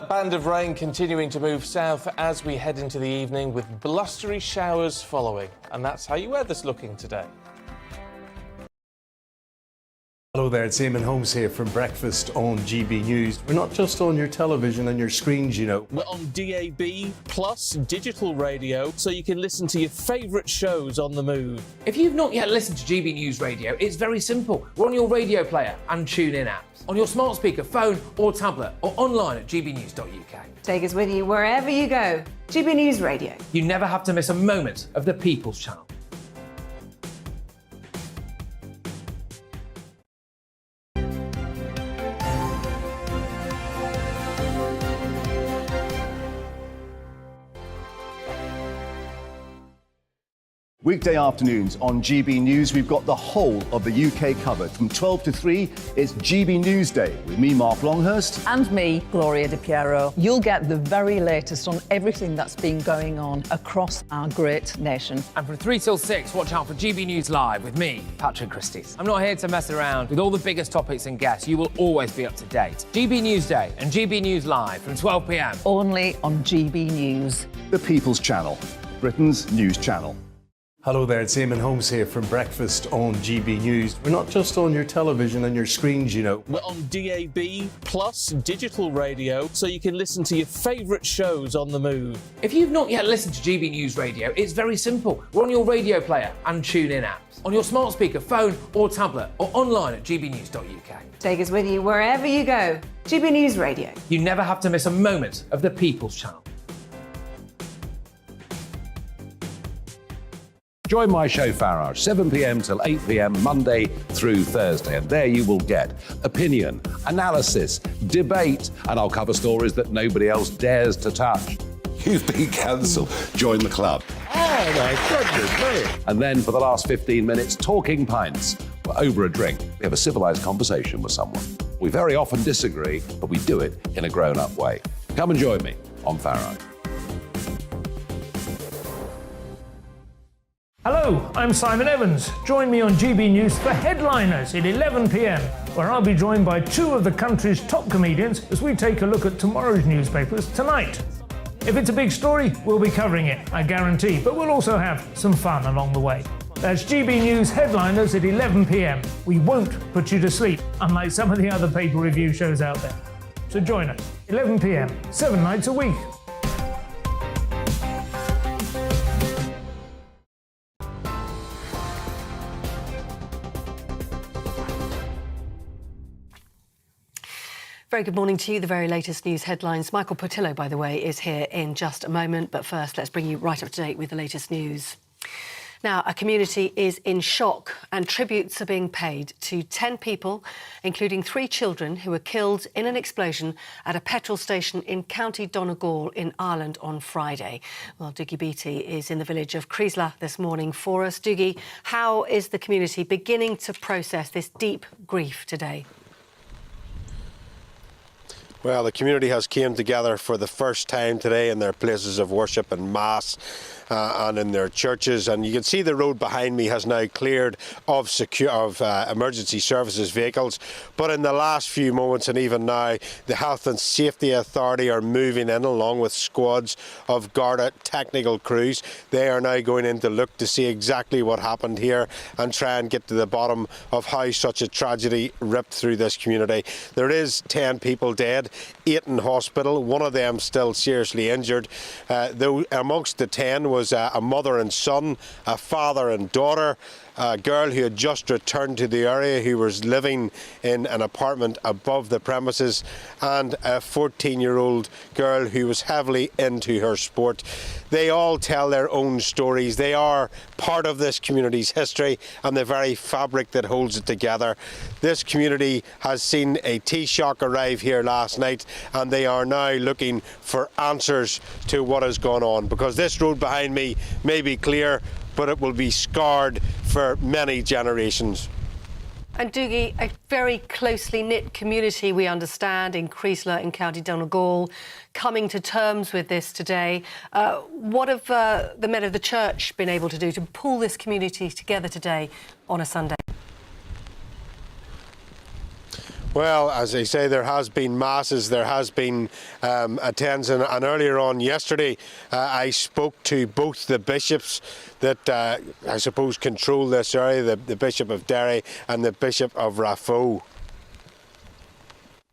That band of rain continuing to move south as we head into the evening with blustery showers following. And that's how your weather's looking today. Hello there, it's Eamon Holmes here from Breakfast on GB News. We're not just on your television and your screens, you know. We're on DAB plus digital radio, so you can listen to your favourite shows on the move. If you've not yet listened to GB News Radio, it's very simple. We're on your radio player and TuneIn apps, on your smart speaker, phone or tablet, or online at gbnews.uk. Take us with you wherever you go. GB News Radio. You never have to miss a moment of the People's Channel. Weekday afternoons on GB News, we've got the whole of the UK covered. From 12 to 3, it's GB News Day with me, Mark Longhurst. And me, Gloria Di Piero. You'll get the very latest on everything that's been going on across our great nation. And from 3 till 6, watch out for GB News Live with me, Patrick Christys. I'm not here to mess around. With all the biggest topics and guests, you will always be up to date. GB News Day and GB News Live from 12 p.m. Only on GB News. The People's Channel, Britain's news channel. Hello there, it's Eamon Holmes here from Breakfast on GB News. We're not just on your television and your screens, you know. We're on DAB plus digital radio, so you can listen to your favourite shows on the move. If you've not yet listened to GB News Radio, it's very simple. We're on your radio player and TuneIn apps, on your smart speaker, phone or tablet, or online at gbnews.uk. Take us with you wherever you go. GB News Radio. You never have to miss a moment of the People's Channel. Join my show Farage, 7 p.m. till 8 p.m. Monday through Thursday. And there you will get opinion, analysis, debate, and I'll cover stories that nobody else dares to touch. You've been cancelled. Join the club. Oh, my goodness me. And then for the last 15 minutes, talking pints. We're over a drink. We have a civilised conversation with someone. We very often disagree, but we do it in a grown-up way. Come and join me on Farage. Hello, I'm Simon Evans. Join me on GB News for Headliners at 11 p.m, where I'll be joined by two of the country's top comedians as we take a look at tomorrow's newspapers tonight. If it's a big story, we'll be covering it, I guarantee, but we'll also have some fun along the way. That's GB News Headliners at 11 p.m. We won't put you to sleep, unlike some of the other paper review shows out there. So join us, 11 p.m, 7 nights a week. Very good morning to you. The very latest news headlines. Michael Portillo, by the way, is here in just a moment. But first, let's bring you right up to date with the latest news. Now, a community is in shock and tributes are being paid to 10 people, including 3 children who were killed in an explosion at a petrol station in County Donegal in Ireland on Friday. Well, Dougie Beattie is in the village of Creesla this morning for us. Dougie, how is the community beginning to process this deep grief today? Well, the community has came together for the first time today in their places of worship and mass and in their churches, and you can see the road behind me has now cleared of emergency services vehicles. But in the last few moments and even now, the Health and Safety Authority are moving in along with squads of Garda technical crews. They are now going in to look to see exactly what happened here and try and get to the bottom of how such a tragedy ripped through this community. There is 10 people dead, 8 in hospital, one of them still seriously injured. Though amongst the 10 was a mother and son, a father and daughter, a girl who had just returned to the area who was living in an apartment above the premises, and a 14-year-old girl who was heavily into her sport. They all tell their own stories. They are part of this community's history and the very fabric that holds it together. This community has seen a Taoiseach arrive here last night, and they are now looking for answers to what has gone on, because this road behind me may be clear, but it will be scarred for many generations. And Dougie, a very closely knit community, we understand, in Creesla in County Donegal, coming to terms with this today. What have the men of the church been able to do to pull this community together today on a Sunday? Well, as I say, there has been masses, there has been attendance, and earlier on yesterday I spoke to both the bishops that I suppose control this area, the Bishop of Derry and the Bishop of Raphoe.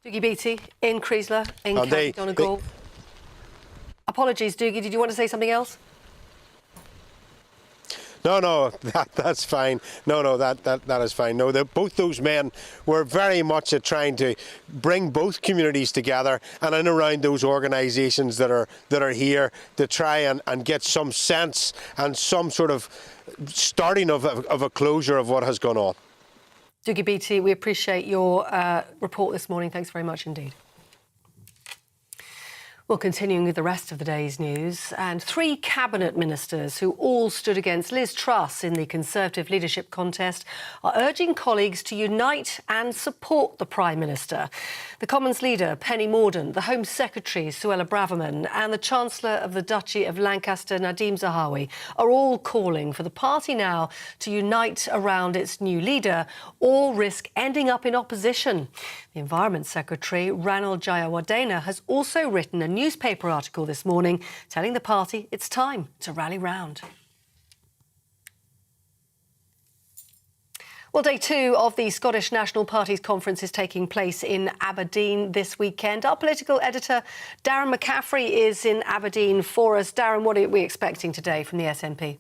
Dougie Beattie in Creasler, in County Donegal. Apologies, Dougie, did you want to say something else? No, that's fine. No, that is fine. No, both those men were very much trying to bring both communities together and in around those organisations that are here to try and get some sense and some sort of starting of a closure of what has gone on. Dougie Beattie, we appreciate your report this morning. Thanks very much indeed. Well, continuing with the rest of the day's news, and 3 cabinet ministers who all stood against Liz Truss in the Conservative leadership contest are urging colleagues to unite and support the Prime Minister. The Commons leader, Penny Mordaunt, the Home Secretary, Suella Braverman, and the Chancellor of the Duchy of Lancaster, Nadim Zahawi, are all calling for the party now to unite around its new leader or risk ending up in opposition. The Environment Secretary, Ranil Jayawardena, has also written a newspaper article this morning telling the party it's time to rally round. Well, day 2 of the Scottish National Party's conference is taking place in Aberdeen this weekend. Our political editor, Darren McCaffrey, is in Aberdeen for us. Darren, what are we expecting today from the SNP?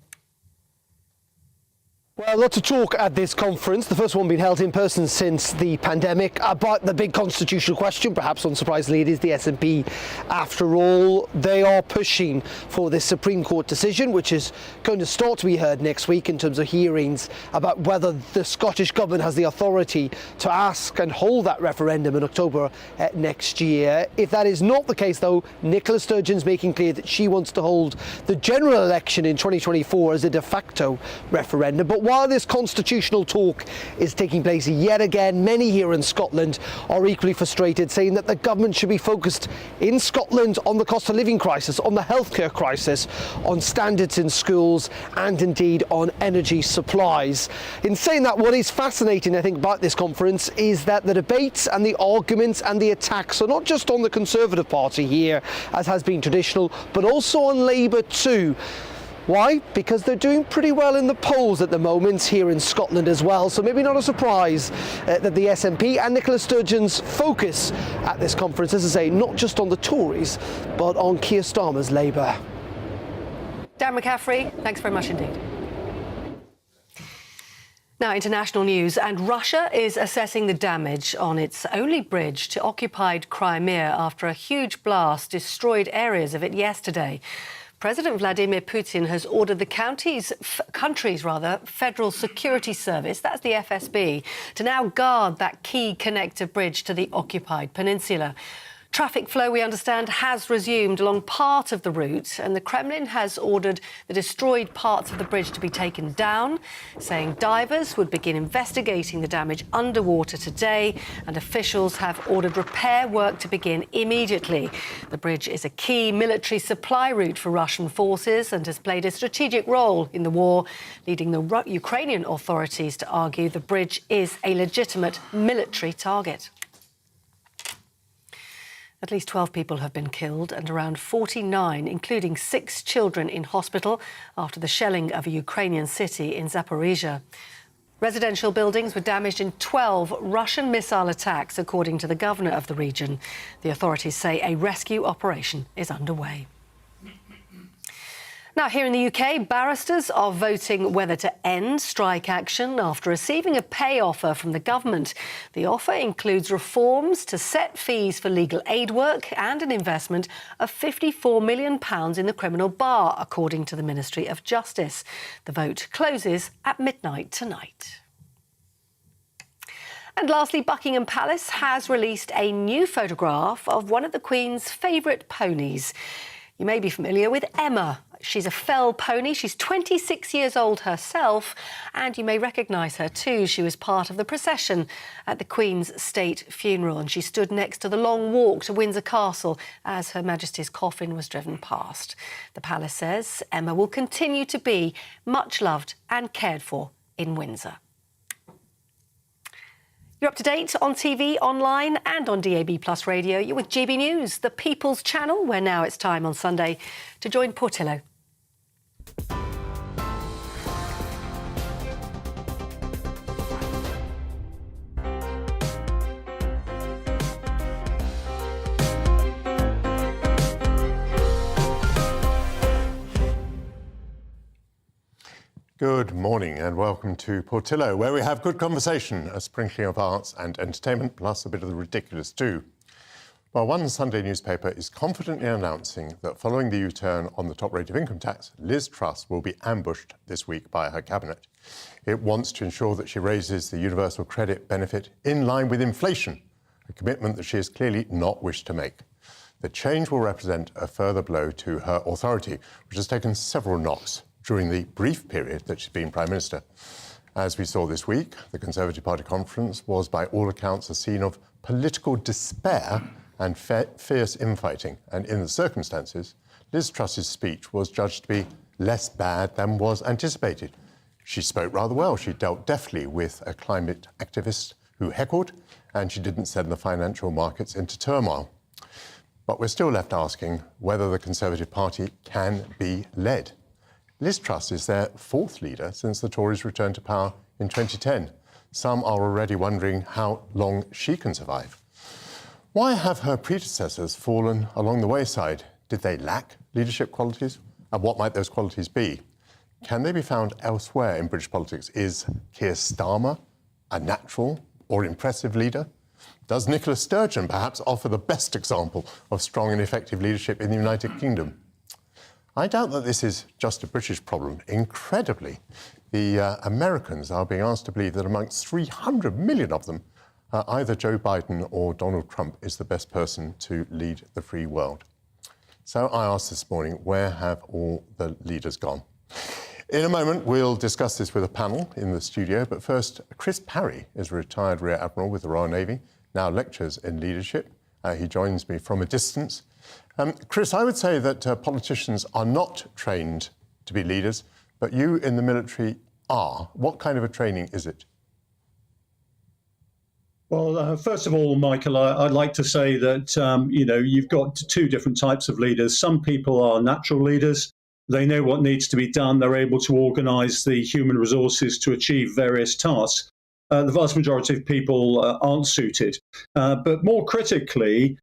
Well, lots of talk at this conference, the first one being held in person since the pandemic, about the big constitutional question. Perhaps unsurprisingly, it is the SNP. After all, they are pushing for this Supreme Court decision, which is going to start to be heard next week in terms of hearings about whether the Scottish Government has the authority to ask and hold that referendum in October next year. If that is not the case, though, Nicola Sturgeon's making clear that she wants to hold the general election in 2024 as a de facto referendum. But while this constitutional talk is taking place yet again, many here in Scotland are equally frustrated, saying that the government should be focused in Scotland on the cost of living crisis, on the healthcare crisis, on standards in schools and indeed on energy supplies. In saying that, what is fascinating, I think, about this conference is that the debates and the arguments and the attacks are not just on the Conservative Party here, as has been traditional, but also on Labour too. Why? Because they're doing pretty well in the polls at the moment here in Scotland as well. So maybe not a surprise that the SNP and Nicola Sturgeon's focus at this conference, as I say, not just on the Tories, but on Keir Starmer's Labour. Dan McCaffrey, thanks very much indeed. Now, international news, and Russia is assessing the damage on its only bridge to occupied Crimea after a huge blast destroyed areas of it yesterday. President Vladimir Putin has ordered the country's Federal Security Service, that's the FSB, to now guard that key connector bridge to the occupied peninsula. Traffic flow, we understand, has resumed along part of the route, and the Kremlin has ordered the destroyed parts of the bridge to be taken down, saying divers would begin investigating the damage underwater today, and officials have ordered repair work to begin immediately. The bridge is a key military supply route for Russian forces and has played a strategic role in the war, leading the Ukrainian authorities to argue the bridge is a legitimate military target. At least 12 people have been killed and around 49, including 6 children, in hospital after the shelling of a Ukrainian city in Zaporizhia. Residential buildings were damaged in 12 Russian missile attacks, according to the governor of the region. The authorities say a rescue operation is underway. Now, here in the UK, barristers are voting whether to end strike action after receiving a pay offer from the government. The offer includes reforms to set fees for legal aid work and an investment of £54 million in the criminal bar, according to the Ministry of Justice. The vote closes at midnight tonight. And lastly, Buckingham Palace has released a new photograph of one of the Queen's favourite ponies. You may be familiar with Emma. She's a fell pony. She's 26 years old herself, and you may recognise her too. She was part of the procession at the Queen's state funeral, and she stood next to the long walk to Windsor Castle as Her Majesty's coffin was driven past. The palace says Emma will continue to be much loved and cared for in Windsor. You're up to date on TV, online and on DAB Plus radio. You're with GB News, the People's Channel, where now it's time on Sunday to join Portillo. Good morning and welcome to Portillo, where we have good conversation, a sprinkling of arts and entertainment, plus a bit of the ridiculous too. Well, one Sunday newspaper is confidently announcing that following the U-turn on the top rate of income tax, Liz Truss will be ambushed this week by her cabinet. It wants to ensure that she raises the universal credit benefit in line with inflation, a commitment that she has clearly not wished to make. The change will represent a further blow to her authority, which has taken several knocks during the brief period that she's been Prime Minister. As we saw this week, the Conservative Party conference was by all accounts a scene of political despair and fierce infighting. And in the circumstances, Liz Truss's speech was judged to be less bad than was anticipated. She spoke rather well. She dealt deftly with a climate activist who heckled, and she didn't send the financial markets into turmoil. But we're still left asking whether the Conservative Party can be led. Liz Truss is their fourth leader since the Tories returned to power in 2010. Some are already wondering how long she can survive. Why have her predecessors fallen along the wayside? Did they lack leadership qualities? And what might those qualities be? Can they be found elsewhere in British politics? Is Keir Starmer a natural or impressive leader? Does Nicola Sturgeon perhaps offer the best example of strong and effective leadership in the United Kingdom? I doubt that this is just a British problem. Incredibly, the Americans are being asked to believe that amongst 300 million of them, either Joe Biden or Donald Trump is the best person to lead the free world. So I asked this morning, where have all the leaders gone? In a moment, we'll discuss this with a panel in the studio. But first, Chris Parry is a retired Rear Admiral with the Royal Navy, now lectures in leadership. He joins me from a distance. Chris, I would say that politicians are not trained to be leaders, but you in the military are. What kind of a training is it? Well, first of all, Michael, I'd like to say that, you've got two different types of leaders. Some people are natural leaders. They know what needs to be done. They're able to organise the human resources to achieve various tasks. The vast majority of people aren't suited. But more critically,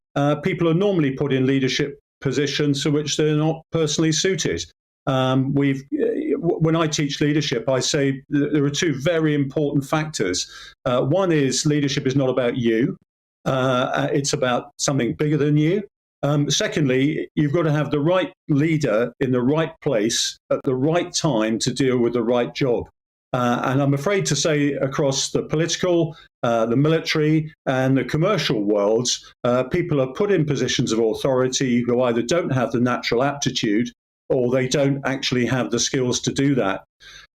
people are normally put in leadership positions for which they're not personally suited. When I teach leadership, I say there are two very important factors. One is leadership is not about you. It's about something bigger than you. Secondly, you've got to have the right leader in the right place at the right time to deal with the right job. And I'm afraid to say across the political, the military and the commercial worlds, people are put in positions of authority who either don't have the natural aptitude or they don't actually have the skills to do that.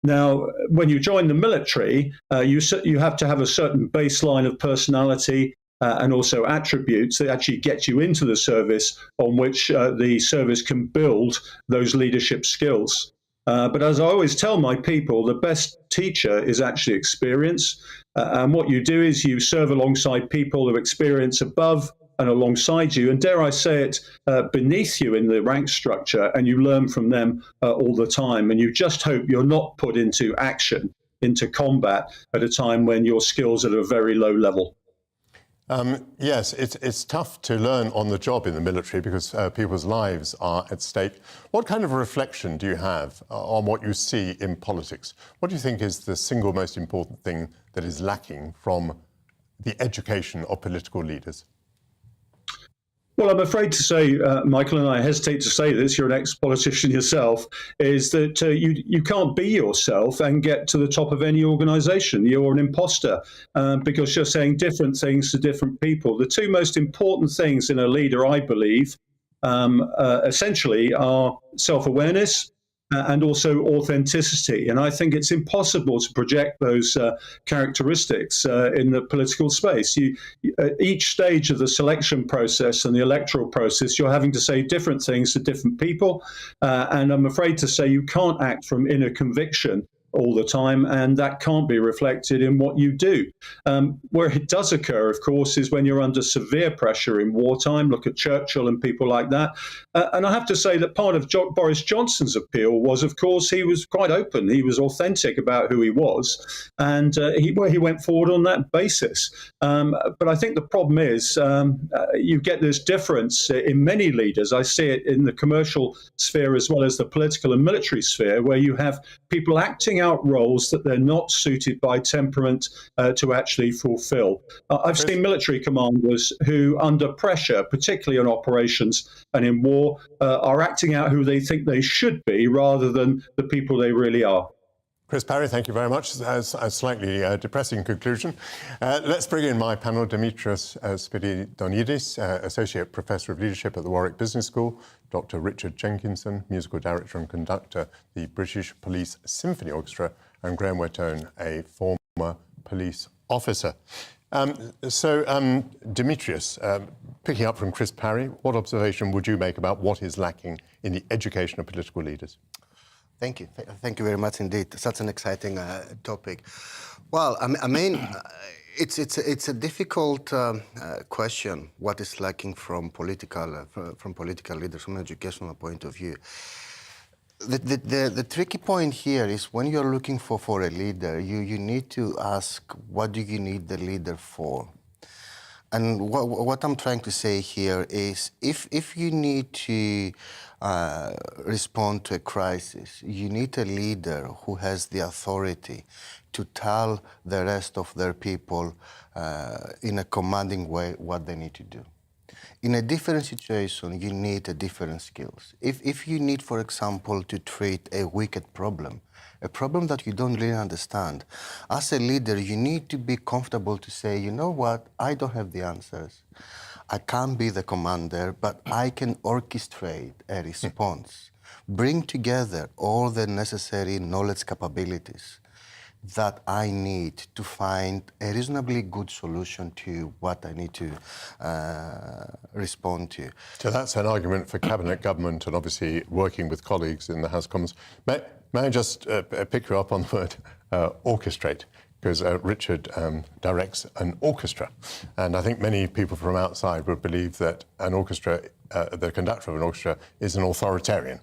Now, when you join the military, you have to have a certain baseline of personality and also attributes that actually get you into the service on which the service can build those leadership skills. But as I always tell my people, the best teacher is actually experience. And what you do is you serve alongside people who experience above and alongside you, and dare I say it, beneath you in the rank structure, and you learn from them all the time. And you just hope you're not put into action, into combat at a time when your skills are at a very low level. Yes, it's tough to learn on the job in the military because people's lives are at stake. What kind of reflection do you have on what you see in politics? What do you think is the single most important thing that is lacking from the education of political leaders? Well, I'm afraid to say, Michael, and I hesitate to say this, you're an ex-politician yourself, is that you can't be yourself and get to the top of any organisation. You're an imposter because you're saying different things to different people. The two most important things in a leader, I believe, essentially are self-awareness and also authenticity. And I think it's impossible to project those characteristics in the political space. At each stage of the selection process and the electoral process, you're having to say different things to different people. And I'm afraid to say you can't act from inner conviction all the time, and that can't be reflected in what you do. Where it does occur, of course, is when you're under severe pressure in wartime. Look at Churchill and people like that. And I have to say that part of Boris Johnson's appeal was, of course, he was quite open. He was authentic about who he was, and he went forward on that basis. But I think the problem is you get this difference in many leaders. I see it in the commercial sphere as well as the political and military sphere, where you have people acting out roles that they're not suited by temperament to actually fulfill. I've seen military commanders who, under pressure, particularly in operations and in war, are acting out who they think they should be rather than the people they really are. Chris Parry, thank you very much. As a slightly depressing conclusion. Let's bring in my panel, Dimitrios Spiridonidis, Associate Professor of Leadership at the Warwick Business School, Dr. Richard Jenkinson, Musical Director and Conductor, the British Police Symphony Orchestra, and Graham Wetone, a former police officer. Dimitrios, picking up from Chris Parry, what observation would you make about what is lacking in the education of political leaders? Thank you. Thank you very much indeed. Such an exciting topic. Well, I mean, it's a difficult question. What is lacking from political leaders, from an educational point of view? The tricky point here is when you're looking for a leader, you need to ask, what do you need the leader for? And what I'm trying to say here is, if you need to respond to a crisis, you need a leader who has the authority to tell the rest of their people in a commanding way what they need to do. In a different situation, you need a different skills. If you need, for example, to treat a wicked problem, a problem that you don't really understand, as a leader, you need to be comfortable to say, you know what, I don't have the answers. I can't be the commander, but I can orchestrate a response, bring together all the necessary knowledge capabilities that I need to find a reasonably good solution to what I need to respond to. So that's an argument for cabinet government and obviously working with colleagues in the House of Commons. May I just pick you up on the word orchestrate? Because Richard directs an orchestra. And I think many people from outside would believe that an orchestra, the conductor of an orchestra, is an authoritarian.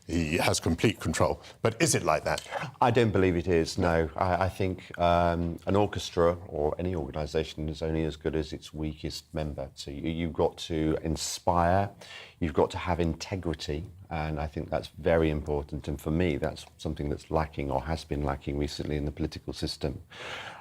He has complete control. But is it like that? I don't believe it is, no. I think an orchestra or any organisation is only as good as its weakest member. So you've got to inspire, you've got to have integrity, and I think that's very important. And for me, that's something that's lacking or has been lacking recently in the political system.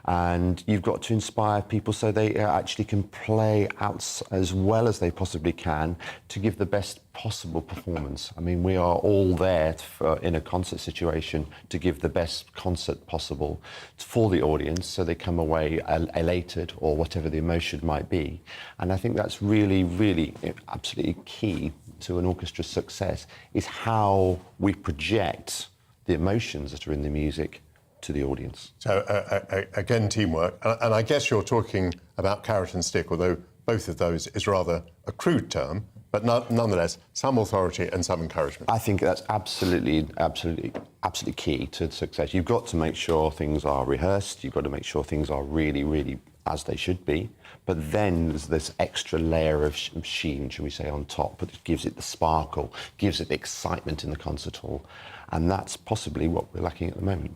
And you've got to inspire people so they actually can play out as well as they possibly can to give the best possible performance. I mean, we are all there in a concert situation to give the best concert possible for the audience so they come away elated or whatever the emotion might be. And I think that's really, really absolutely key to an orchestra's success, is how we project the emotions that are in the music to the audience. So again, teamwork. And I guess you're talking about carrot and stick, although both of those is rather a crude term, but nonetheless, some authority and some encouragement. I think that's absolutely key to success. You've got to make sure things are rehearsed. You've got to make sure things are really, really as they should be. But then there's this extra layer of sheen, shall we say, on top, that gives it the sparkle, gives it the excitement in the concert hall. And that's possibly what we're lacking at the moment.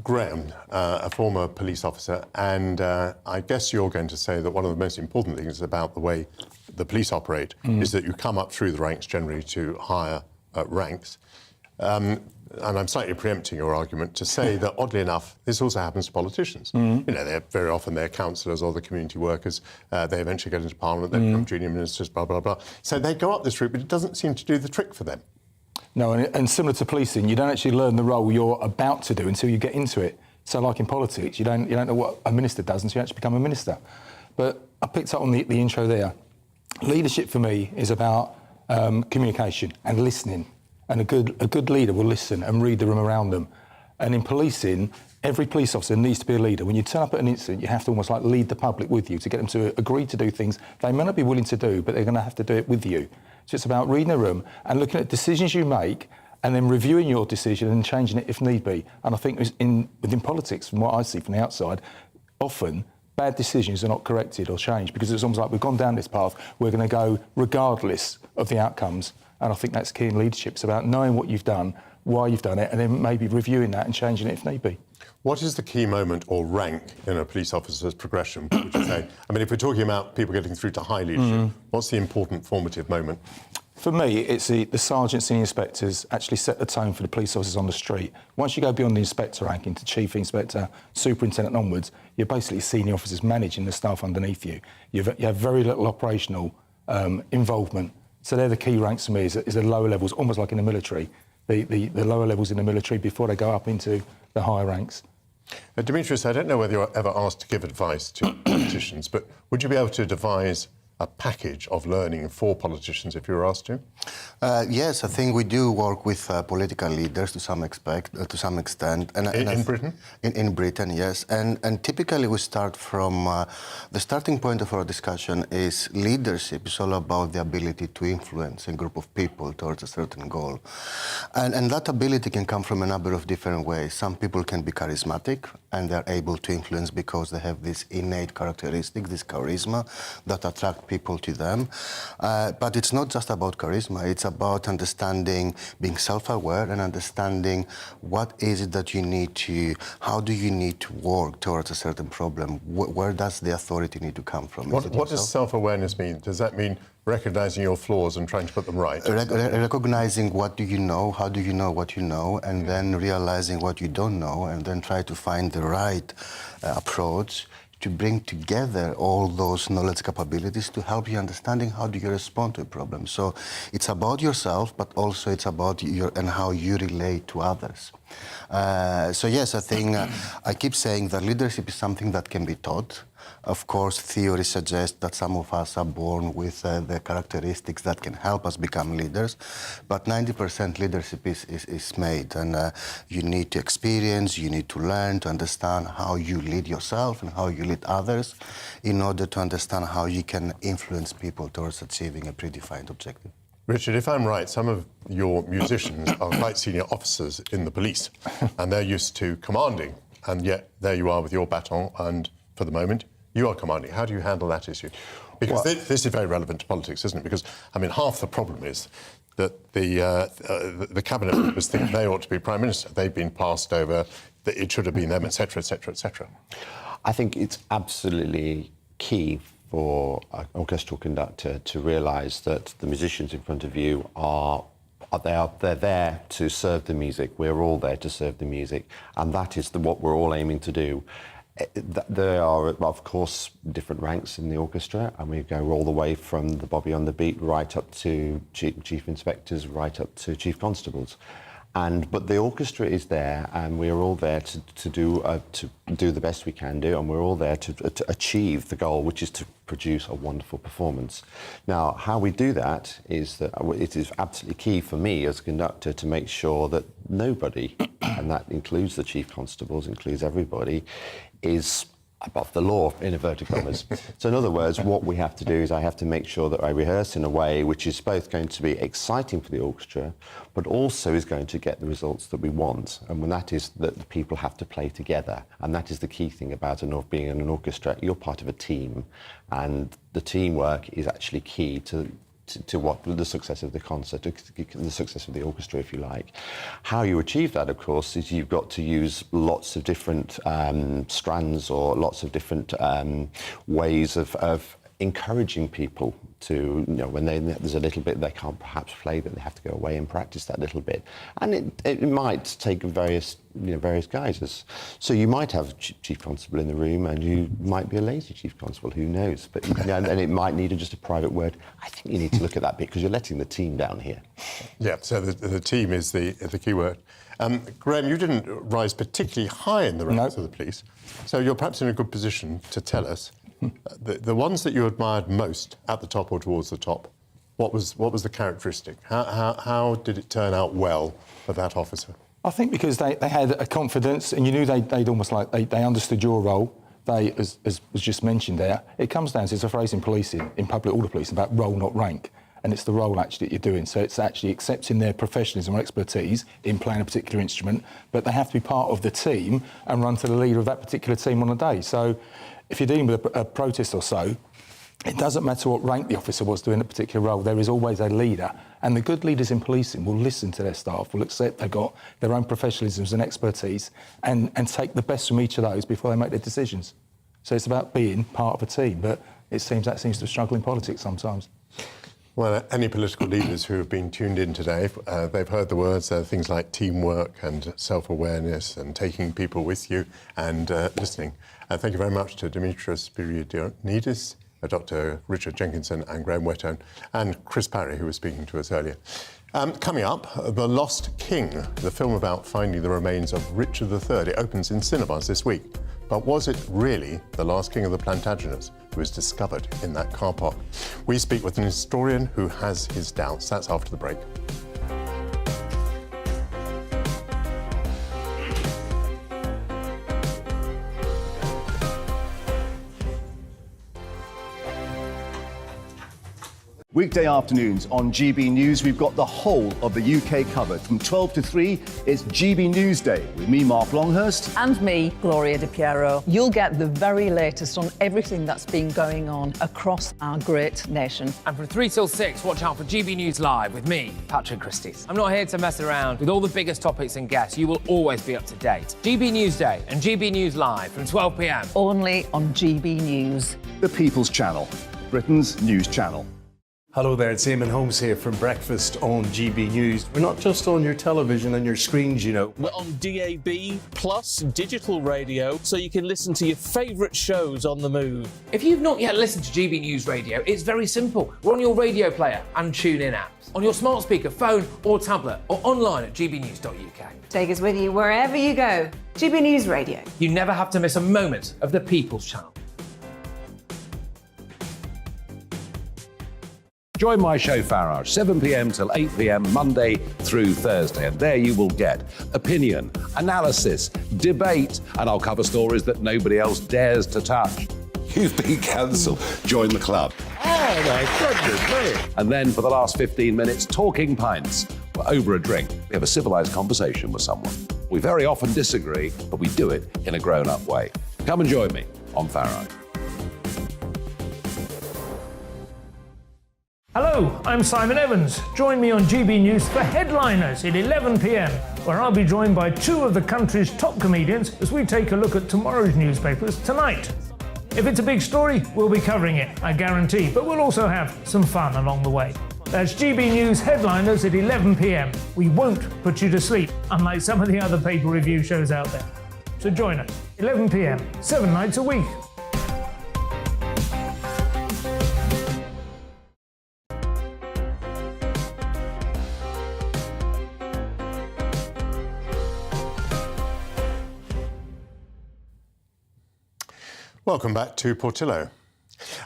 Graham, a former police officer, and I guess you're going to say that one of the most important things about the way the police operate is that you come up through the ranks generally to higher ranks. And I'm slightly preempting your argument to say that, oddly enough, this also happens to politicians. You know, very often they're councillors or the community workers. They eventually get into Parliament, they become junior ministers, blah, blah, blah. So they go up this route, but it doesn't seem to do the trick for them. No, and similar to policing, you don't actually learn the role you're about to do until you get into it. So like in politics, you don't know what a minister does until you actually become a minister. But I picked up on the intro there. Leadership for me is about communication and listening. And a good leader will listen and read the room around them. And in policing, every police officer needs to be a leader. When you turn up at an incident, you have to almost like lead the public with you to get them to agree to do things they may not be willing to do, but they're going to have to do it with you. So it's about reading the room and looking at decisions you make and then reviewing your decision and changing it if need be. And I think within politics, from what I see from the outside, often bad decisions are not corrected or changed because it's almost like we've gone down this path, we're going to go regardless of the outcomes. And I think that's key in leadership. It's about knowing what you've done, why you've done it, and then maybe reviewing that and changing it if need be. What is the key moment or rank in a police officer's progression, would you say? I mean, if we're talking about people getting through to high leadership, what's the important formative moment? For me, it's the sergeants and the inspectors actually set the tone for the police officers on the street. Once you go beyond the inspector ranking to chief inspector, superintendent onwards, you're basically senior officers managing the staff underneath you. You have very little operational involvement. So they're the key ranks for me, is the lower levels, almost like in the military. The lower levels in the military before they go up into the higher ranks. Demetrius, I don't know whether you're ever asked to give advice to politicians, but would you be able to devise a package of learning for politicians if you were asked to? Yes, I think we do work with political leaders to some extent. In Britain? In Britain, yes. And typically we start from the starting point of our discussion is leadership. It's all about the ability to influence a group of people towards a certain goal. And that ability can come from a number of different ways. Some people can be charismatic and they're able to influence because they have this innate characteristic, this charisma that attract people to them. But it's not just about charisma, it's about understanding, being self-aware and understanding what is it that you need to, how do you need to work towards a certain problem? Where does the authority need to come from? What does self-awareness mean? Does that mean recognising your flaws and trying to put them right? Recognizing what do you know, how do you know what you know, and then realizing what you don't know, and then try to find the right approach to bring together all those knowledge capabilities to help you understanding how do you respond to a problem. So it's about yourself, but also it's about and how you relate to others. So yes, I think I keep saying that leadership is something that can be taught. Of course, theory suggests that some of us are born with the characteristics that can help us become leaders, but 90% leadership is made, and you need to experience, you need to learn, to understand how you lead yourself and how you lead others in order to understand how you can influence people towards achieving a predefined objective. Richard, if I'm right, some of your musicians are quite senior officers in the police, and they're used to commanding, and yet there you are with your baton, and for the moment, you are commanding. How do you handle that issue? Because this is very relevant to politics, isn't it? Because, I mean, half the problem is that the cabinet members think they ought to be Prime Minister. They've been passed over, that it should have been them, etc., etc., etc. I think it's absolutely key for an orchestral conductor to realise that the musicians in front of you they're there to serve the music. We're all there to serve the music, and that is what we're all aiming to do. There are, of course, different ranks in the orchestra, and we go all the way from the Bobby on the beat right up to chief inspectors, right up to chief constables. But the orchestra is there, and we're all there to do the best we can do, and we're all there to achieve the goal, which is to produce a wonderful performance. Now, how we do that is that it is absolutely key for me as a conductor to make sure that nobody, and that includes the chief constables, includes everybody, is above the law, in inverted commas. So in other words, what we have to do is I have to make sure that I rehearse in a way which is both going to be exciting for the orchestra, but also is going to get the results that we want. And when that is that the people have to play together. And that is the key thing about being in an orchestra. You're part of a team, and the teamwork is actually key to what the success of the concert, the success of the orchestra, if you like. How you achieve that, of course, is you've got to use lots of different strands or lots of different ways of encouraging people to, when there's a little bit they can't perhaps play, that they have to go away and practice that little bit. And it might take various guises. So you might have chief constable in the room, and you might be a lazy chief constable, who knows? But and it might need just a private word. I think you need to look at that bit, because you're letting the team down here. Yeah, so the team is the key word. Graham, you didn't rise particularly high in the ranks of the police, so you're perhaps in a good position to tell us the ones that you admired most at the top or towards the top. What was the characteristic? How did it turn out well for that officer? I think because they had a confidence, and you knew they'd almost like they understood your role. They, as was just mentioned there, it comes down to, it's a phrase in policing, in public order policing, about role, not rank. and it's the role actually that you're doing. So it's actually accepting their professionalism or expertise in playing a particular instrument, but they have to be part of the team and run to the leader of that particular team on a day. So if you're dealing with a protest or so, it doesn't matter what rank the officer was doing a particular role, there is always a leader. And the good leaders in policing will listen to their staff, will accept they've got their own professionalisms and expertise and take the best from each of those before they make their decisions. So it's about being part of a team, but it seems that seems to struggle in politics sometimes. Well, any political leaders who have been tuned in today, they've heard the words, things like teamwork and self-awareness and taking people with you and listening. Thank you very much to Dimitris Spiridionidis, Dr. Richard Jenkinson and Graham Whettone, and Chris Parry, who was speaking to us earlier. Coming up, The Lost King, the film about finding the remains of Richard III. It opens in cinemas this week. But was it really the last king of the Plantagenets who was discovered in that car park? We speak with an historian who has his doubts. That's after the break. Weekday afternoons on GB News, we've got the whole of the UK covered. From 12 to 3, it's GB News Day with me, Mark Longhurst. And me, Gloria Di Piero. You'll get the very latest on everything that's been going on across our great nation. And from 3 till 6, watch out for GB News Live with me, Patrick Christys. I'm not here to mess around with all the biggest topics and guests. You will always be up to date. GB News Day and GB News Live from 12 p.m. Only on GB News. The People's Channel, Britain's news channel. Hello there, it's Eamon Holmes here from Breakfast on GB News. We're not just on your television and your screens, you know. We're on DAB plus digital radio, so you can listen to your favourite shows on the move. If you've not yet listened to GB News Radio, it's very simple. We're on your radio player and TuneIn apps, on your smart speaker, phone or tablet, or online at gbnews.uk. Take us with you wherever you go. GB News Radio. You never have to miss a moment of the People's Channel. Join my show Farage, 7 p.m. till 8 p.m. Monday through Thursday. And there you will get opinion, analysis, debate, and I'll cover stories that nobody else dares to touch. You've been cancelled. Join the club. Oh, my goodness me. And then for the last 15 minutes, talking pints. We're over a drink. We have a civilised conversation with someone. We very often disagree, but we do it in a grown-up way. Come and join me on Farage. Hello, I'm Simon Evans. Join me on GB News for Headliners at 11 p.m, where I'll be joined by two of the country's top comedians as we take a look at tomorrow's newspapers tonight. If it's a big story, we'll be covering it, I guarantee, but we'll also have some fun along the way. That's GB News Headliners at 11 p.m. We won't put you to sleep, unlike some of the other paper review shows out there. So join us, 11 p.m, 7 nights a week. Welcome back to Portillo.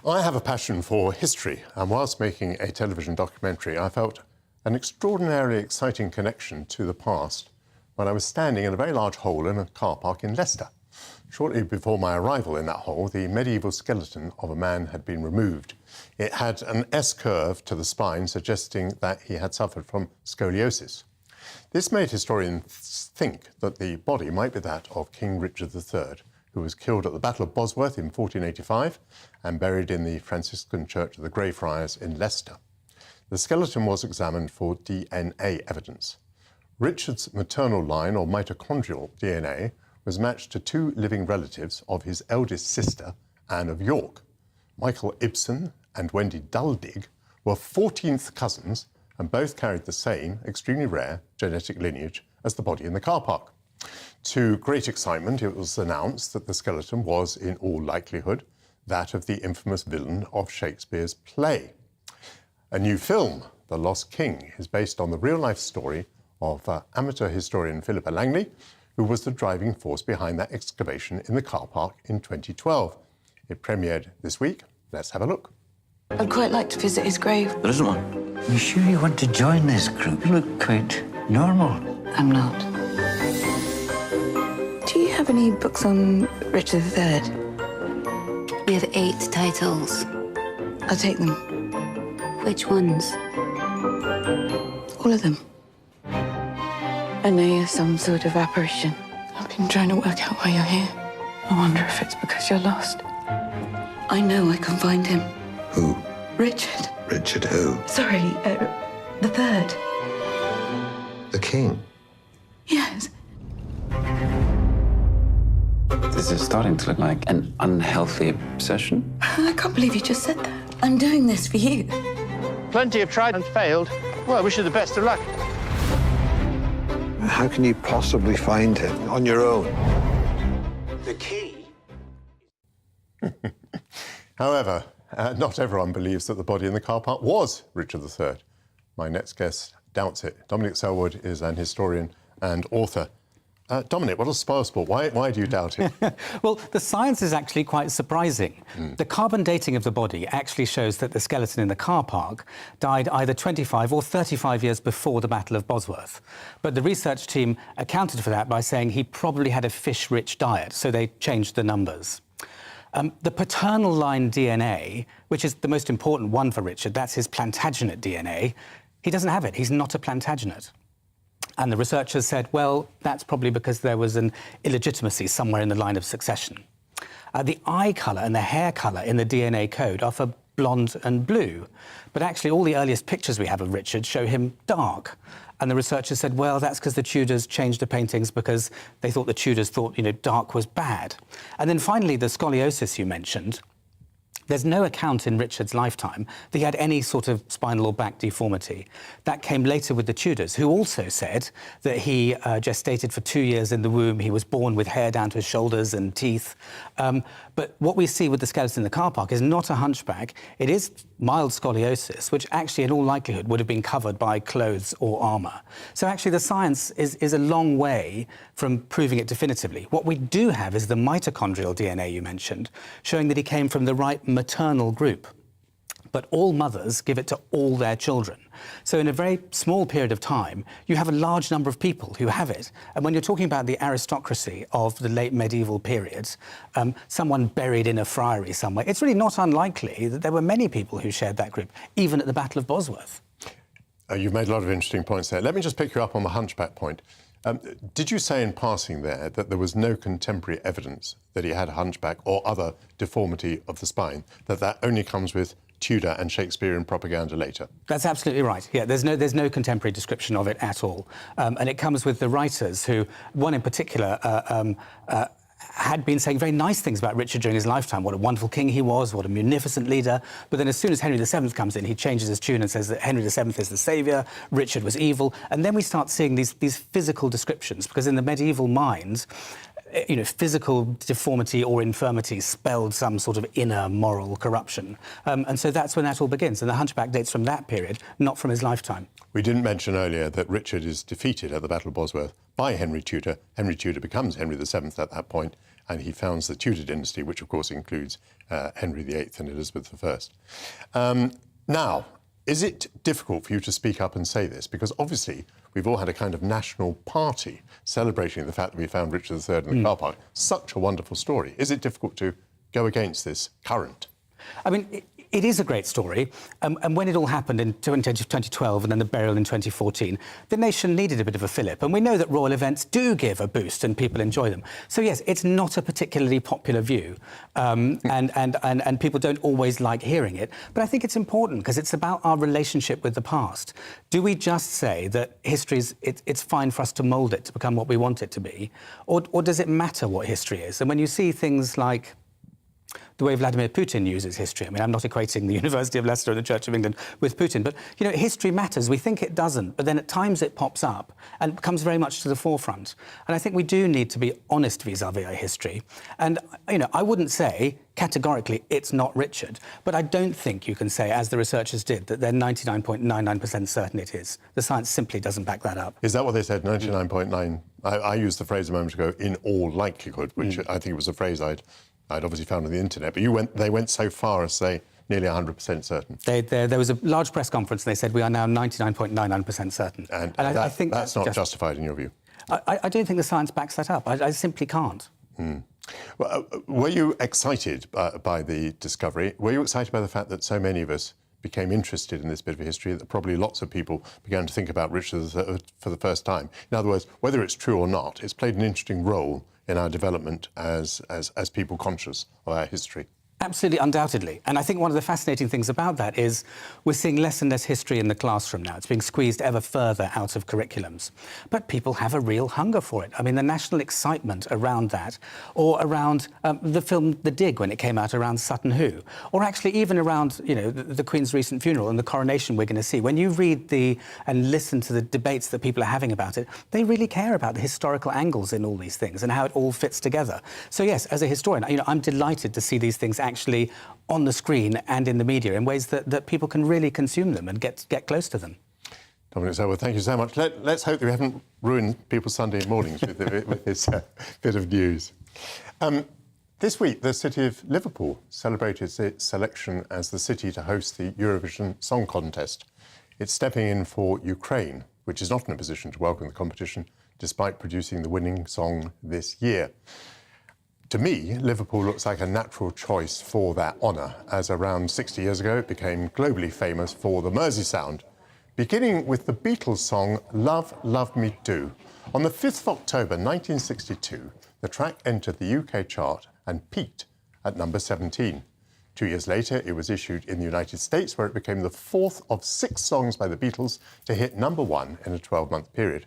I have a passion for history, and whilst making a television documentary, I felt an extraordinarily exciting connection to the past when I was standing in a very large hole in a car park in Leicester. Shortly before my arrival in that hole, the medieval skeleton of a man had been removed. It had an S-curve to the spine, suggesting that he had suffered from scoliosis. This made historians think that the body might be that of King Richard III, who was killed at the Battle of Bosworth in 1485 and buried in the Franciscan Church of the Greyfriars in Leicester. The skeleton was examined for DNA evidence. Richard's maternal line, or mitochondrial DNA, was matched to two living relatives of his eldest sister, Anne of York. Michael Ibsen and Wendy Duldig were 14th cousins and both carried the same, extremely rare, genetic lineage as the body in the car park. To great excitement, it was announced that the skeleton was, in all likelihood, that of the infamous villain of Shakespeare's play. A new film, The Lost King, is based on the real-life story of amateur historian Philippa Langley, who was the driving force behind that excavation in the car park in 2012. It premiered this week. Let's have a look. I'd quite like to visit his grave. There isn't one. Are you sure you want to join this group? You look quite normal. I'm not. Do you have any books on Richard III? We have 8 titles. I'll take them. Which ones? All of them. I know you're some sort of apparition. I've been trying to work out why you're here. I wonder if it's because you're lost. I know I can find him. Who? Richard. Richard who? Sorry, the third. The king. Yes. This is starting to look like an unhealthy obsession. I can't believe you just said that. I'm doing this for you. Plenty have tried and failed. Well, I wish you the best of luck. How can you possibly find him on your own? The key. However, not everyone believes that the body in the car park was Richard III. My next guest doubts it. Dominic Selwood is an historian and author. Dominic, what a spoil sport. Why do you doubt it? Well, the science is actually quite surprising. The carbon dating of the body actually shows that the skeleton in the car park died either 25 or 35 years before the Battle of Bosworth. But the research team accounted for that by saying he probably had a fish-rich diet, so they changed the numbers. The paternal line DNA, which is the most important one for Richard, that's his Plantagenet DNA, he doesn't have it. He's not a Plantagenet. And the researchers said, well, that's probably because there was an illegitimacy somewhere in the line of succession. The eye colour and the hair colour in the DNA code are for blonde and blue. But actually, all the earliest pictures we have of Richard show him dark. And the researchers said, well, that's because the Tudors changed the paintings because they thought the Tudors thought, dark was bad. And then finally, the scoliosis you mentioned. There's no account in Richard's lifetime that he had any sort of spinal or back deformity. That came later with the Tudors, who also said that he gestated for 2 years in the womb. He was born with hair down to his shoulders and teeth. But what we see with the skeleton in the car park is not a hunchback. It is mild scoliosis, which actually, in all likelihood, would have been covered by clothes or armour. So actually, the science is a long way from proving it definitively. What we do have is the mitochondrial DNA you mentioned, showing that he came from the right maternal group. But all mothers give it to all their children. So in a very small period of time, you have a large number of people who have it. And when you're talking about the aristocracy of the late medieval period, someone buried in a friary somewhere, it's really not unlikely that there were many people who shared that group, even at the Battle of Bosworth. You've made a lot of interesting points there. Let me just pick you up on the hunchback point. Did you say in passing there that there was no contemporary evidence that he had a hunchback or other deformity of the spine, that only comes with Tudor and Shakespearean propaganda later? That's absolutely right. Yeah, there's no contemporary description of it at all. And it comes with the writers who, one in particular, had been saying very nice things about Richard during his lifetime, what a wonderful king he was, what a munificent leader. But then as soon as Henry VII comes in, he changes his tune and says that Henry VII is the saviour, Richard was evil. And then we start seeing these physical descriptions, because in the medieval mind, physical deformity or infirmity spelled some sort of inner moral corruption. And so that's when that all begins. And the hunchback dates from that period, not from his lifetime. We didn't mention earlier that Richard is defeated at the Battle of Bosworth by Henry Tudor. Henry Tudor becomes Henry VII at that point, and he founds the Tudor dynasty, which of course includes Henry VIII and Elizabeth I. Now, is it difficult for you to speak up and say this? Because obviously we've all had a kind of national party celebrating the fact that we found Richard III in the car park. Such a wonderful story. Is it difficult to go against this current? I mean, it is a great story. And when it all happened in 2012 and then the burial in 2014, the nation needed a bit of a fillip. And we know that royal events do give a boost and people enjoy them. So, yes, it's not a particularly popular view. And people don't always like hearing it. But I think it's important because it's about our relationship with the past. Do we just say that history it's fine for us to mould it to become what we want it to be? Or does it matter what history is? And when you see things like the way Vladimir Putin uses history. I mean, I'm not equating the University of Leicester and the Church of England with Putin, but, history matters. We think it doesn't, but then at times it pops up and comes very much to the forefront. And I think we do need to be honest vis-à-vis our history. And, I wouldn't say categorically it's not Richard, but I don't think you can say, as the researchers did, that they're 99.99% certain it is. The science simply doesn't back that up. Is that what they said, 99.9? I used the phrase a moment ago, in all likelihood, which I think was a phrase I'd obviously found on the internet, but they went so far as say nearly 100% certain. There was a large press conference and they said we are now 99.99% certain. And I think that's not justified in your view? I don't think the science backs that up. I simply can't. Well, were you excited by the discovery? Were you excited by the fact that so many of us became interested in this bit of history that probably lots of people began to think about Richard III for the first time. In other words, whether it's true or not, it's played an interesting role in our development as people conscious of our history. Absolutely, undoubtedly. And I think one of the fascinating things about that is we're seeing less and less history in the classroom now. It's being squeezed ever further out of curriculums. But people have a real hunger for it. I mean, the national excitement around that, or around the film The Dig when it came out around Sutton Hoo, or actually even around, you know, the Queen's recent funeral and the coronation we're going to see. When you read and listen to the debates that people are having about it, they really care about the historical angles in all these things and how it all fits together. So yes, as a historian, you know, I'm delighted to see these things actually on the screen and in the media in ways that people can really consume them and get close to them. Dominic Selwood, thank you so much. Let's hope that we haven't ruined people's Sunday mornings with this bit of news. This week, the city of Liverpool celebrated its selection as the city to host the Eurovision Song Contest. It's stepping in for Ukraine, which is not in a position to welcome the competition, despite producing the winning song this year. To me, Liverpool looks like a natural choice for that honour, as around 60 years ago it became globally famous for the Mersey sound, beginning with the Beatles song Love, Love Me Do. On the 5th of October 1962, the track entered the UK chart and peaked at number 17. 2 years later, it was issued in the United States, where it became the fourth of 6 songs by the Beatles to hit number 1 in a 12-month period.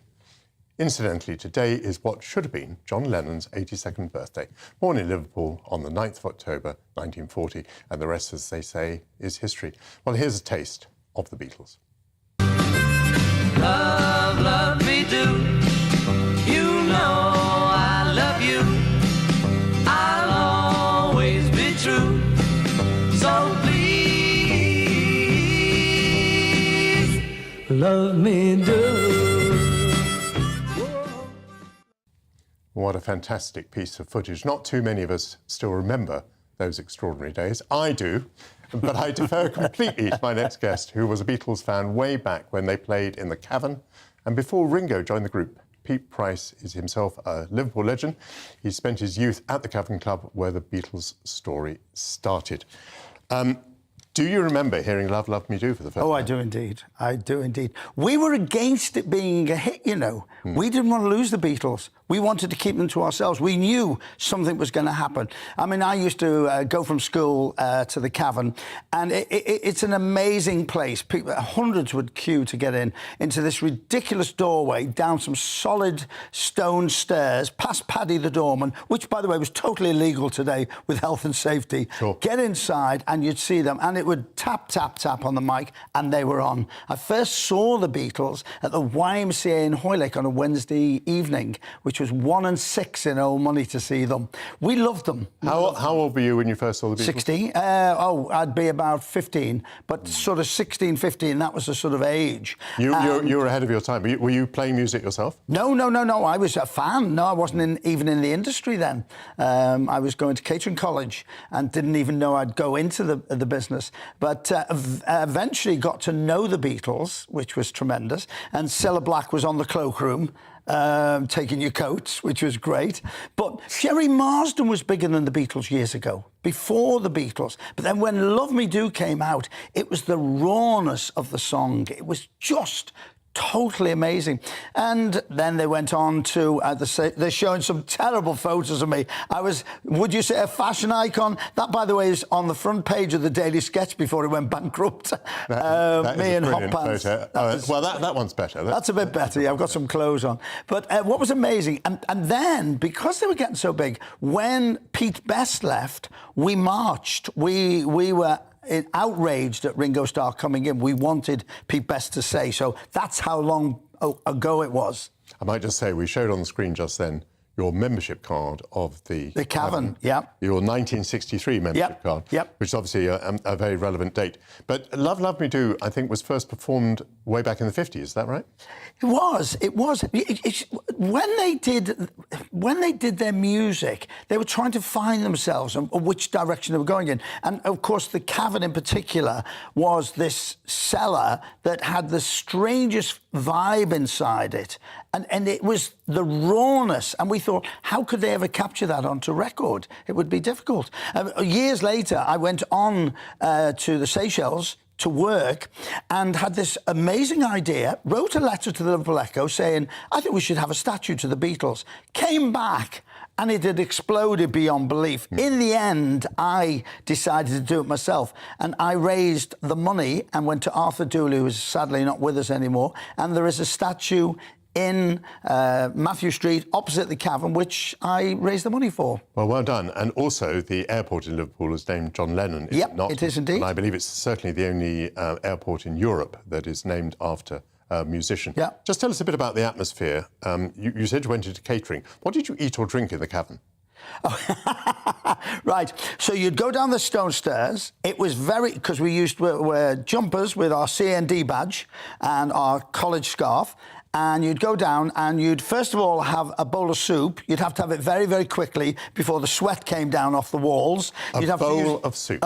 Incidentally, today is what should have been John Lennon's 82nd birthday. Born in Liverpool on the 9th of October 1940, and the rest, as they say, is history. Well, here's a taste of the Beatles. Love, love me do. You know I love you. I'll always be true. So please, love me do. What a fantastic piece of footage. Not too many of us still remember those extraordinary days. I do, but I defer completely to my next guest, who was a Beatles fan way back when they played in the Cavern. And before Ringo joined the group, Pete Price is himself a Liverpool legend. He spent his youth at the Cavern Club, where the Beatles story started. Do you remember hearing Love, Love Me Do for the first time? Oh, I do indeed. I do indeed. We were against it being a hit, you know. We didn't want to lose the Beatles. We wanted to keep them to ourselves. We knew something was going to happen. I mean, I used to go from school to the Cavern, and it's an amazing place. People, hundreds would queue to get into this ridiculous doorway, down some solid stone stairs, past Paddy the doorman, which, by the way, was totally illegal today with health and safety. Sure. Get inside, and you'd see them, and it would tap, tap, tap on the mic, and they were on. I first saw the Beatles at the YMCA in Hoylake on a Wednesday evening, which was 1 and 6 in old money to see them. We loved them. How old were you when you first saw the Beatles? 16. I'd be about 15, but sort of 16, 15, that was the sort of age. You were ahead of your time. Were you playing music yourself? No. I was a fan. No, I wasn't even in the industry then. I was going to catering college and didn't even know I'd go into the business. But eventually got to know the Beatles, which was tremendous. And Cilla Black was on the cloakroom, taking your coats, which was great. But Sherry Marsden was bigger than the Beatles years ago, before the Beatles. But then when Love Me Do came out, it was the rawness of the song. It was just totally amazing. And then they went on to, they're showing some terrible photos of me. I was, would you say, a fashion icon? That, by the way, is on the front page of the Daily Sketch before it went bankrupt. That me is in a hot brilliant pants. photo. Well, that one's better. That's a bit better. Yeah, I've got some clothes on. But what was amazing, and then, because they were getting so big, when Pete Best left, we marched. We were outraged at Ringo Starr coming in. We wanted Pete Best to stay. So that's how long ago it was. I might just say, we showed on the screen just then your membership card of the Cavern, yeah. Your 1963 membership card, which is obviously a very relevant date. But Love, Love Me Do, I think, was first performed way back in the 50s, is that right? It was. When they did their music, they were trying to find themselves and which direction they were going in. And, of course, the Cavern in particular was this cellar that had the strangest vibe inside it. And it was the rawness. And we thought, how could they ever capture that onto record? It would be difficult. Years later, I went on to the Seychelles to work and had this amazing idea, wrote a letter to the Liverpool Echo saying, I think we should have a statue to the Beatles. Came back and it had exploded beyond belief. In the end, I decided to do it myself, and I raised the money and went to Arthur Dooley, who is sadly not with us anymore, and there is a statue in Matthew Street, opposite the Cavern, which I raised the money for. Well done. And also, the airport in Liverpool is named John Lennon, is it not? It is indeed. And I believe it's certainly the only airport in Europe that is named after a musician. Yeah. Just tell us a bit about the atmosphere. You said you went into catering. What did you eat or drink in the Cavern? Right, so you'd go down the stone stairs. It was because we used to wear jumpers with our CND badge and our college scarf, and you'd go down and you'd first of all have a bowl of soup. You'd have to have it very, very quickly before the sweat came down off the walls. A bowl of soup?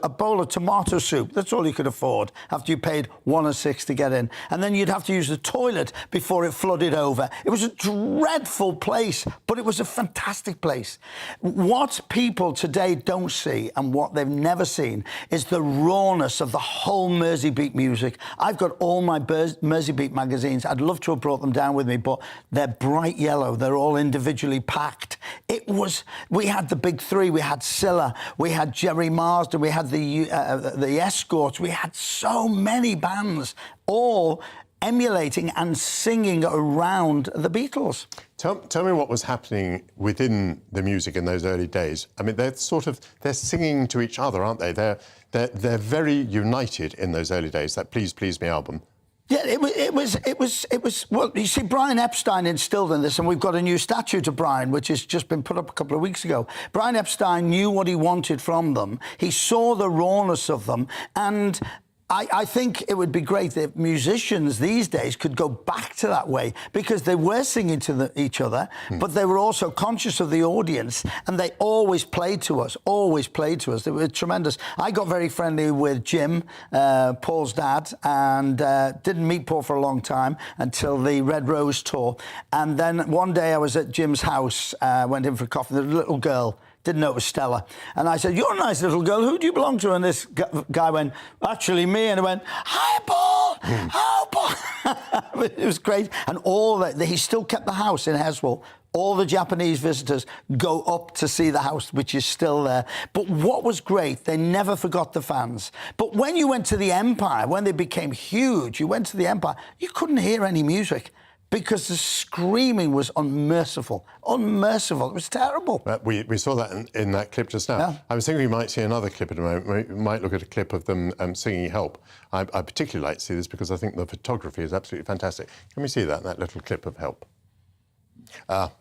A bowl of tomato soup. That's all you could afford after you paid £1.06 to get in. And then you'd have to use the toilet before it flooded over. It was a dreadful place, but it was a fantastic place. What people today don't see and what they've never seen is the rawness of the whole Merseybeat music. I've got all my Merseybeat magazines. I'd love to have brought them down with me, but they're bright yellow. They're all individually packed. We had the big three. We had Scylla, we had Jerry Marsden, we had the Escorts. We had so many bands, all emulating and singing around the Beatles. Tell me what was happening within the music in those early days. I mean, they're singing to each other, aren't they? They're very united in those early days. That Please Please Me album. Yeah, it was. Well, you see, Brian Epstein instilled in this, and we've got a new statue to Brian, which has just been put up a couple of weeks ago. Brian Epstein knew what he wanted from them. He saw the rawness of them, and I think it would be great if musicians these days could go back to that way, because they were singing to each other, but they were also conscious of the audience, and they always played to us, They were tremendous. I got very friendly with Jim, Paul's dad, and didn't meet Paul for a long time until the Red Rose tour. And then one day I was at Jim's house, went in for coffee, there was a little girl. Didn't know it was Stella. And I said, you're a nice little girl. Who do you belong to? And this guy went, actually me. And I went, hi, Paul. Hi, Paul. It was great. And all that, he still kept the house in Heswell. All the Japanese visitors go up to see the house, which is still there. But what was great, they never forgot the fans. But when you went to the Empire, when they became huge, you went to the Empire, you couldn't hear any music, because the screaming was unmerciful. It was terrible. We saw that in that clip just now. Yeah. I was thinking we might see another clip in a moment. We might look at a clip of them singing Help. I particularly like to see this because I think the photography is absolutely fantastic. Can we see that little clip of Help?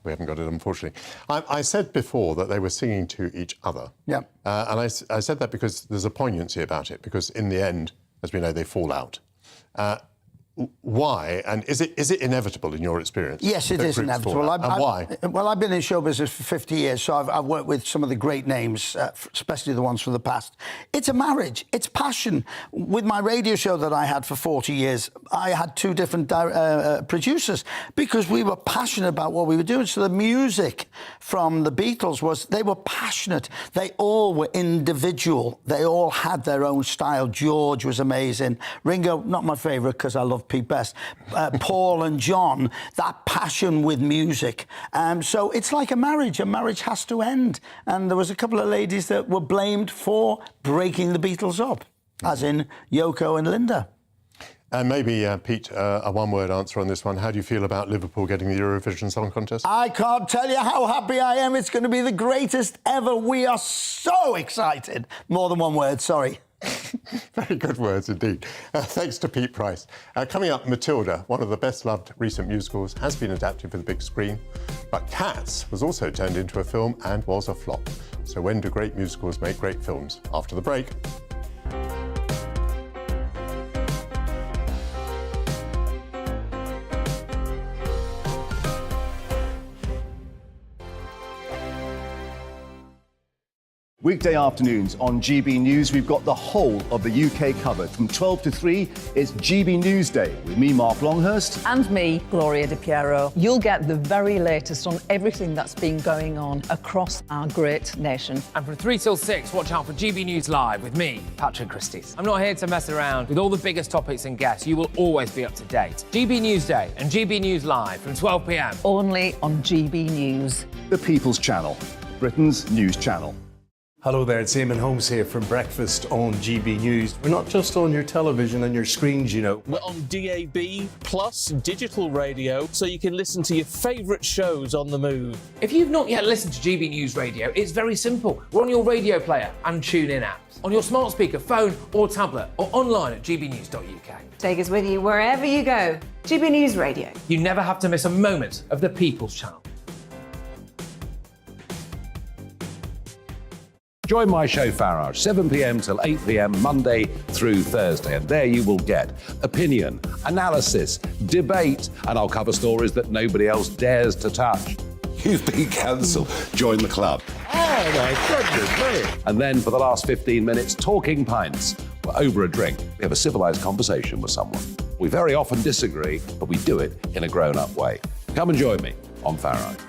We haven't got it, unfortunately. I said before that they were singing to each other. Yeah. And I said that because there's a poignancy about it, because in the end, as we know, they fall out. Why? And is it inevitable in your experience? Yes, it is inevitable. And why? Well, I've been in show business for 50 years, so I've worked with some of the great names, especially the ones from the past. It's a marriage. It's passion. With my radio show that I had for 40 years, I had two different producers because we were passionate about what we were doing. So the music from the Beatles they were passionate. They all were individual. They all had their own style. George was amazing. Ringo, not my favourite because I love Pete Best. Paul and John, that passion with music. So it's like a marriage. A marriage has to end. And there was a couple of ladies that were blamed for breaking the Beatles up, as in Yoko and Linda. And maybe, Pete, a one-word answer on this one. How do you feel about Liverpool getting the Eurovision Song Contest? I can't tell you how happy I am. It's going to be the greatest ever. We are so excited. More than one word, sorry. Very good words indeed. Thanks to Pete Price. Coming up, Matilda, one of the best-loved recent musicals, has been adapted for the big screen. But Cats was also turned into a film and was a flop. So when do great musicals make great films? After the break. Weekday afternoons on GB News, we've got the whole of the UK covered. From 12 to 3, it's GB News Day with me, Mark Longhurst. And me, Gloria Di Piero. You'll get the very latest on everything that's been going on across our great nation. And from 3 till 6, watch out for GB News Live with me, Patrick Christys. I'm not here to mess around. With all the biggest topics and guests, you will always be up to date. GB News Day and GB News Live from 12 p.m. Only on GB News. The People's Channel, Britain's news channel. Hello there, it's Eamon Holmes here from Breakfast on GB News. We're not just on your television and your screens, you know. We're on DAB plus digital radio, so you can listen to your favourite shows on the move. If you've not yet listened to GB News Radio, it's very simple. We're on your radio player and tune-in apps, on your smart speaker, phone or tablet, or online at gbnews.uk. Take us with you wherever you go. GB News Radio. You never have to miss a moment of the People's Channel. Join my show Farage, 7 p.m. till 8 p.m. Monday through Thursday. And there you will get opinion, analysis, debate, and I'll cover stories that nobody else dares to touch. You've been cancelled. Join the club. Oh, my goodness me. And then for the last 15 minutes, talking pints. We're over a drink. We have a civilised conversation with someone. We very often disagree, but we do it in a grown-up way. Come and join me on Farage.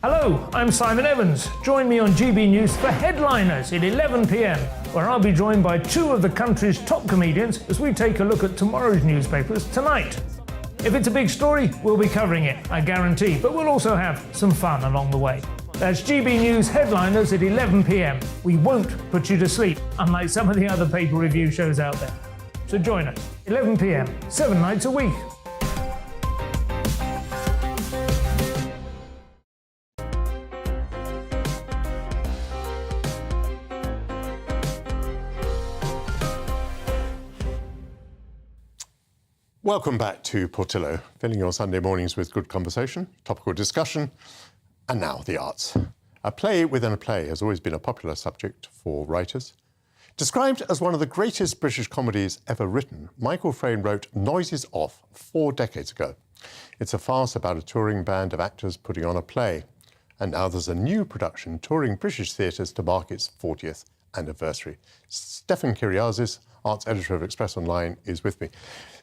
Hello, I'm Simon Evans. Join me on GB News for Headliners at 11 p.m, where I'll be joined by two of the country's top comedians as we take a look at tomorrow's newspapers tonight. If it's a big story, we'll be covering it, I guarantee, but we'll also have some fun along the way. That's GB News Headliners at 11 p.m. We won't put you to sleep, unlike some of the other paper review shows out there. So join us, 11 p.m, 7 nights a week. Welcome back to Portillo, filling your Sunday mornings with good conversation, topical discussion, and now the arts. A play within a play has always been a popular subject for writers. Described as one of the greatest British comedies ever written, Michael Frayn wrote Noises Off 4 decades ago. It's a farce about a touring band of actors putting on a play. And now there's a new production touring British theatres to mark its 40th anniversary. Stefan Kyriazis, arts editor of Express Online, is with me.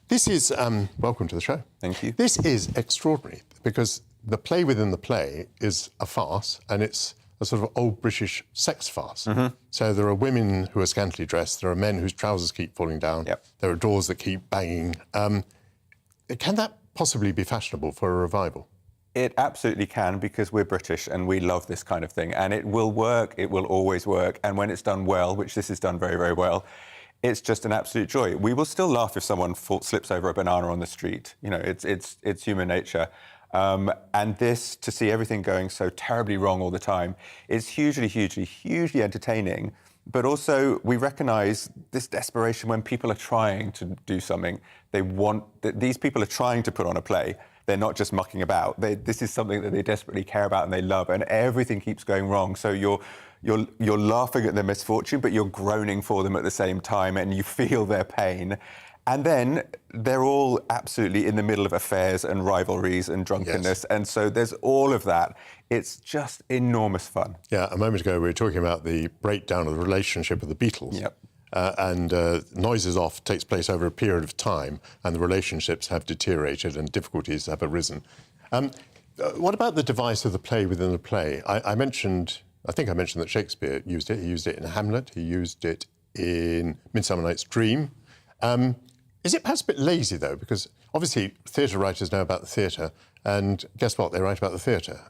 This is, welcome to the show. Thank you. This is extraordinary because the play within the play is a farce and it's a sort of old British sex farce. Mm-hmm. So there are women who are scantily dressed, there are men whose trousers keep falling down, there are doors that keep banging. Can that possibly be fashionable for a revival? It absolutely can, because we're British and we love this kind of thing. And it will work, it will always work. And when it's done well, which this is done very, very well, it's just an absolute joy. We will still laugh if someone slips over a banana on the street. You know, it's human nature. And this, to see everything going so terribly wrong all the time, is hugely, hugely, hugely entertaining. But also, we recognise this desperation when people are trying to do something. They want these people are trying to put on a play. They're not just mucking about. This is something that they desperately care about and they love, and everything keeps going wrong. So you're laughing at their misfortune, but you're groaning for them at the same time, and you feel their pain. And then they're all absolutely in the middle of affairs and rivalries and drunkenness. Yes. And so there's all of that. It's just enormous fun. Yeah, a moment ago we were talking about the breakdown of the relationship of the Beatles. Yep. And Noises Off takes place over a period of time, and the relationships have deteriorated and difficulties have arisen. What about the device of the play within the play? I think I mentioned that Shakespeare used it. He used it in Hamlet. He used it in Midsummer Night's Dream. Is it perhaps a bit lazy, though? Because obviously theatre writers know about the theatre, and guess what? They write about the theatre.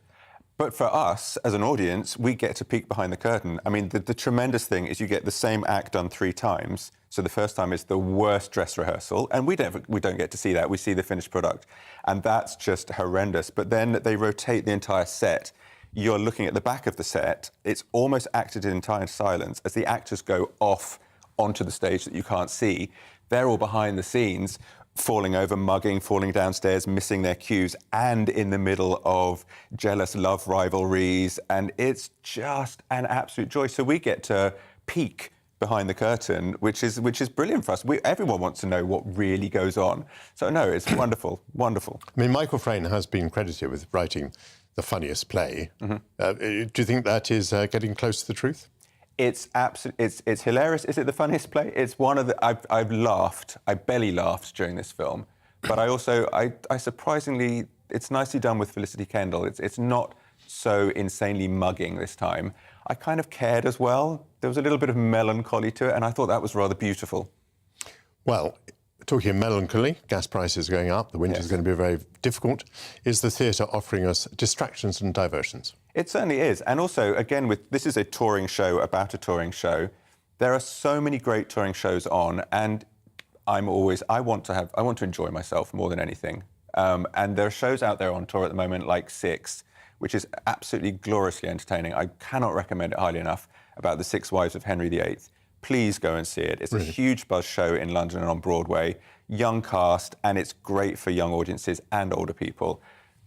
But for us, as an audience, we get to peek behind the curtain. I mean, the tremendous thing is you get the same act done 3 times. So the first time is the worst dress rehearsal, and we don't get to see that. We see the finished product, and that's just horrendous. But then they rotate the entire set. You're looking at the back of the set. It's almost acted in entire silence as the actors go off onto the stage that you can't see. They're all behind the scenes, falling over, mugging, falling downstairs, missing their cues, and in the middle of jealous love rivalries, and it's just an absolute joy. So we get to peek behind the curtain, which is brilliant for us. Everyone wants to know what really goes on. So no, it's wonderful, wonderful. I mean, Michael Frayn has been credited with writing the funniest play. Do you think that is getting close to the truth? It's hilarious. Is it the funniest play? It's one of the... I've laughed. I belly laughed during this film. But I also... I surprisingly... It's nicely done with Felicity Kendall. It's not so insanely mugging this time. I kind of cared as well. There was a little bit of melancholy to it, and I thought that was rather beautiful. Well, talking of melancholy, gas prices are going up, the winter's going to be very difficult. Is the theatre offering us distractions and diversions? It certainly is. And also, again, this is a touring show about a touring show. There are so many great touring shows on, and I want to enjoy myself more than anything. And there are shows out there on tour at the moment like Six, which is absolutely gloriously entertaining. I cannot recommend it highly enough, about the 6 Wives of Henry VIII. Please go and see it. It's a huge buzz show in London and on Broadway. Young cast, and it's great for young audiences and older people.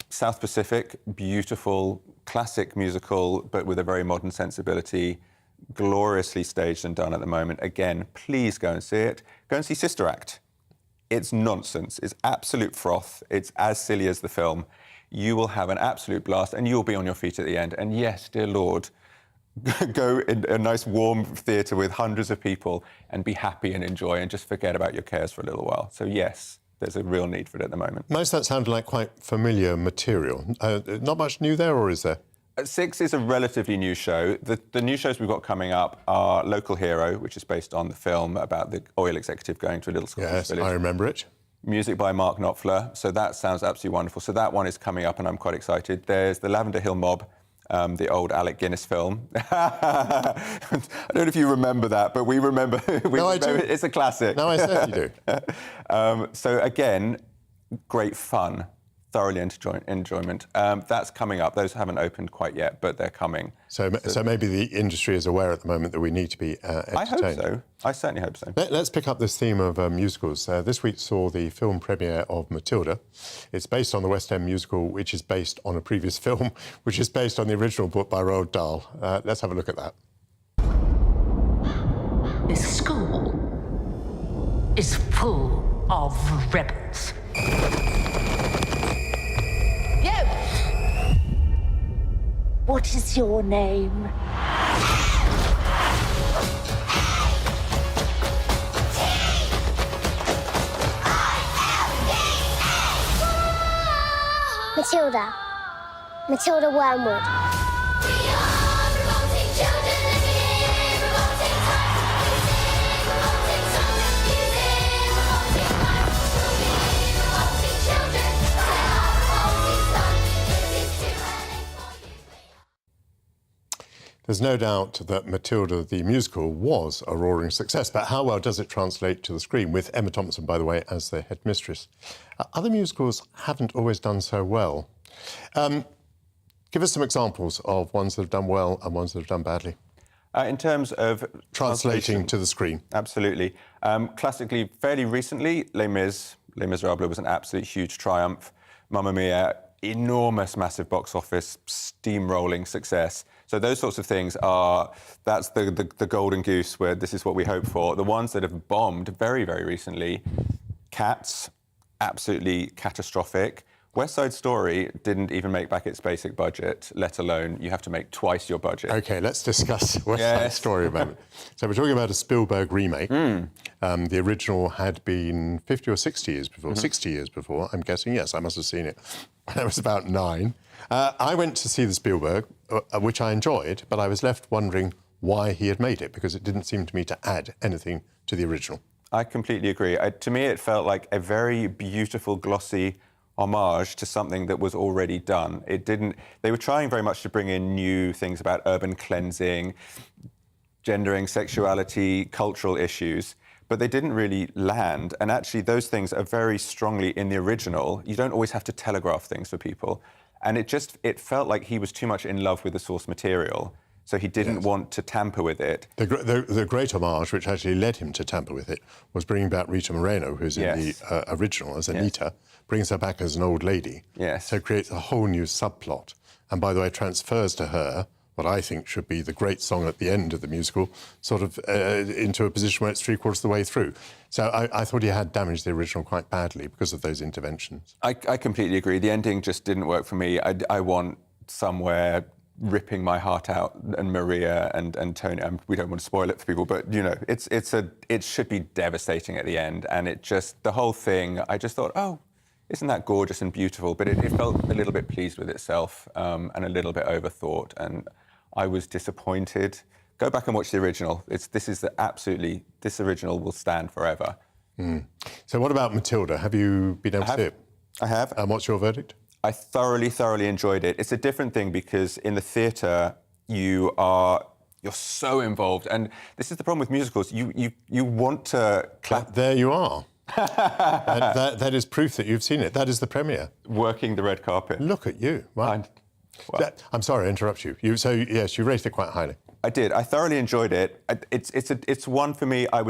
South Pacific, beautiful, classic musical, but with a very modern sensibility, gloriously staged and done at the moment. Again, please go and see it. Go and see Sister Act. It's nonsense. It's absolute froth. It's as silly as the film. You will have an absolute blast, and you'll be on your feet at the end. And yes, dear Lord, go in a nice warm theatre with hundreds of people and be happy and enjoy and just forget about your cares for a little while. So yes, there's a real need for it at the moment. Most of that sounded like quite familiar material. Not much new there, or is there? Six is a relatively new show. The new shows we've got coming up are Local Hero, which is based on the film about the oil executive going to a little Scottish village. I remember it. Music by Mark Knopfler, so that sounds absolutely wonderful. So that one is coming up and I'm quite excited. There's the Lavender Hill Mob, the old Alec Guinness film. I don't know if you remember that, but we remember. I do. It's a classic. No, I certainly do. So again, great fun, thoroughly enjoyment. That's coming up. Those haven't opened quite yet, but they're coming. So maybe the industry is aware at the moment that we need to be entertained. I hope so. I certainly hope so. Let's pick up this theme of musicals. This week saw the film premiere of Matilda. It's based on the West End musical, which is based on a previous film, which is based on the original book by Roald Dahl. Let's have a look at that. This school is full of rebels. What is your name? Matilda. Matilda Wormwood. There's no doubt that Matilda the musical was a roaring success, but how well does it translate to the screen, with Emma Thompson, by the way, as the headmistress? Other musicals haven't always done so well. Give us some examples of ones that have done well and ones that have done badly. In terms of translating to the screen. Absolutely. Classically, fairly recently, Les Miserables was an absolute huge triumph. Mamma Mia, enormous, massive box office, steamrolling success. So those sorts of things that's the golden goose, where this is what we hope for. The ones that have bombed very, very recently, Cats, absolutely catastrophic. West Side Story didn't even make back its basic budget, let alone you have to make twice your budget. OK, let's discuss West Side Story a moment. So we're talking about a Spielberg remake. The original had been 50 or 60 years before, 60 years before, I'm guessing. Yes, I must have seen it when I was about 9. I went to see the Spielberg, which I enjoyed, but I was left wondering why he had made it, because it didn't seem to me to add anything to the original. I completely agree. To me, it felt like a very beautiful, glossy homage to something that was already done. They were trying very much to bring in new things about urban cleansing, gendering, sexuality, cultural issues, but they didn't really land. And actually, those things are very strongly in the original. You don't always have to telegraph things for people. And it felt like he was too much in love with the source material. So he didn't want to tamper with it. The great homage, which actually led him to tamper with it, was bringing back Rita Moreno, who's in the original as Anita, brings her back as an old lady. So it creates a whole new subplot. And by the way, transfers to her what I think should be the great song at the end of the musical, sort of into a position where it's 3/4 of the way through. So I thought he had damaged the original quite badly because of those interventions. I completely agree. The ending just didn't work for me. I want somewhere ripping my heart out, and Maria and Tony. We don't want to spoil it for people, but it should be devastating at the end. And the whole thing, I just thought, oh, isn't that gorgeous and beautiful? But it felt a little bit pleased with itself and a little bit overthought, and I was disappointed. Go back and watch the original. This original will stand forever. So what about Matilda? Have you been able to see it? I have. And what's your verdict? I thoroughly enjoyed it. It's a different thing because in the theatre you're so involved, and this is the problem with musicals. You want to clap. There you are. that is proof that you've seen it. That is the premiere. Working the red carpet. Look at you. Wow. I'm sorry to interrupt you. So yes, you rated it quite highly. I did. I thoroughly enjoyed it. It's one for me. I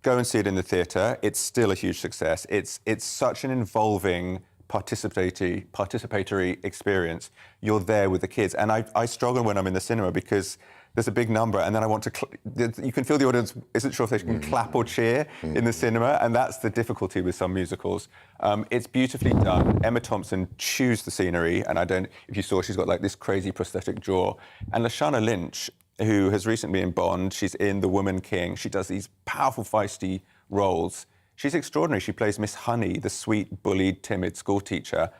go and see it in the theatre. It's still a huge success. It's such an involving, participatory experience. You're there with the kids, and I struggle when I'm in the cinema because there's a big number, and then I want to. You can feel the audience isn't sure if they can clap or cheer in the cinema, and that's the difficulty with some musicals. It's beautifully done. Emma Thompson chews the scenery, and if you saw, she's got like this crazy prosthetic jaw. And Lashana Lynch, who has recently been in Bond, she's in The Woman King. She does these powerful, feisty roles. She's extraordinary. She plays Miss Honey, the sweet, bullied, timid schoolteacher,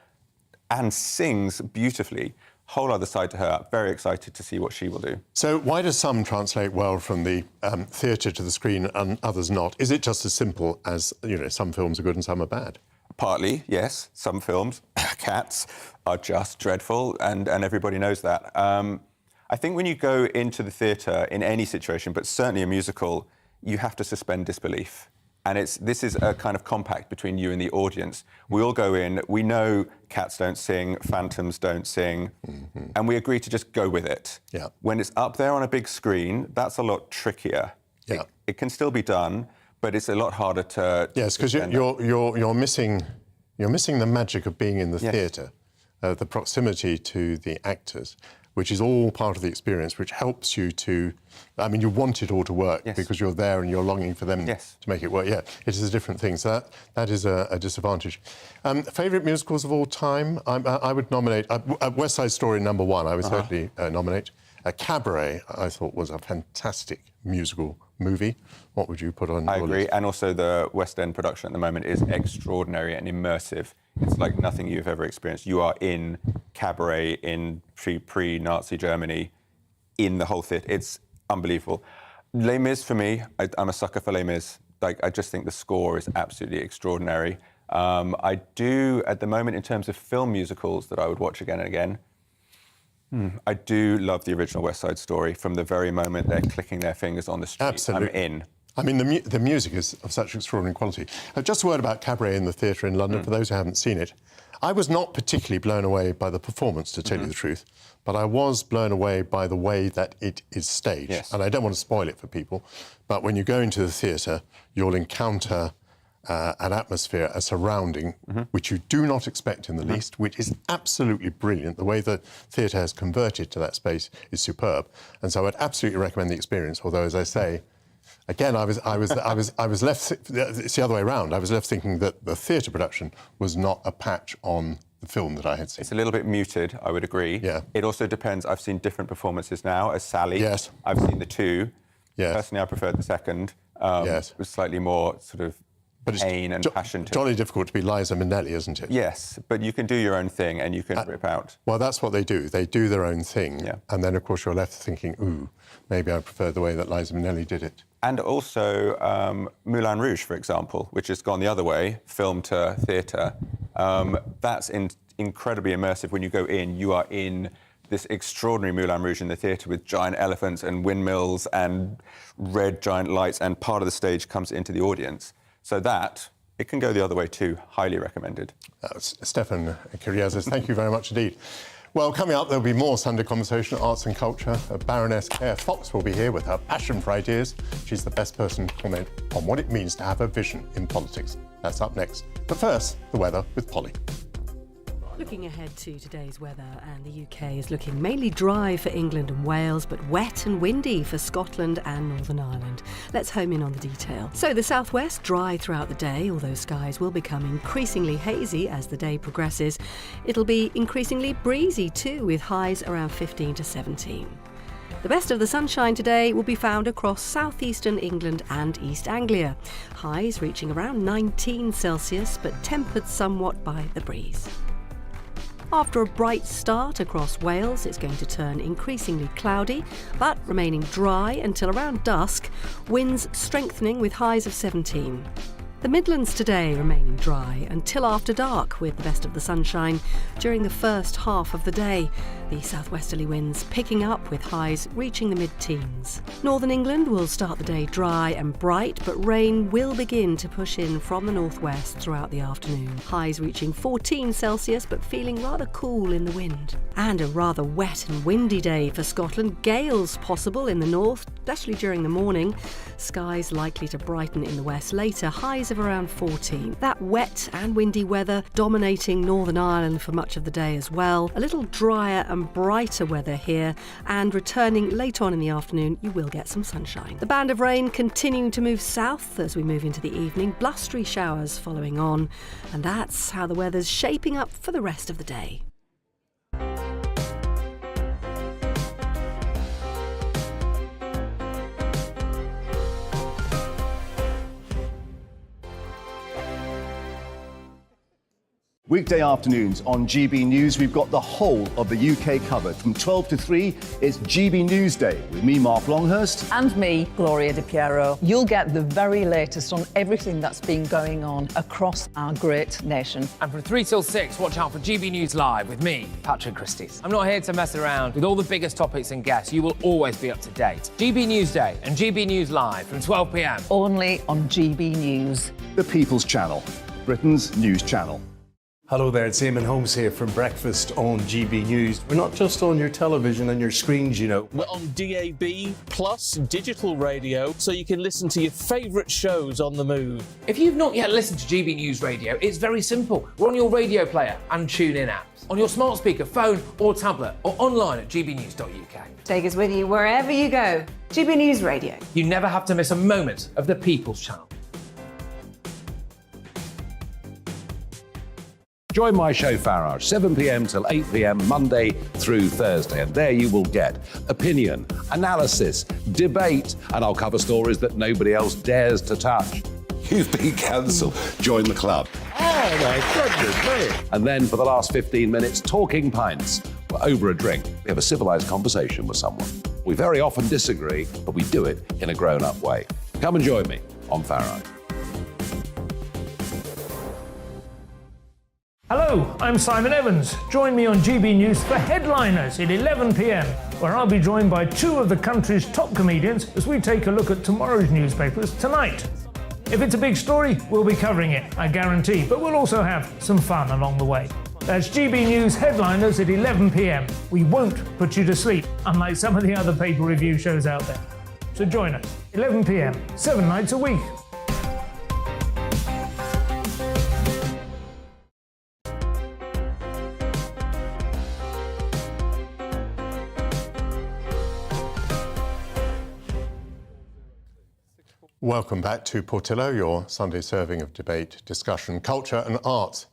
and sings beautifully. Whole other side to her. Very excited to see what she will do. So why does some translate well from the theatre to the screen and others not? Is it just as simple as, some films are good and some are bad? Partly, yes. Some films, Cats, are just dreadful, and everybody knows that. I think when you go into the theatre in any situation, but certainly a musical, you have to suspend disbelief. And this is a kind of compact between you and the audience. We all go in, we know cats don't sing, phantoms don't sing, and we agree to just go with it. Yeah. When it's up there on a big screen, that's a lot trickier. Yeah. It can still be done, but it's a lot harder to... Yes, because you're missing the magic of being in the theatre, the proximity to the actors, which is all part of the experience, which helps you to... you want it all to work because you're there and you're longing for them to make it work. Yeah, it is a different thing. So that is a disadvantage. Favourite musicals of all time? I would nominate... West Side Story #1, I would certainly nominate. Cabaret, I thought, was a fantastic musical movie. What would you put on your agree, list? and also the West End production at the moment is extraordinary and immersive. It's like nothing you've ever experienced. You are in Cabaret in pre-Nazi Germany, in the whole theatre. It's unbelievable. Les Mis, for me, I'm a sucker for Les Mis. I just think the score is absolutely extraordinary. I do, at the moment, in terms of film musicals that I would watch again and again, I do love the original West Side Story. From the very moment they're clicking their fingers on the street, Absolutely. I'm in. The music is of such extraordinary quality. Just a word about Cabaret in the theatre in London, for those who haven't seen it. I was not particularly blown away by the performance, to tell you the truth, but I was blown away by the way that it is staged. Yes. And I don't want to spoil it for people, but when you go into the theatre, you'll encounter an atmosphere, a surrounding, which you do not expect in the least, which is absolutely brilliant. The way the theatre has converted to that space is superb. And so I'd absolutely recommend the experience, although, as I say, again, I was left. It's the other way around. I was left thinking that the theatre production was not a patch on the film that I had seen. It's a little bit muted, I would agree. Yeah. It also depends. I've seen different performances now. As Sally, yes, I've seen the two. Yes. Personally, I preferred the second. Yes. It was slightly more sort of pain and passion to it. Jolly difficult to be Liza Minnelli, isn't it? Yes, but you can do your own thing and you can rip out. Well, that's what they do. They do their own thing. And then, of course, you're left thinking, ooh, maybe I prefer the way that Liza Minnelli did it. And also Moulin Rouge, for example, which has gone the other way, film to theatre. That's incredibly immersive. When you go in, you are in this extraordinary Moulin Rouge in the theatre with giant elephants and windmills and red giant lights, and part of the stage comes into the audience. So it can go the other way too. Highly recommended. Stefan Kyriazis, thank you very much indeed. Well, coming up, there'll be more Sunday Conversation, Arts and Culture. Baroness Claire Fox will be here with her passion for ideas. She's the best person to comment on what it means to have a vision in politics. That's up next. But first, the weather with Polly. Looking ahead to today's weather, and the UK is looking mainly dry for England and Wales, but wet and windy for Scotland and Northern Ireland. Let's home in on the detail. So the southwest dry throughout the day, although skies will become increasingly hazy as the day progresses. It'll be increasingly breezy too, with highs around 15 to 17. The best of the sunshine today will be found across southeastern England and East Anglia. Highs reaching around 19 Celsius, but tempered somewhat by the breeze. After a bright start across Wales, it's going to turn increasingly cloudy, but remaining dry until around dusk, winds strengthening with highs of 17. The Midlands today remaining dry until after dark, with the best of the sunshine during the first half of the day. The southwesterly winds picking up with highs reaching the mid-teens. Northern England will start the day dry and bright, but rain will begin to push in from the northwest throughout the afternoon. Highs reaching 14 Celsius, but feeling rather cool in the wind. And a rather wet and windy day for Scotland. Gales possible in the north, especially during the morning. Skies likely to brighten in the west later. Highs of around 14. That wet and windy weather dominating Northern Ireland for much of the day as well. A little drier and brighter weather here, and returning late on in the afternoon, you will get some sunshine. The band of rain continuing to move south as we move into the evening. Blustery showers following on, and that's how the weather's shaping up for the rest of the day. Weekday afternoons on GB News, we've got the whole of the UK covered. From 12 to 3, it's GB News Day with me, Mark Longhurst. And me, Gloria Di Piero. You'll get the very latest on everything that's been going on across our great nation. And from 3 till 6, watch out for GB News Live with me, Patrick Christys. I'm not here to mess around with all the biggest topics and guests. You will always be up to date. GB News Day and GB News Live from 12 p.m. Only on GB News. The People's Channel, Britain's news channel. Hello there, it's Eamon Holmes here from Breakfast on GB News. We're not just on your television and your screens, you know. We're on DAB plus digital radio, so you can listen to your favourite shows on the move. If you've not yet listened to GB News Radio, it's very simple. We're on your radio player and TuneIn apps, on your smart speaker, phone or tablet, or online at gbnews.uk. Take us with you wherever you go. GB News Radio. You never have to miss a moment of the People's Channel. Join my show Farage, 7 p.m. till 8 p.m. Monday through Thursday. And there you will get opinion, analysis, debate, and I'll cover stories that nobody else dares to touch. You've been cancelled. Join the club. Oh my goodness me. And then for the last 15 minutes, talking pints. We're over a drink. We have a civilised conversation with someone. We very often disagree, but we do it in a grown-up way. Come and join me on Farage. Hello, I'm Simon Evans. Join me on GB News for Headliners at 11 p.m, where I'll be joined by two of the country's top comedians as we take a look at tomorrow's newspapers tonight. If it's a big story, we'll be covering it, I guarantee, but we'll also have some fun along the way. That's GB News Headliners at 11 p.m. We won't put you to sleep, unlike some of the other paper review shows out there. So join us, 11 p.m, 7 nights a week. Welcome back to Portillo, your Sunday serving of debate, discussion, culture and art.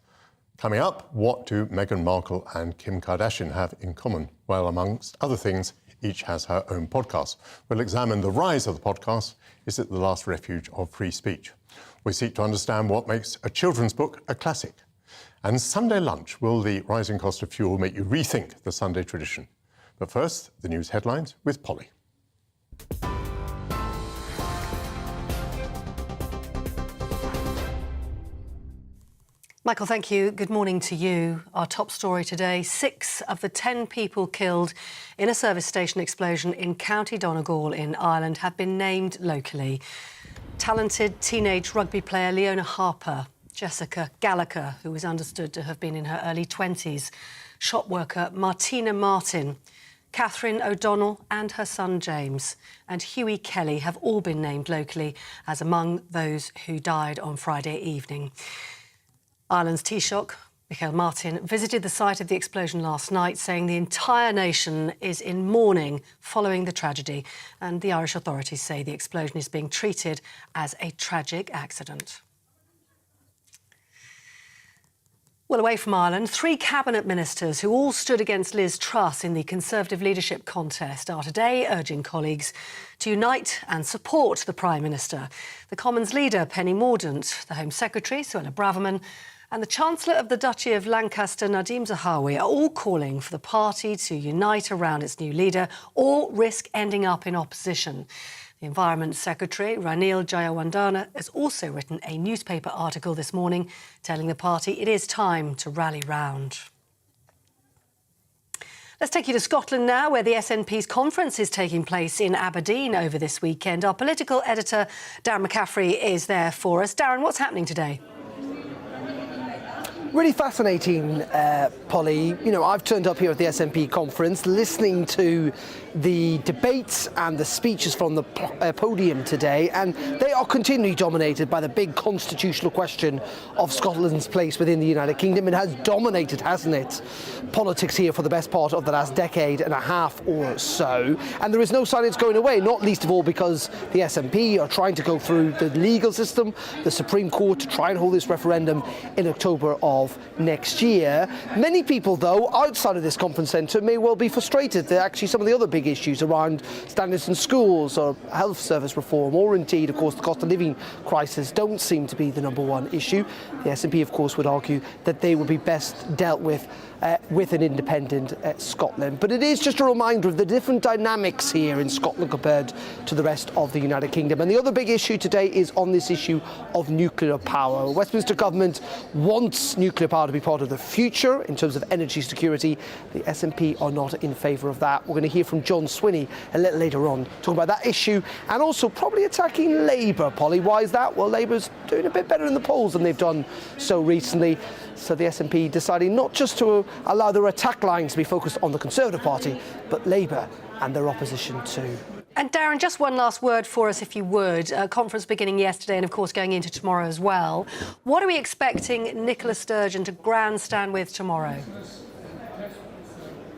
Coming up, what do Meghan Markle and Kim Kardashian have in common? Well, amongst other things, each has her own podcast. We'll examine the rise of the podcast. Is it the last refuge of free speech? We seek to understand what makes a children's book a classic. And Sunday lunch, will the rising cost of fuel make you rethink the Sunday tradition? But first, the news headlines with Polly. Michael, thank you. Good morning to you. Our top story today, 6 of the 10 people killed in a service station explosion in County Donegal in Ireland have been named locally. Talented teenage rugby player Leona Harper, Jessica Gallagher, who is understood to have been in her early 20s, shop worker Martina Martin, Catherine O'Donnell and her son James, and Hughie Kelly have all been named locally as among those who died on Friday evening. Ireland's Taoiseach, Michael Martin visited the site of the explosion last night, saying the entire nation is in mourning following the tragedy. And the Irish authorities say the explosion is being treated as a tragic accident. Well, away from Ireland, 3 cabinet ministers who all stood against Liz Truss in the Conservative leadership contest are today urging colleagues to unite and support the Prime Minister. The Commons leader, Penny Mordaunt, the Home Secretary, Suella Braverman, and the Chancellor of the Duchy of Lancaster, Nadim Zahawi, are all calling for the party to unite around its new leader or risk ending up in opposition. The Environment Secretary, Ranil Jayawardena, has also written a newspaper article this morning telling the party it is time to rally round. Let's take you to Scotland now, where the SNP's conference is taking place in Aberdeen over this weekend. Our political editor, Darren McCaffrey, is there for us. Darren, what's happening today? Really fascinating, Polly. You know, I've turned up here at the SNP conference, listening to the debates and the speeches from the podium today, and they are continually dominated by the big constitutional question of Scotland's place within the United Kingdom. It has dominated, hasn't it, politics here for the best part of the last decade and a half or so, and there is no sign it's going away, not least of all because the SNP are trying to go through the legal system, the Supreme Court, to try and hold this referendum in October of next year. Many people, though, outside of this conference centre may well be frustrated that actually some of the other big issues around standards in schools or health service reform, or indeed, of course, the cost of living crisis don't seem to be the #1 issue. The SNP, of course, would argue that they would be best dealt with an independent Scotland. But it is just a reminder of the different dynamics here in Scotland compared to the rest of the United Kingdom. And the other big issue today is on this issue of nuclear power. Westminster government wants nuclear power to be part of the future in terms of energy security. The SNP are not in favour of that. We're going to hear from John Swinney a little later on, talking about that issue and also probably attacking Labour, Polly. Why is that? Well, Labour's doing a bit better in the polls than they've done so recently. So the SNP deciding not just to allow their attack lines to be focused on the Conservative Party, but Labour and their opposition too. And Darren, just one last word for us, if you would. Conference beginning yesterday and, of course, going into tomorrow as well. What are we expecting Nicola Sturgeon to grandstand with tomorrow?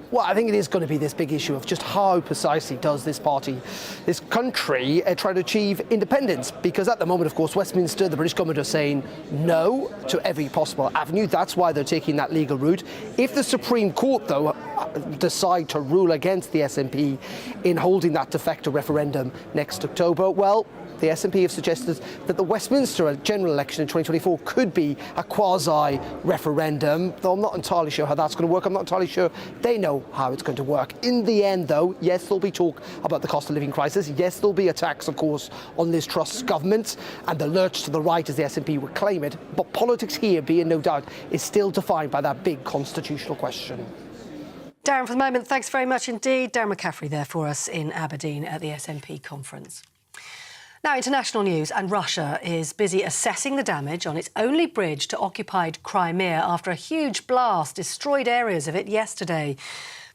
Well, I think it is going to be this big issue of just how precisely does this party, this country, try to achieve independence? Because at the moment, of course, Westminster, the British government are saying no to every possible avenue. That's why they're taking that legal route. If the Supreme Court, though, decide to rule against the SNP in holding that de facto referendum next October, well, the SNP have suggested that the Westminster general election in 2024 could be a quasi-referendum, though I'm not entirely sure how that's going to work. I'm not entirely sure they know how it's going to work. In the end, though, yes, there'll be talk about the cost of living crisis. Yes, there'll be attacks, of course, on Liz Truss's government and the lurch to the right, as the SNP would claim it. But politics here, be in no doubt, is still defined by that big constitutional question. Darren, for the moment, thanks very much indeed. Darren McCaffrey there for us in Aberdeen at the SNP conference. Now, international news, and Russia is busy assessing the damage on its only bridge to occupied Crimea after a huge blast destroyed areas of it yesterday.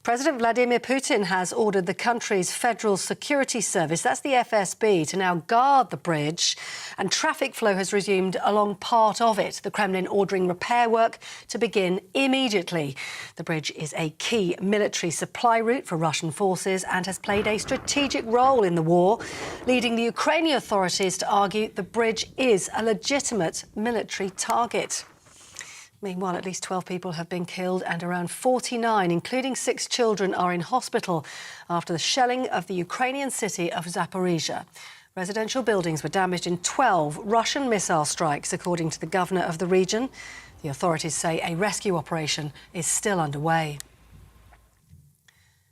President Vladimir Putin has ordered the country's Federal Security Service, that's the FSB, to now guard the bridge, and traffic flow has resumed along part of it, the Kremlin ordering repair work to begin immediately. The bridge is a key military supply route for Russian forces and has played a strategic role in the war, leading the Ukrainian authorities to argue the bridge is a legitimate military target. Meanwhile, at least 12 people have been killed and around 49, including 6 children, are in hospital after the shelling of the Ukrainian city of Zaporizhia. Residential buildings were damaged in 12 Russian missile strikes, according to the governor of the region. The authorities say a rescue operation is still underway.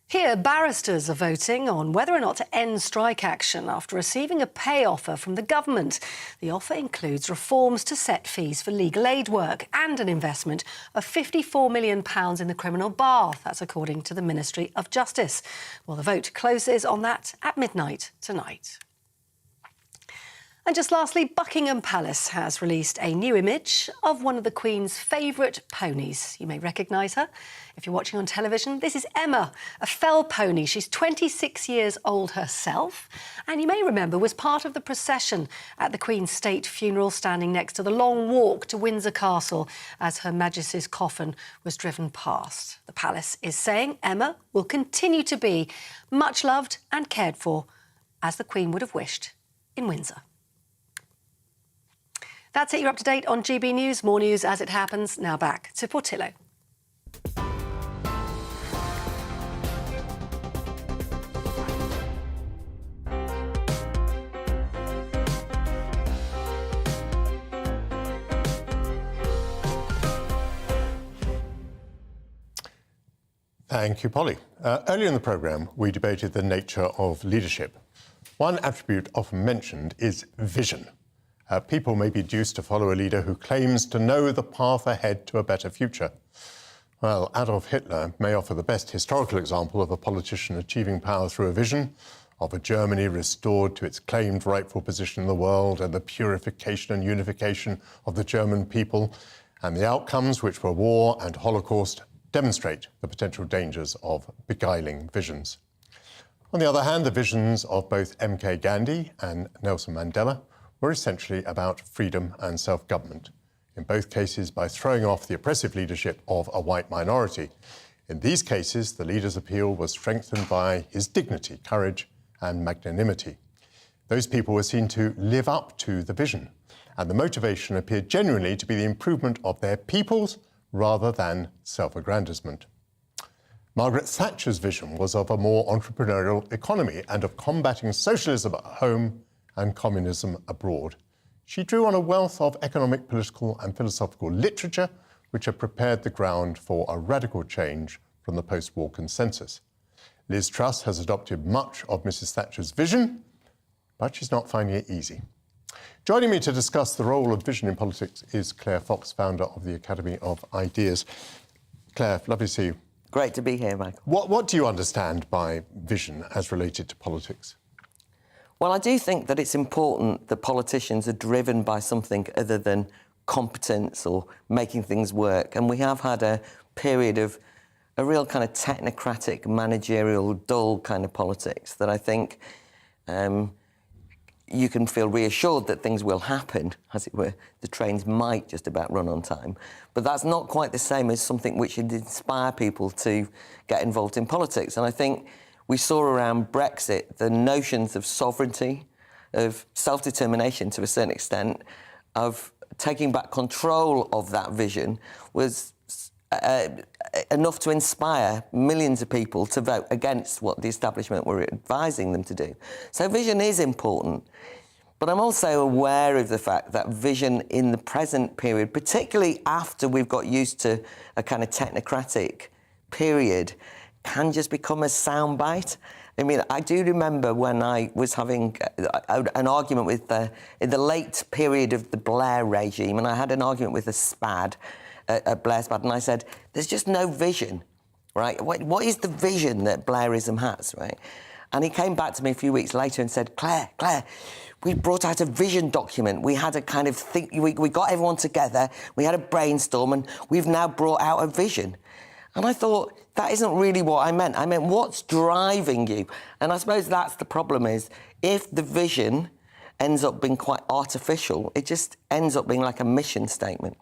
Here, barristers are voting on whether or not to end strike action after receiving a pay offer from the government. The offer includes reforms to set fees for legal aid work and an investment of £54 million in the criminal bath. That's according to the Ministry of Justice. Well, the vote closes on that at midnight tonight. And just lastly, Buckingham Palace has released a new image of one of the Queen's favourite ponies. You may recognise her if you're watching on television. This is Emma, a fell pony. She's 26 years old herself, and you may remember was part of the procession at the Queen's state funeral, standing next to the long walk to Windsor Castle as Her Majesty's coffin was driven past. The palace is saying Emma will continue to be much loved and cared for, as the Queen would have wished, in Windsor. That's it. You're up to date on GB News. More news as it happens. Now back to Portillo. Thank you, Polly. Earlier in the programme, we debated the nature of leadership. One attribute often mentioned is vision. People may be induced to follow a leader who claims to know the path ahead to a better future. Well, Adolf Hitler may offer the best historical example of a politician achieving power through a vision, of a Germany restored to its claimed rightful position in the world and the purification and unification of the German people, and the outcomes, which were war and Holocaust, demonstrate the potential dangers of beguiling visions. On the other hand, the visions of both MK Gandhi and Nelson Mandela were essentially about freedom and self-government, in both cases by throwing off the oppressive leadership of a white minority. In these cases, the leader's appeal was strengthened by his dignity, courage, and magnanimity. Those people were seen to live up to the vision, and the motivation appeared genuinely to be the improvement of their peoples rather than self-aggrandizement. Margaret Thatcher's vision was of a more entrepreneurial economy and of combating socialism at home and communism abroad. She drew on a wealth of economic, political and philosophical literature which had prepared the ground for a radical change from the post-war consensus. Liz Truss has adopted much of Mrs. Thatcher's vision, but she's not finding it easy. Joining me to discuss the role of vision in politics is Claire Fox, founder of the Academy of Ideas. Claire, lovely to see you. Great to be here, Michael. What do you understand by vision as related to politics? Well, I do think that it's important that politicians are driven by something other than competence or making things work. And we have had a period of a real kind of technocratic, managerial, dull kind of politics that I think you can feel reassured that things will happen, as it were. The trains might just about run on time. But that's not quite the same as something which would inspire people to get involved in politics. And I think we saw around Brexit the notions of sovereignty, of self-determination to a certain extent, of taking back control of that vision was enough to inspire millions of people to vote against what the establishment were advising them to do. So vision is important. But I'm also aware of the fact that vision in the present period, particularly after we've got used to a kind of technocratic period, can just become a soundbite. I mean, I do remember when I was having an argument with in the late period of the Blair regime, and I had an argument with a SPAD, a Blair SPAD, and I said, there's just no vision, right? What is the vision that Blairism has, right? And he came back to me a few weeks later and said, Claire, we brought out a vision document. We had a kind of we got everyone together, we had a brainstorm, and we've now brought out a vision. And I thought, that isn't really what I meant. I meant, what's driving you? And I suppose that's the problem is, if the vision ends up being quite artificial, it just ends up being like a mission statement.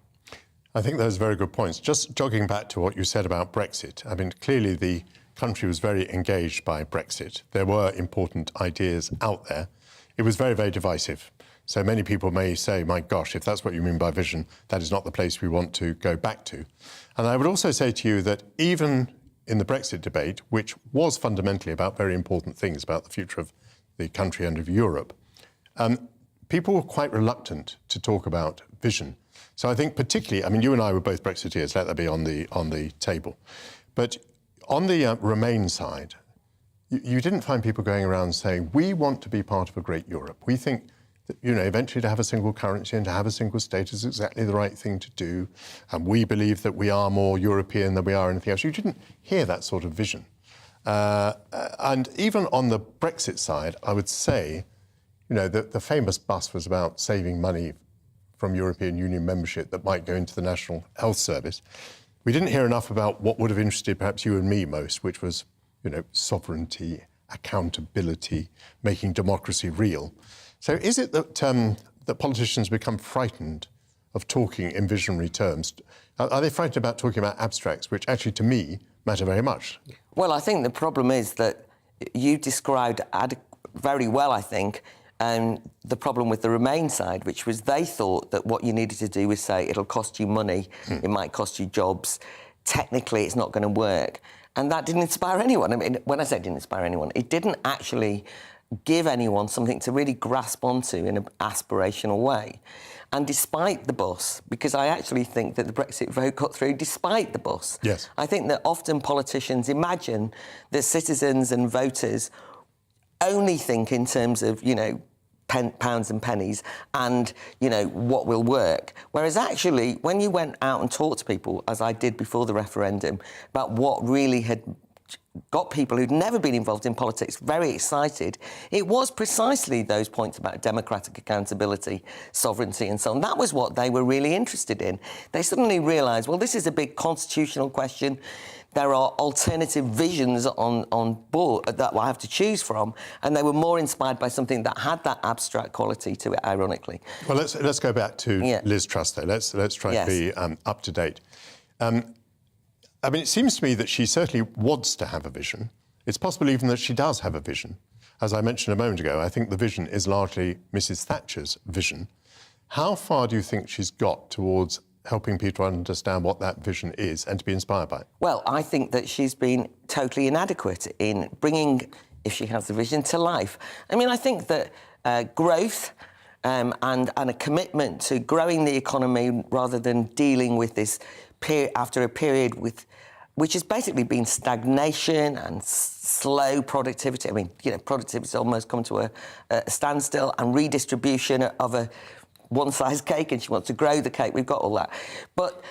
I think those are very good points. Just jogging back to what you said about Brexit, I mean, clearly the country was very engaged by Brexit. There were important ideas out there. It was very, very divisive. So many people may say, my gosh, if that's what you mean by vision, that is not the place we want to go back to. And I would also say to you that even in the Brexit debate, which was fundamentally about very important things about the future of the country and of Europe, people were quite reluctant to talk about vision. So I think particularly, I mean, you and I were both Brexiteers, let that be on the table. But on the Remain side, you didn't find people going around saying, we want to be part of a great Europe. We think that, you know, eventually to have a single currency and to have a single state is exactly the right thing to do. And we believe that we are more European than we are anything else. You didn't hear that sort of vision. And even on the Brexit side, I would say you know, the famous bus was about saving money from European Union membership that might go into the National Health Service. We didn't hear enough about what would have interested perhaps you and me most, which was, you know, sovereignty, accountability, making democracy real. So is it that that politicians become frightened of talking in visionary terms? Are they frightened about talking about abstracts, which actually, to me, matter very much? Well, I think the problem is that you described very well, I think, the problem with the Remain side, which was they thought that what you needed to do was say it'll cost you money, it might cost you jobs, technically it's not going to work. And that didn't inspire anyone. I mean, when I say it didn't inspire anyone, it didn't actually give anyone something to really grasp onto in an aspirational way. And despite the bus, because I actually think that the Brexit vote got through despite the bus. Yes. I think that often politicians imagine that citizens and voters only think in terms of, you know, pounds and pennies and, you know, what will work. Whereas actually, when you went out and talked to people, as I did before the referendum, about what really had got people who'd never been involved in politics very excited, it was precisely those points about democratic accountability, sovereignty and so on. That was what they were really interested in. They suddenly realised, well, this is a big constitutional question. There are alternative visions on board that I have to choose from, and they were more inspired by something that had that abstract quality to it, ironically. Well, let's go back to Liz Truss, though. Let's try to be up to date. I mean, it seems to me that she certainly wants to have a vision. It's possible even that she does have a vision. As I mentioned a moment ago, I think the vision is largely Mrs. Thatcher's vision. How far do you think she's got towards helping people understand what that vision is and to be inspired by it? Well, I think that she's been totally inadequate in bringing, if she has the vision, to life. I mean, I think that growth and a commitment to growing the economy rather than dealing with this after a period which has basically been stagnation and slow productivity. I mean, you know, productivity's almost come to a standstill, and redistribution of a one-size cake, and she wants to grow the cake. We've got all that. But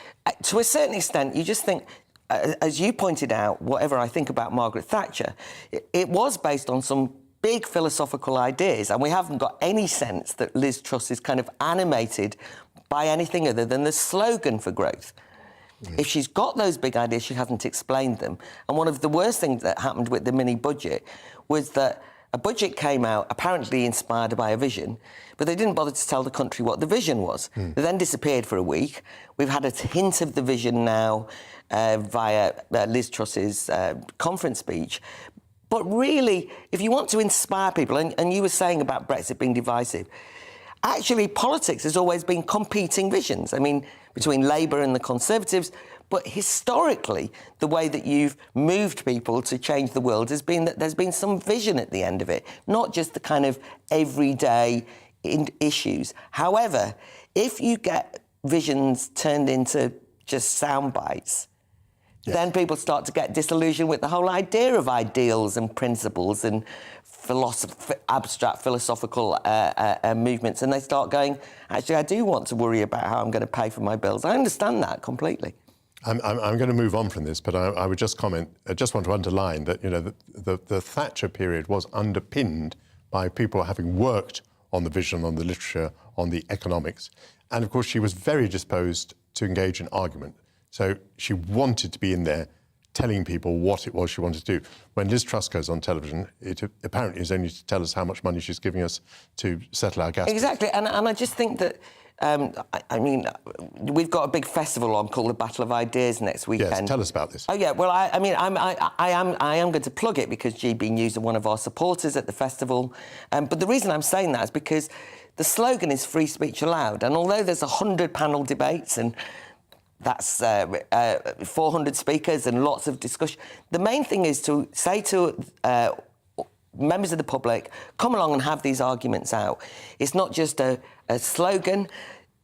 to a certain extent, you just think, as you pointed out, whatever I think about Margaret Thatcher, it was based on some big philosophical ideas, and we haven't got any sense that Liz Truss is kind of animated by anything other than the slogan for growth. If she's got those big ideas, she hasn't explained them. And one of the worst things that happened with the mini-budget was that a budget came out apparently inspired by a vision, but they didn't bother to tell the country what the vision was. They then disappeared for a week. We've had a hint of the vision now via Liz Truss's conference speech. But really, if you want to inspire people, and you were saying about Brexit being divisive, actually politics has always been competing visions. I mean, between Labour and the Conservatives, but historically, the way that you've moved people to change the world has been that there's been some vision at the end of it, not just the kind of everyday issues. However, if you get visions turned into just sound bites, then people start to get disillusioned with the whole idea of ideals and principles and abstract philosophical movements, and they start going, actually, I do want to worry about how I'm going to pay for my bills. I understand that completely. I'm going to move on from this, but I would just comment, I just want to underline that, you know, the Thatcher period was underpinned by people having worked on the vision, on the literature, on the economics. And, of course, she was very disposed to engage in argument. So she wanted to be in there telling people what it was she wanted to do. When Liz Truss goes on television, it apparently is only to tell us how much money she's giving us to settle our gas. Exactly, and I just think that, I mean, we've got a big festival on called the Battle of Ideas next weekend. Yes, tell us about this. Oh yeah, well, I am going to plug it because GB News are one of our supporters at the festival. But the reason I'm saying that is because the slogan is free speech allowed, and although there's 100 panel debates and that's 400 speakers and lots of discussion, the main thing is to say to members of the public, come along and have these arguments out. It's not just a slogan.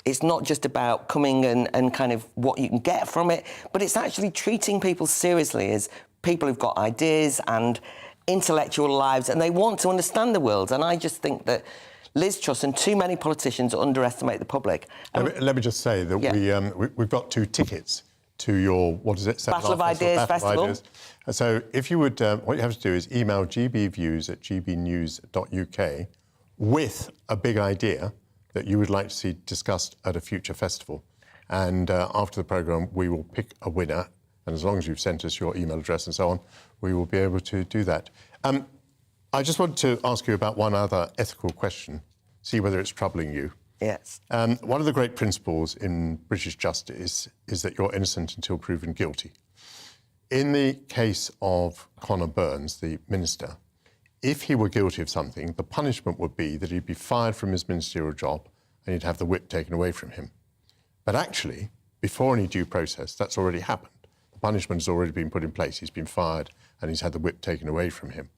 It's not just about coming and kind of what you can get from it, but it's actually treating people seriously as people who've got ideas and intellectual lives, and they want to understand the world. And I just think that Liz Truss and too many politicians underestimate the public. Let me just say that we've got 2 tickets to your, what is it? Battle of Ideas Festival. So if you would, what you have to do is email gbviews@gbnews.uk, with a big idea that you would like to see discussed at a future festival. And after the programme, we will pick a winner. And as long as you've sent us your email address and so on, we will be able to do that. I just wanted to ask you about one other ethical question, see whether it's troubling you. Yes. One of the great principles in British justice is that you're innocent until proven guilty. In the case of Conor Burns, the minister, if he were guilty of something, the punishment would be that he'd be fired from his ministerial job and he'd have the whip taken away from him. But actually, before any due process, that's already happened. The punishment has already been put in place. He's been fired and he's had the whip taken away from him.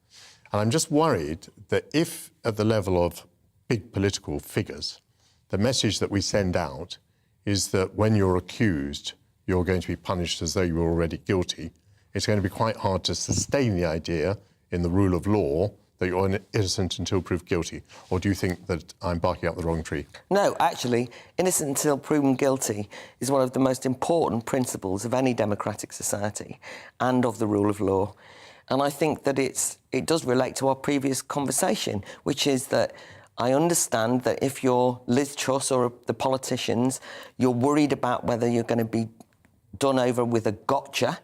And I'm just worried that if, at the level of big political figures, the message that we send out is that when you're accused, you're going to be punished as though you were already guilty, it's going to be quite hard to sustain the idea in the rule of law that you're innocent until proved guilty? Or do you think that I'm barking up the wrong tree? No, actually, innocent until proven guilty is one of the most important principles of any democratic society and of the rule of law. And I think that it does relate to our previous conversation, which is that I understand that if you're Liz Truss or the politicians, you're worried about whether you're going to be done over with a gotcha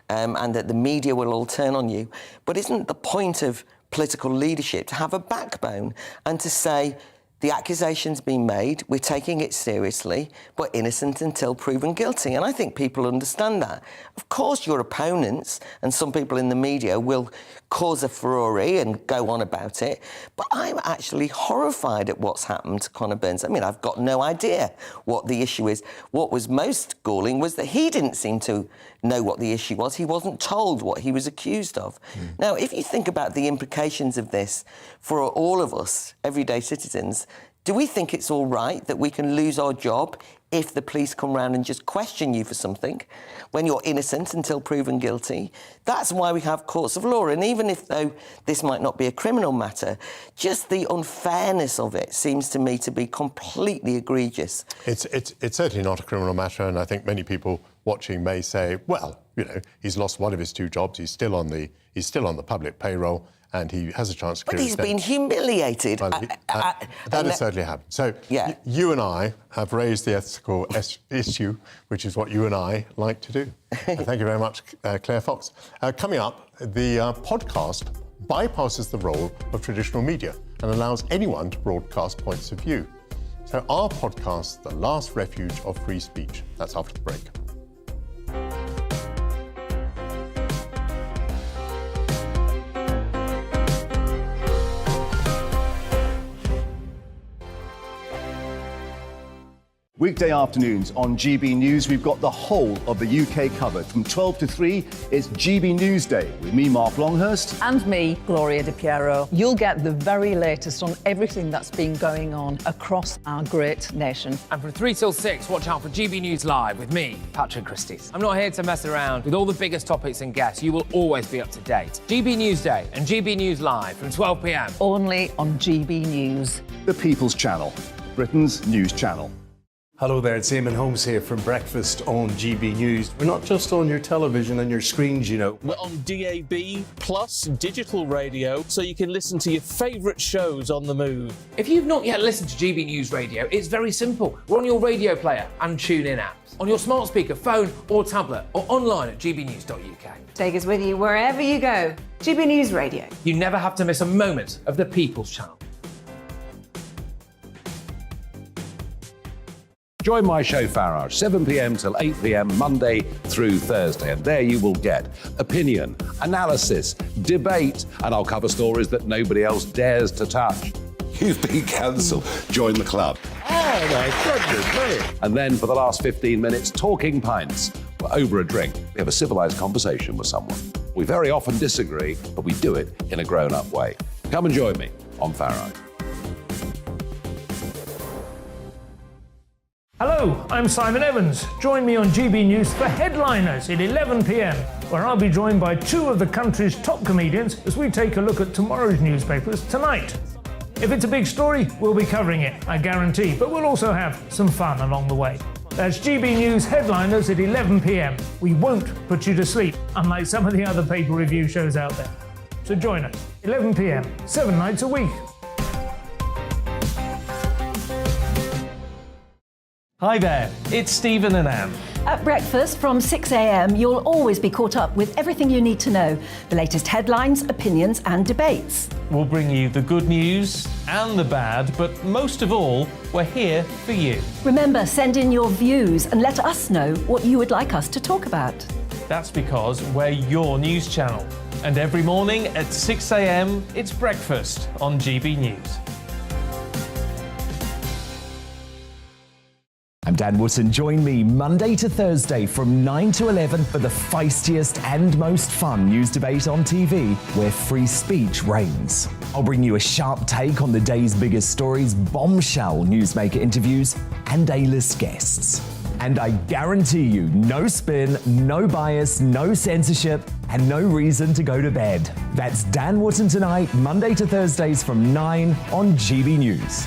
and that the media will all turn on you. But isn't the point of political leadership to have a backbone and to say, the accusation's been made, we're taking it seriously, but innocent until proven guilty? And I think people understand that. Of course, your opponents and some people in the media will cause a furore and go on about it, but I'm actually horrified at what's happened to Conor Burns. I mean, I've got no idea what the issue is. What was most galling was that he didn't seem to know what the issue was. He wasn't told what he was accused of. Now, if you think about the implications of this for all of us, everyday citizens, do we think it's all right that we can lose our job if the police come round and just question you for something when you're innocent until proven guilty? That's why we have courts of law. And even if, though, this might not be a criminal matter, just the unfairness of it seems to me to be completely egregious. It's certainly not a criminal matter, and I think many people watching may say, well, you know, he's lost one of his two jobs, he's still on the public payroll, and he has a chance to clear his But he's been humiliated. Well, that has certainly happened. So you and I have raised the ethical issue, which is what you and I like to do. Thank you very much, Claire Fox. Coming up, the podcast bypasses the role of traditional media and allows anyone to broadcast points of view. So our podcast, the last refuge of free speech. That's after the break. Weekday afternoons on GB News, we've got the whole of the UK covered. From 12 to 3, it's GB News Day with me, Mark Longhurst. And me, Gloria Di Piero. You'll get the very latest on everything that's been going on across our great nation. And from 3 till 6, watch out for GB News Live with me, Patrick Christie. I'm not here to mess around with all the biggest topics and guests. You will always be up to date. GB News Day and GB News Live from 12 p.m. Only on GB News. The People's Channel, Britain's news channel. Hello there, it's Eamon Holmes here from Breakfast on GB News. We're not just on your television and your screens, you know. We're on DAB plus digital radio, so you can listen to your favourite shows on the move. If you've not yet listened to GB News Radio, it's very simple. We're on your radio player and TuneIn apps, on your smart speaker, phone or tablet, or online at gbnews.uk. Take us with you wherever you go. GB News Radio. You never have to miss a moment of the People's Channel. Join my show Farage, 7 p.m. till 8 p.m. Monday through Thursday. And there you will get opinion, analysis, debate, and I'll cover stories that nobody else dares to touch. You've been cancelled. Join the club. Oh, my goodness me. And then for the last 15 minutes, talking pints. We're over a drink. We have a civilised conversation with someone. We very often disagree, but we do it in a grown-up way. Come and join me on Farage. Hello, I'm Simon Evans. Join me on GB News for Headliners at 11 p.m, where I'll be joined by two of the country's top comedians as we take a look at tomorrow's newspapers tonight. If it's a big story, we'll be covering it, I guarantee, but we'll also have some fun along the way. That's GB News Headliners at 11 p.m. We won't put you to sleep, unlike some of the other paper review shows out there. So join us, 11 p.m, 7 nights a week. Hi there, it's Stephen and Anne. At breakfast from 6 a.m, you'll always be caught up with everything you need to know, the latest headlines, opinions and debates. We'll bring you the good news and the bad, but most of all, we're here for you. Remember, send in your views and let us know what you would like us to talk about. That's because we're your news channel. And every morning at 6 a.m, it's breakfast on GB News. I'm Dan Wootton. Join me Monday to Thursday from 9 to 11 for the feistiest and most fun news debate on TV, where free speech reigns. I'll bring you a sharp take on the day's biggest stories, bombshell newsmaker interviews, and A-list guests. And I guarantee you, no spin, no bias, no censorship, and no reason to go to bed. That's Dan Wootton Tonight, Monday to Thursdays from 9 on GB News.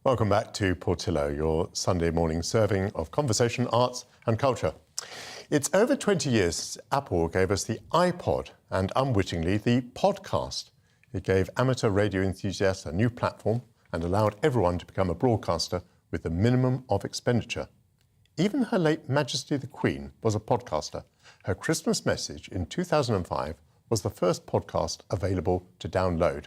Welcome back to Portillo, your Sunday morning serving of conversation, arts and culture. It's over 20 years since Apple gave us the iPod and, unwittingly, the podcast. It gave amateur radio enthusiasts a new platform and allowed everyone to become a broadcaster with the minimum of expenditure. Even Her late Majesty the Queen was a podcaster. Her Christmas message in 2005 was the first podcast available to download.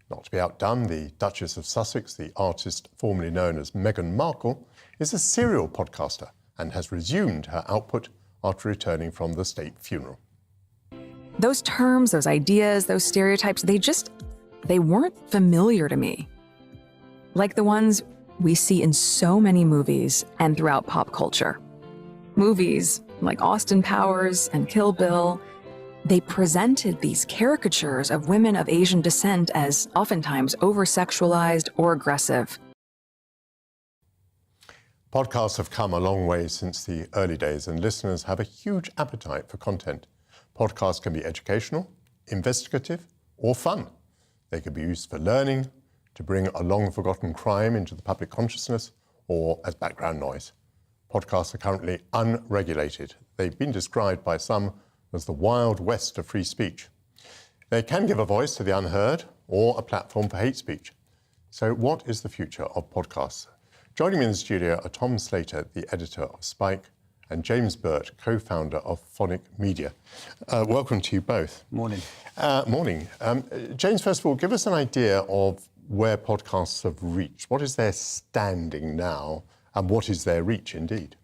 Not to be outdone, the Duchess of Sussex, the artist formerly known as Meghan Markle, is a serial podcaster and has resumed her output after returning from the state funeral. Those terms, those ideas, those stereotypes, they weren't familiar to me. Like the ones we see in so many movies and throughout pop culture. Movies like Austin Powers and Kill Bill, they presented these caricatures of women of Asian descent as oftentimes over-sexualized or aggressive. Podcasts have come a long way since the early days, and listeners have a huge appetite for content. Podcasts can be educational, investigative, or fun. They can be used for learning, to bring a long-forgotten crime into the public consciousness, or as background noise. Podcasts are currently unregulated. They've been described by some as the Wild West of free speech. They can give a voice to the unheard or a platform for hate speech. So what is the future of podcasts? Joining me in the studio are Tom Slater, the editor of Spike, and James Burt, co-founder of Phonic Media. Welcome to you both. Morning. Morning. James, first of all, give us an idea of where podcasts have reached. What is their standing now, and what is their reach indeed?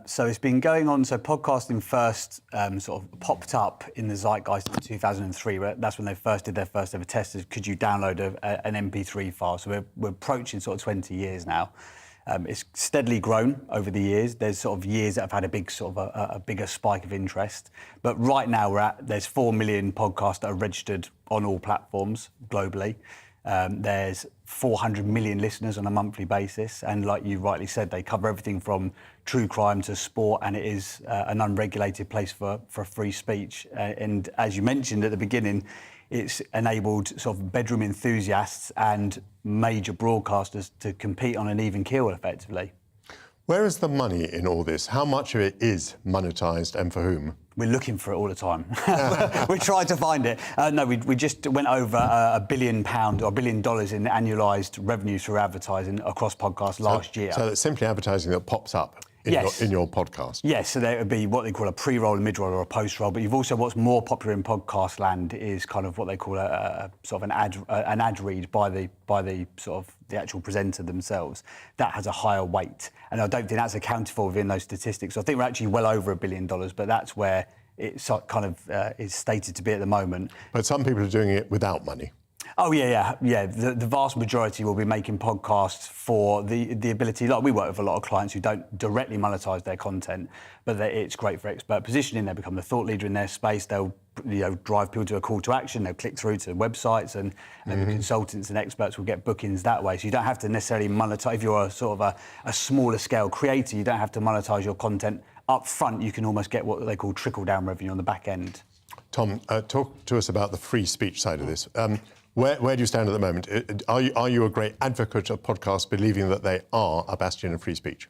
So it's been going on. So podcasting first sort of popped up in the zeitgeist in 2003. That's when they first did their first ever test. Could you download an MP3 file? So we're approaching sort of 20 years now. It's steadily grown over the years. There's sort of years that have had a big sort of a bigger spike of interest. But right now there's 4 million podcasts that are registered on all platforms globally. There's 400 million listeners on a monthly basis, and like you rightly said, they cover everything from true crime to sport, and it is an unregulated place for free speech. And as you mentioned at the beginning, it's enabled sort of bedroom enthusiasts and major broadcasters to compete on an even keel, effectively. Where is the money in all this? How much of it is monetised and for whom? We're looking for it all the time. We're trying to find it. No, we just went over £1 billion or $1 billion in annualised revenue through advertising across podcasts last year. So it's simply advertising that pops up in your podcast? Yes, so there would be what they call a pre-roll, a mid-roll or a post-roll, but you've also, what's more popular in podcast land is kind of what they call a sort of an ad read by the sort of the actual presenter themselves. That has a higher weight, and I don't think that's accounted for within those statistics. So I think we're actually well over $1 billion, but that's where it kind of is stated to be at the moment. But some people are doing it without money. Oh, yeah. The vast majority will be making podcasts for the ability. Like, we work with a lot of clients who don't directly monetize their content, but it's great for expert positioning. They become the thought leader in their space. They'll drive people to a call to action. They'll click through to websites, and the consultants and experts will get bookings that way. So you don't have to necessarily monetize. If you're a sort of a smaller scale creator, you don't have to monetize your content up front. You can almost get what they call trickle down revenue on the back end. Tom, talk to us about the free speech side of this. Where do you stand at the moment? Are you a great advocate of podcasts, believing that they are a bastion of free speech?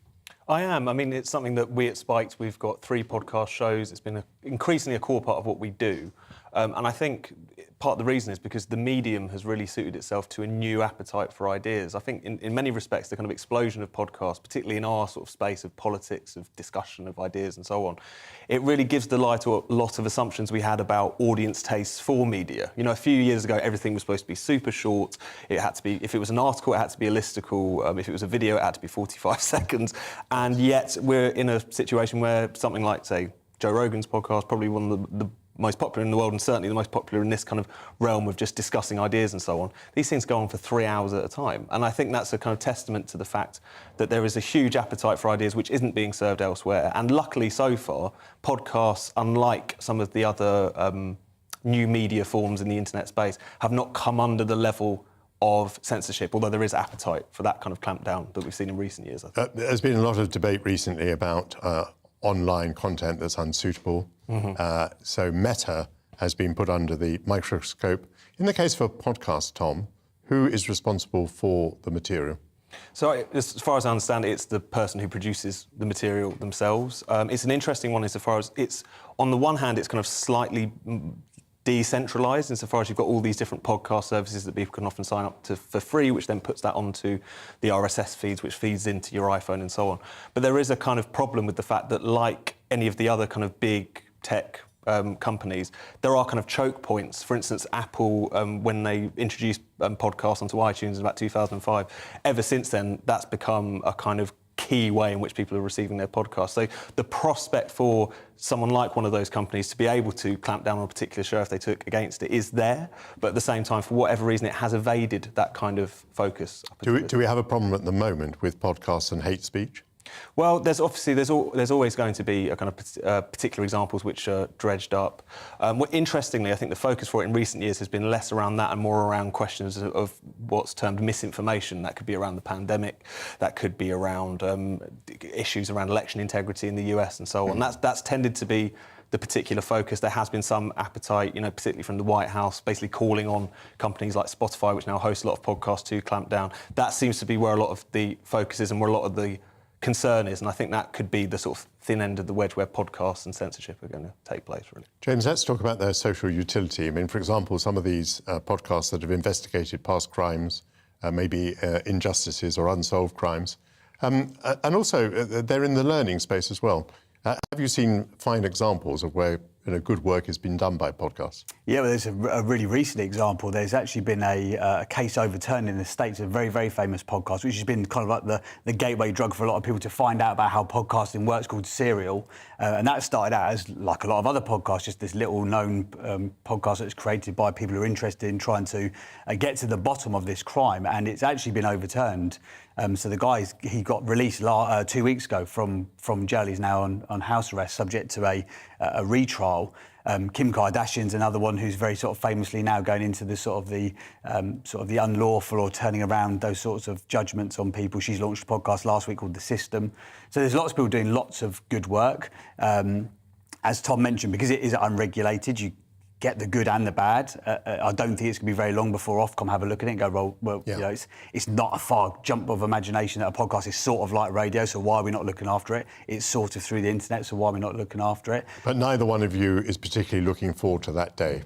I am. I mean, it's something that we at Spiked, we've got 3 podcast shows. It's been increasingly a core part of what we do. And I think part of the reason is because the medium has really suited itself to a new appetite for ideas. I think in many respects, the kind of explosion of podcasts, particularly in our sort of space of politics, of discussion of ideas and so on, it really gives the lie to a lot of assumptions we had about audience tastes for media. You know, a few years ago, everything was supposed to be super short. It had to be, if it was an article, it had to be a listicle. If it was a video, it had to be 45 seconds. And yet we're in a situation where something like, say, Joe Rogan's podcast, probably one of the most popular in the world and certainly the most popular in this kind of realm of just discussing ideas and so on. These things go on for 3 hours at a time. And I think that's a kind of testament to the fact that there is a huge appetite for ideas which isn't being served elsewhere. And luckily so far, podcasts, unlike some of the other new media forms in the internet space, have not come under the level of censorship, although there is appetite for that kind of clampdown that we've seen in recent years, I think. There's been a lot of debate recently about online content that's unsuitable. So Meta has been put under the microscope. In the case of a podcast, Tom, who is responsible for the material? So as far as I understand it, it's the person who produces the material themselves. It's an interesting one insofar as it's, on the one hand, it's kind of slightly decentralised insofar as you've got all these different podcast services that people can often sign up to for free, which then puts that onto the RSS feeds, which feeds into your iPhone and so on. But there is a kind of problem with the fact that, like any of the other kind of big tech companies, there are kind of choke points. For instance, Apple, when they introduced podcasts onto iTunes in about 2005, ever since then, that's become a kind of key way in which people are receiving their podcasts. So the prospect for someone like one of those companies to be able to clamp down on a particular show if they took against it is there, but at the same time, for whatever reason, it has evaded that kind of focus. Do we have a problem at the moment with podcasts and hate speech? Well, there's always going to be a kind of particular examples which are dredged up. Interestingly, I think the focus for it in recent years has been less around that and more around questions of what's termed misinformation. That could be around the pandemic, that could be around issues around election integrity in the US and so on. That's tended to be the particular focus. There has been some appetite, you know, particularly from the White House, basically calling on companies like Spotify, which now host a lot of podcasts, to clamp down. That seems to be where a lot of the focus is and where a lot of the concern is, and I think that could be the sort of thin end of the wedge where podcasts and censorship are going to take place, really. James, let's talk about their social utility. I mean, for example, some of these podcasts that have investigated past crimes, maybe injustices or unsolved crimes, and also they're in the learning space as well. Have you seen fine examples of where good work has been done by podcasts? Yeah, well, there's a really recent example. There's actually been a case overturned in the States, a very, very famous podcast, which has been kind of like the gateway drug for a lot of people to find out about how podcasting works, called Serial. And that started out as, like a lot of other podcasts, just this little known podcast that's created by people who are interested in trying to get to the bottom of this crime. And it's actually been overturned. So the guy, he got released 2 weeks ago from jail. He's now on house arrest, subject to a retrial. Kim Kardashian's another one who's very sort of famously now going into the sort of the unlawful or turning around those sorts of judgments on people. She's launched a podcast last week called The System. So there's lots of people doing lots of good work. As Tom mentioned, because it is unregulated, you get the good and the bad. I don't think it's going to be very long before Ofcom have a look at it and go, well, you know, it's not a far jump of imagination that a podcast is sort of like radio, so why are we not looking after it? It's sort of through the internet, so why are we not looking after it? But neither one of you is particularly looking forward to that day.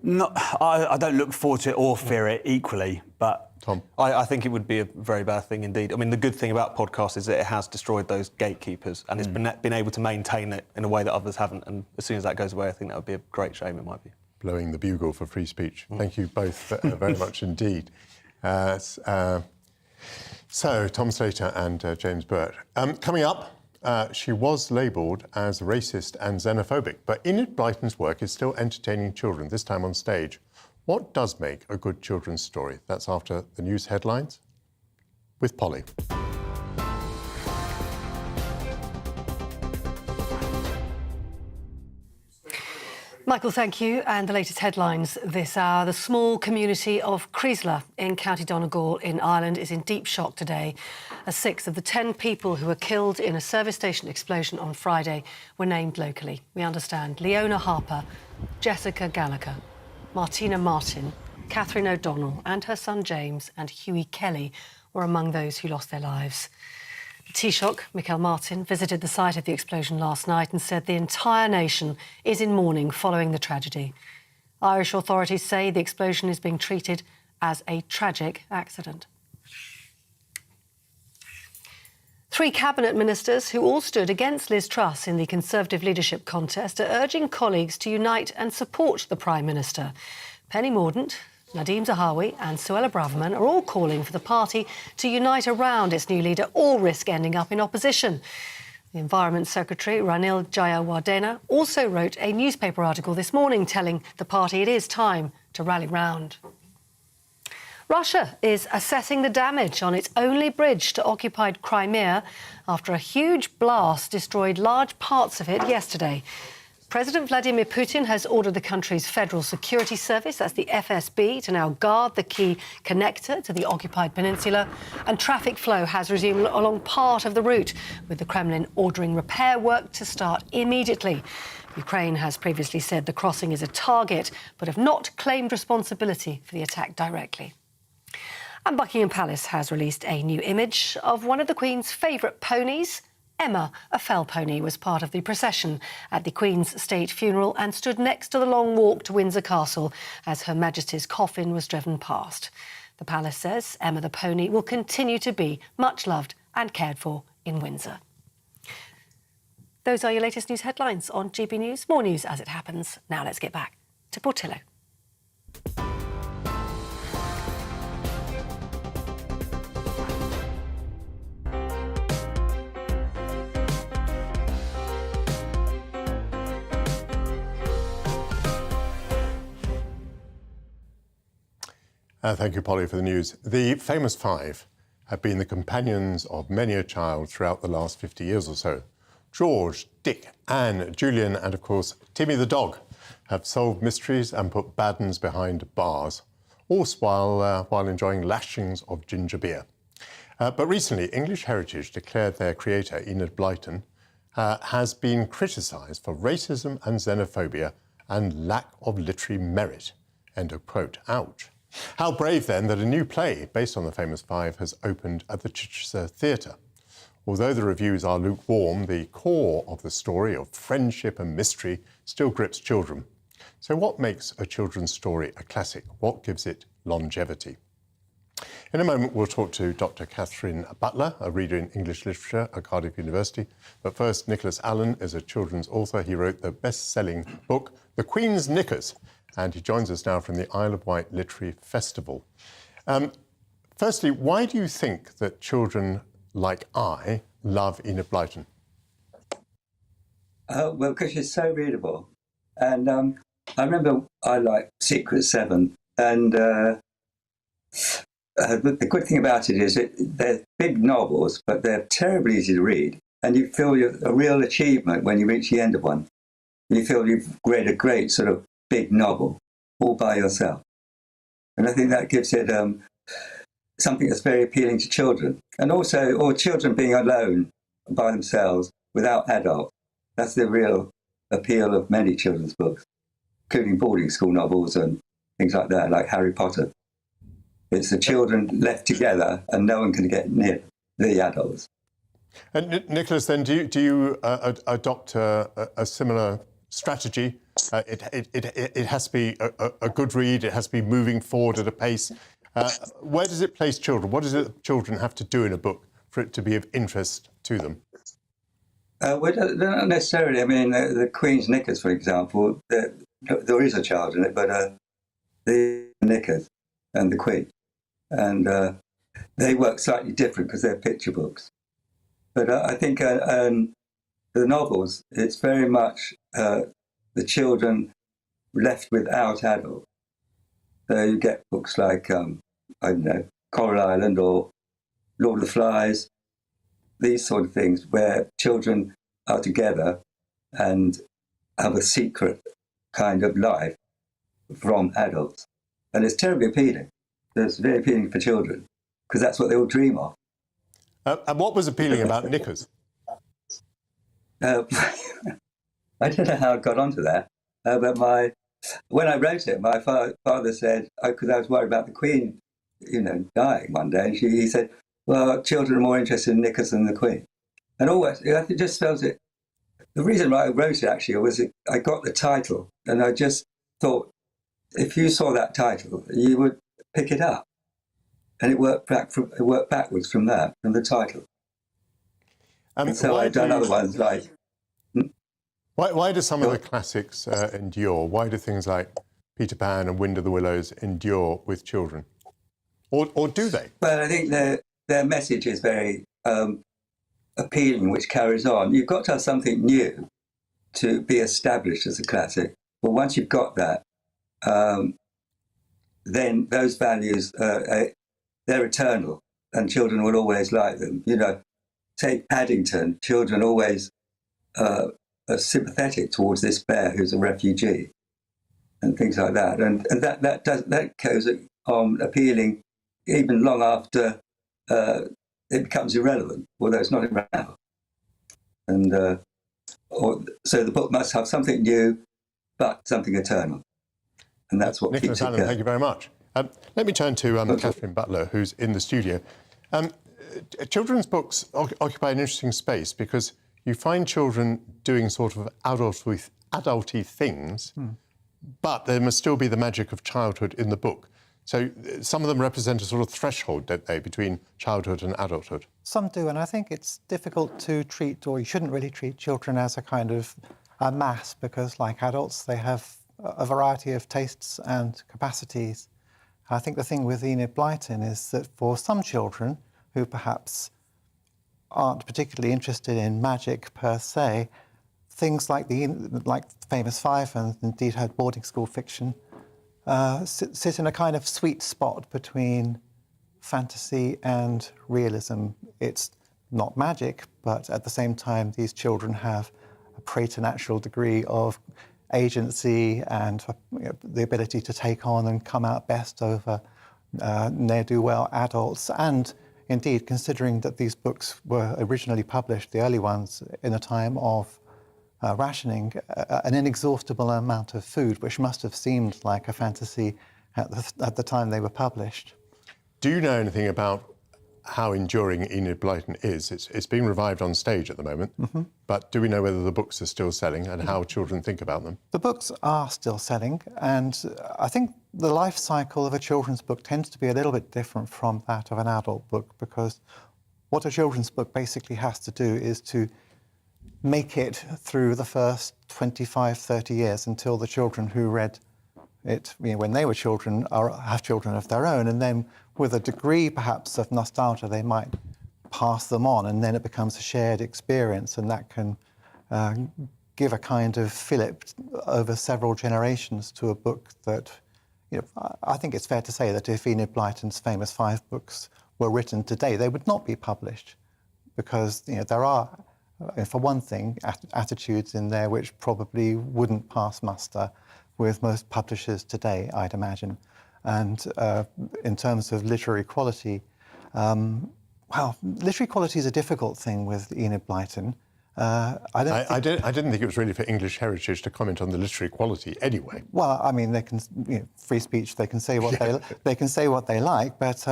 No, I don't look forward to it or fear it equally, but... Tom? I think it would be a very bad thing indeed. I mean, the good thing about podcasts is that it has destroyed those gatekeepers and it's been able to maintain it in a way that others haven't. And as soon as that goes away, I think that would be a great shame, in my view. Blowing the bugle for free speech. Thank you both very much indeed. So, Tom Slater and James Burt. Coming up, she was labelled as racist and xenophobic, but Enid Blyton's work is still entertaining children, this time on stage. What does make a good children's story? That's after the news headlines with Polly. Michael, thank you. And the latest headlines this hour. The small community of Creeslough in County Donegal in Ireland is in deep shock today, as 6 of the 10 people who were killed in a service station explosion on Friday were named locally. We understand Leona Harper, Jessica Gallagher, Martina Martin, Catherine O'Donnell and her son James and Hughie Kelly were among those who lost their lives. Taoiseach Michael Martin visited the site of the explosion last night and said the entire nation is in mourning following the tragedy. Irish authorities say the explosion is being treated as a tragic accident. 3 cabinet ministers who all stood against Liz Truss in the Conservative leadership contest are urging colleagues to unite and support the Prime Minister. Penny Mordaunt, Nadhim Zahawi and Suella Braverman are all calling for the party to unite around its new leader or risk ending up in opposition. The Environment Secretary, Ranil Jayawardena, also wrote a newspaper article this morning telling the party it is time to rally round. Russia is assessing the damage on its only bridge to occupied Crimea after a huge blast destroyed large parts of it yesterday. President Vladimir Putin has ordered the country's Federal Security Service, that's the FSB, to now guard the key connector to the occupied peninsula, and traffic flow has resumed along part of the route, with the Kremlin ordering repair work to start immediately. Ukraine has previously said the crossing is a target, but have not claimed responsibility for the attack directly. And Buckingham Palace has released a new image of one of the Queen's favourite ponies. Emma, a fell pony, was part of the procession at the Queen's state funeral and stood next to the long walk to Windsor Castle as Her Majesty's coffin was driven past. The palace says Emma the pony will continue to be much loved and cared for in Windsor. Those are your latest news headlines on GB News. More news as it happens. Now let's get back to Portillo. Thank you, Polly, for the news. The famous 5 have been the companions of many a child throughout the last 50 years or so. George, Dick, Anne, Julian and, of course, Timmy the dog have solved mysteries and put bad uns behind bars, all while enjoying lashings of ginger beer. But recently, English Heritage declared their creator, Enid Blyton, has been criticised for racism and xenophobia and lack of literary merit. End of quote. Ouch. How brave, then, that a new play based on the famous 5 has opened at the Chichester Theatre. Although the reviews are lukewarm, the core of the story of friendship and mystery still grips children. So what makes a children's story a classic? What gives it longevity? In a moment, we'll talk to Dr. Catherine Butler, a reader in English literature at Cardiff University. But first, Nicholas Allen is a children's author. He wrote the best-selling book, The Queen's Knickers, and he joins us now from the Isle of Wight Literary Festival. Firstly, why do you think that children like I love Enid Blyton? Well, because she's so readable. And I remember I liked Secret 7, and the good thing about it is they're big novels, but they're terribly easy to read, and you feel a real achievement when you reach the end of one. You feel you've read a great sort of big novel all by yourself. And I think that gives it something that's very appealing to children. And also, or children being alone by themselves without adults. That's the real appeal of many children's books, including boarding school novels and things like that, like Harry Potter. It's the children left together and no one can get near the adults. And Nicholas, then, do you adopt a similar strategy? It has to be a good read, it has to be moving forward at a pace. Where does it place children? What does it children have to do in a book for it to be of interest to them? Well, not necessarily. I mean, the Queen's Knickers, for example, there is a child in it, but the Knickers and the Queen. And they work slightly different because they're picture books. But I think the novels, it's very much the children left without adults. So you get books like, I don't know, Coral Island or Lord of the Flies, these sort of things where children are together and have a secret kind of life from adults. And it's terribly appealing. It's very appealing for children because that's what they all dream of. And what was appealing about Knickers? I don't know how I got onto that, but when I wrote it, my father said, because I was worried about the Queen, dying one day, and he said, well, children are more interested in knickers than the Queen. And always, I just felt it. The reason why I wrote it actually was I got the title, and I just thought, if you saw that title, you would pick it up, and it worked backwards from that, from the title. And so I've done other ones like. Why do some of the classics endure? Why do things like Peter Pan and Wind of the Willows endure with children? Or do they? Well, I think their message is very appealing, which carries on. You've got to have something new to be established as a classic. But once you've got that, then those values, they're eternal, and children will always like them. You know, take Paddington. Children always are sympathetic towards this bear who's a refugee, and things like that. And that goes on appealing even long after it becomes irrelevant, although it's not irrelevant now. And so the book must have something new, but something eternal. And that's what Nicholas keeps it Allen, going. thank you very much. Let me turn to Catherine Butler, who's in the studio. Children's books occupy an interesting space because you find children doing sort of adulty things, but there must still be the magic of childhood in the book. So some of them represent a sort of threshold, don't they, between childhood and adulthood? Some do, and I think it's difficult to treat, or you shouldn't really treat children as a kind of a mass, because like adults, they have a variety of tastes and capacities. I think the thing with Enid Blyton is that for some children who perhaps aren't particularly interested in magic per se, things like the Famous Five and indeed her boarding school fiction sit in a kind of sweet spot between fantasy and realism. It's not magic, but at the same time, these children have a preternatural degree of agency and the ability to take on and come out best over ne'er-do-well adults. And indeed, considering that these books were originally published, the early ones, in a time of rationing, an inexhaustible amount of food, which must have seemed like a fantasy at the time they were published. Do you know anything about how enduring Enid Blyton is? It's being revived on stage at the moment, but do we know whether the books are still selling and how children think about them? The books are still selling, and I think the life cycle of a children's book tends to be a little bit different from that of an adult book, because what a children's book basically has to do is to make it through the first 25, 30 years until the children who read it, when they were children, have children of their own, and then with a degree perhaps of nostalgia they might pass them on, and then it becomes a shared experience, and that can give a kind of fillip over several generations to a book that, I think it's fair to say that if Enid Blyton's Famous Five books were written today, they would not be published, because there are, for one thing, attitudes in there which probably wouldn't pass muster with most publishers today, I'd imagine. And in terms of literary quality, literary quality is a difficult thing with Enid Blyton. I didn't think it was really for English Heritage to comment on the literary quality anyway. Well, I mean, they can, free speech, they can say what they can say what they like, but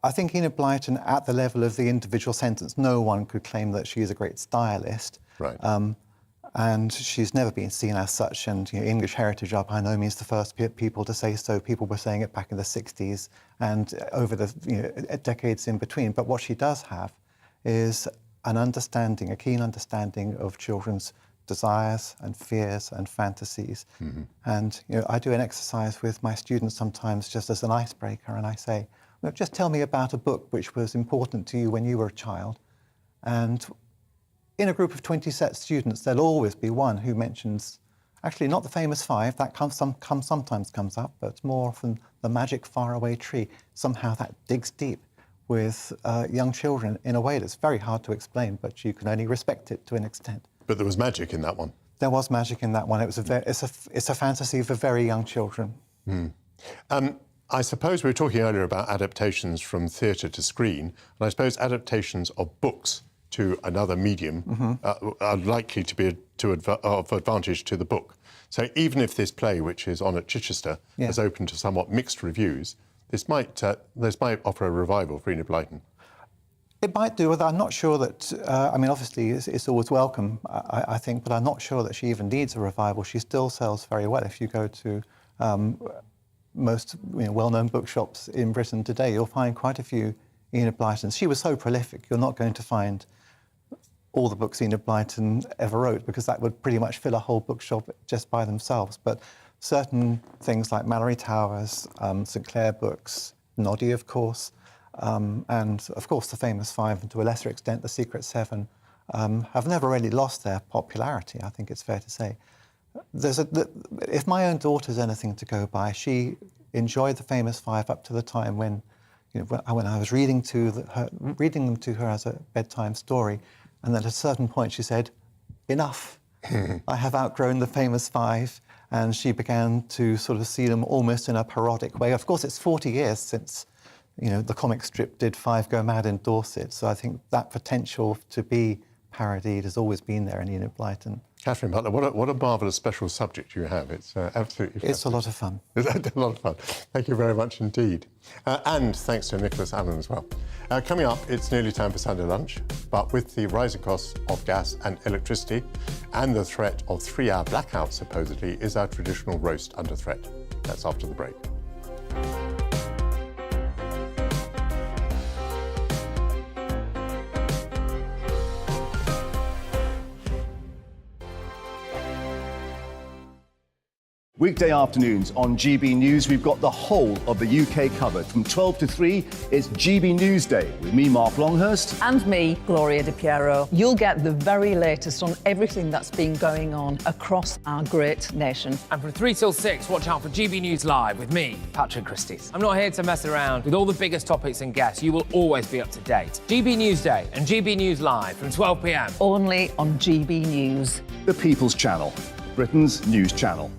I think Enid Blyton, at the level of the individual sentence, no one could claim that she is a great stylist. Right. And she's never been seen as such, and English Heritage are by no means the first people to say so. People were saying it back in the 60s and over the decades in between. But what she does have is an understanding, a keen understanding of children's desires and fears and fantasies. And I do an exercise with my students sometimes just as an icebreaker, and I say, well, just tell me about a book which was important to you when you were a child. And in a group of 20 set students, there'll always be one who mentions, actually not the Famous Five, that sometimes comes up, but more often the magic faraway tree. Somehow that digs deep with young children in a way that's very hard to explain, but you can only respect it to an extent. But there was magic in that one. There was magic in that one. It's a fantasy for very young children. I suppose we were talking earlier about adaptations from theatre to screen, and I suppose adaptations of books to another medium are likely to be of advantage to the book. So even if this play, which is on at Chichester, is open to somewhat mixed reviews, this might offer a revival for Enid Blyton. It might do, but I'm not sure that, I mean, obviously it's always welcome, I think, but I'm not sure that she even needs a revival. She still sells very well. If you go to most well-known bookshops in Britain today, you'll find quite a few Enid Blytons. She was so prolific, you're not going to find all the books Enid Blyton ever wrote, because that would pretty much fill a whole bookshop just by themselves. But certain things like Mallory Towers, St Clair books, Noddy, of course, and of course the famous Five, and to a lesser extent the Secret Seven, have never really lost their popularity, I think it's fair to say. If my own daughter's anything to go by, she enjoyed the famous Five up to the time when, when I was reading them to her as a bedtime story, and then at a certain point she said, "Enough, I have outgrown the famous Five," and she began to sort of see them almost in a parodic way. Of course, it's 40 years since, the comic strip did Five Go Mad in Dorset, so I think that potential to be parodied has always been there in Enid Blyton. Catherine Butler, what a marvellous special subject you have. It's absolutely It's a lot of fun. It's a lot of fun. Thank you very much indeed. And thanks to Nicholas Allen as well. Coming up, it's nearly time for Sunday lunch, but with the rising costs of gas and electricity and the threat of 3-hour blackouts, supposedly, is our traditional roast under threat. That's after the break. Weekday afternoons on GB News, we've got the whole of the UK covered. From 12 to 3, it's GB News Day with me, Mark Longhurst. And me, Gloria Di Piero. You'll get the very latest on everything that's been going on across our great nation. And from 3 till 6, watch out for GB News Live with me, Patrick Christie. I'm not here to mess around with all the biggest topics and guests. You will always be up to date. GB News Day and GB News Live from 12 p.m. Only on GB News. The People's Channel, Britain's news channel.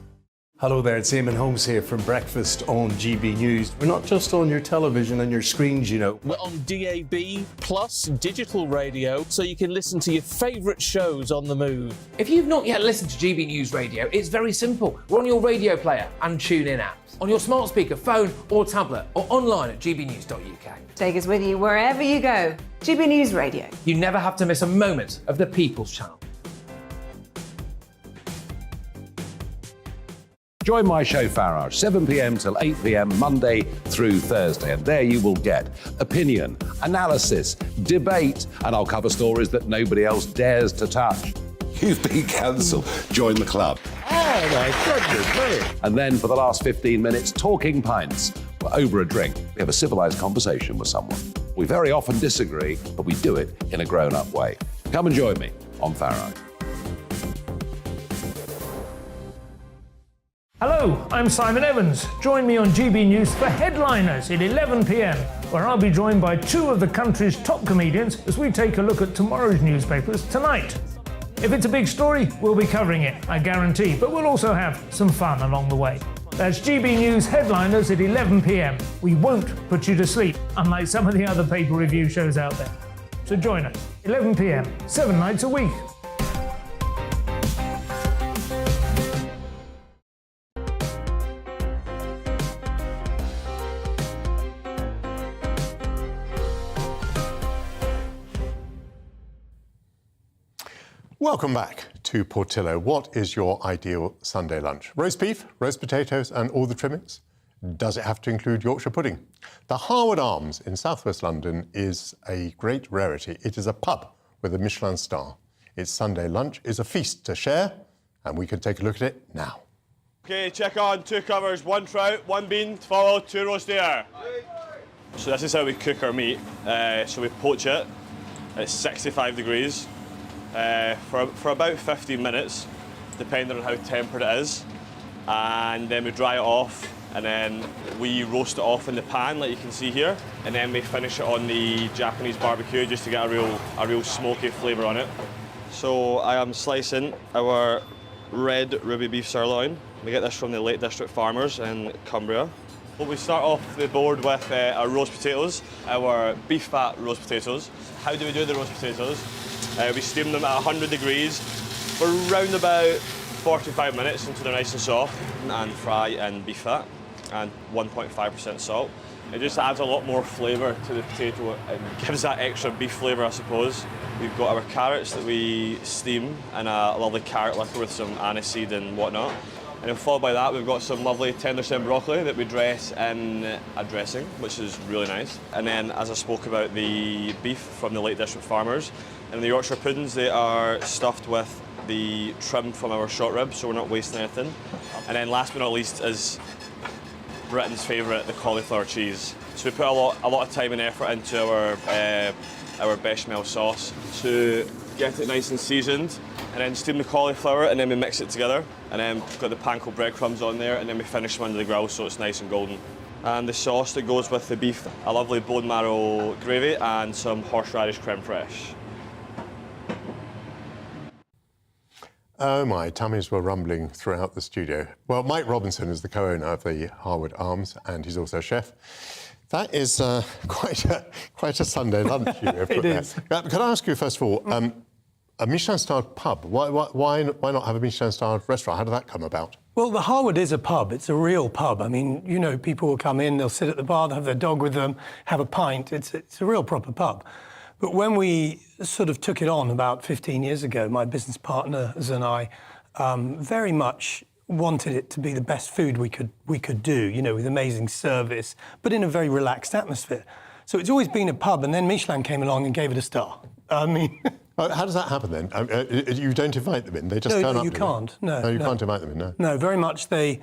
Hello there, it's Eamon Holmes here from Breakfast on GB News. We're not just on your television and your screens, We're on DAB plus digital radio, so you can listen to your favourite shows on the move. If you've not yet listened to GB News Radio, it's very simple. We're on your radio player and tune-in apps, on your smart speaker, phone or tablet, or online at gbnews.uk. Take us with you wherever you go. GB News Radio. You never have to miss a moment of the People's Channel. Join my show Farage, 7 p.m. till 8 p.m. Monday through Thursday, and there you will get opinion, analysis, debate, and I'll cover stories that nobody else dares to touch. You've been cancelled. Join the club. Oh my goodness me! And then for the last 15 minutes, talking pints. We're over a drink. We have a civilised conversation with someone. We very often disagree, but we do it in a grown-up way. Come and join me on Farage. Hello, I'm Simon Evans. Join me on GB News for Headliners at 11 p.m, where I'll be joined by 2 of the country's top comedians as we take a look at tomorrow's newspapers tonight. If it's a big story, we'll be covering it, I guarantee, but we'll also have some fun along the way. That's GB News Headliners at 11 p.m. We won't put you to sleep, unlike some of the other paper review shows out there. So join us, 11 p.m, 7 nights a week. Welcome back to Portillo. What is your ideal Sunday lunch? Roast beef, roast potatoes and all the trimmings? Does it have to include Yorkshire pudding? The Harwood Arms in southwest London is a great rarity. It is a pub with a Michelin star. Its Sunday lunch is a feast to share, and we can take a look at it now. Okay, check on 2 covers, 1 trout, 1 bean, follow 2 roast deer. So this is how we cook our meat. So we poach it at 65 degrees. For about 15 minutes, depending on how tempered it is, and then we dry it off, and then we roast it off in the pan, like you can see here, and then we finish it on the Japanese barbecue just to get a real smoky flavour on it. So I am slicing our red ruby beef sirloin. We get this from the Lake District farmers in Cumbria. Well, we start off the board with our roast potatoes, our beef fat roast potatoes. How do we do the roast potatoes? We steam them at 100 degrees for around about 45 minutes until they're nice and soft, and fry in beef fat and 1.5% salt. It just adds a lot more flavour to the potato and gives that extra beef flavour, I suppose. We've got our carrots that we steam in a lovely carrot liquor with some aniseed and whatnot. And then followed by that, we've got some lovely tender stem broccoli that we dress in a dressing, which is really nice. And then, as I spoke about, the beef from the Lake District farmers. And the Yorkshire puddings, they are stuffed with the trim from our short rib, so we're not wasting anything. And then last but not least is Britain's favourite, the cauliflower cheese. So we put a lot of time and effort into our bechamel sauce to get it nice and seasoned, and then steam the cauliflower, and then we mix it together, and then we've got the panko breadcrumbs on there, and then we finish them under the grill so it's nice and golden. And the sauce that goes with the beef, a lovely bone marrow gravy and some horseradish creme fraiche. Oh my, tummies were rumbling throughout the studio. Well, Mike Robinson is the co-owner of the Harwood Arms, and he's also a chef. That is quite a Sunday lunch you have put there. Can I ask you, first of all, a Michelin-starred pub, why not have a Michelin-starred restaurant? How did that come about? Well, the Harwood is a pub. It's a real pub. I mean, you know, people will come in, they'll sit at the bar, they'll have their dog with them, have a pint. It's a real proper pub. But when we sort of took it on about 15 years ago, my business partners and I very much wanted it to be the best food we could do, you know, with amazing service, but in a very relaxed atmosphere. So it's always been a pub, and then Michelin came along and gave it a star. I mean... How does that happen then? You don't invite them in; they just turn up. You can't. No, you can't invite them in. No. No, very much. They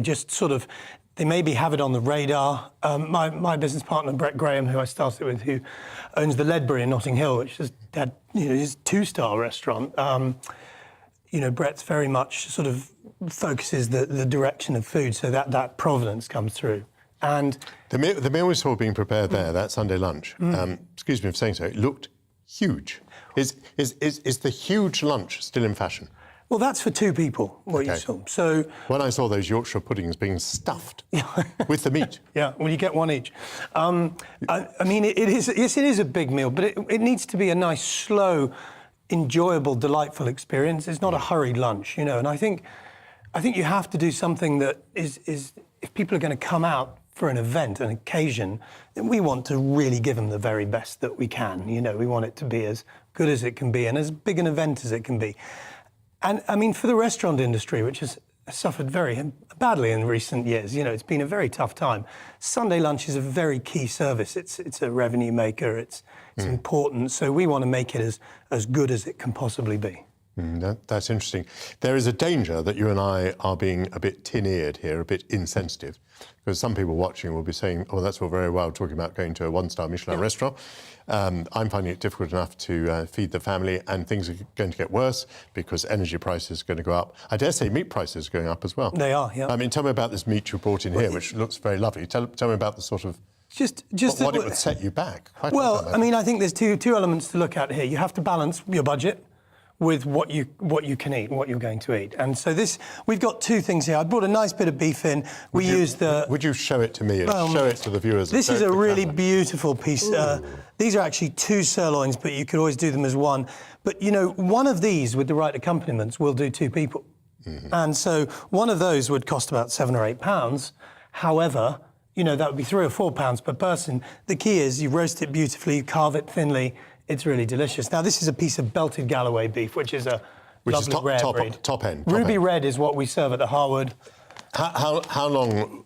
just sort of. They maybe have it on the radar. My business partner Brett Graham, who I started with, who owns the Ledbury in Notting Hill, which is his 2-star restaurant. You know, Brett's very much sort of focuses the direction of food, so that provenance comes through. And the meal we saw being prepared there, that Sunday lunch, excuse me for saying so, it looked huge. Is the huge lunch still in fashion? Well, that's for 2 people, what you saw. So when I saw those Yorkshire puddings being stuffed with the meat. Yeah, well, you get one each. I mean, it is a big meal, but it needs to be a nice, slow, enjoyable, delightful experience. It's not a hurried lunch, you know. And I think you have to do something that is if people are going to come out for an event, an occasion, then we want to really give them the very best that we can. You know, we want it to be as good as it can be and as big an event as it can be. And I mean, for the restaurant industry, which has suffered very badly in recent years, you know, it's been a very tough time. Sunday lunch is a very key service. It's a revenue maker. It's important. So we want to make it as good as it can possibly be. That's interesting. There is a danger that you and I are being a bit tin-eared here, a bit insensitive, because some people watching will be saying, oh, that's all very well, talking about going to a 1-star Michelin restaurant. I'm finding it difficult enough to feed the family, and things are going to get worse because energy prices are going to go up. I dare say meat prices are going up as well. They are, yeah. I mean, tell me about this meat you brought in here, which looks very lovely. Tell me about the sort of... what it would set you back. Well, I mean, I think there's two elements to look at here. You have to balance your budget with what you can eat and what you're going to eat. And so we've got 2 things here. I brought a nice bit of beef in. Would you show it to me and show it to the viewers? This is a really beautiful piece. These are actually 2 sirloins, but you could always do them as 1. But, you know, one of these with the right accompaniments will do 2 people. And so one of those would cost about £7 or £8. However, you know, that would be £3 or £4 per person. The key is you roast it beautifully, you carve it thinly. It's really delicious. Now, this is a piece of belted Galloway beef, which is a lovely rare breed. Top end. Ruby red is what we serve at the Harwood. How long?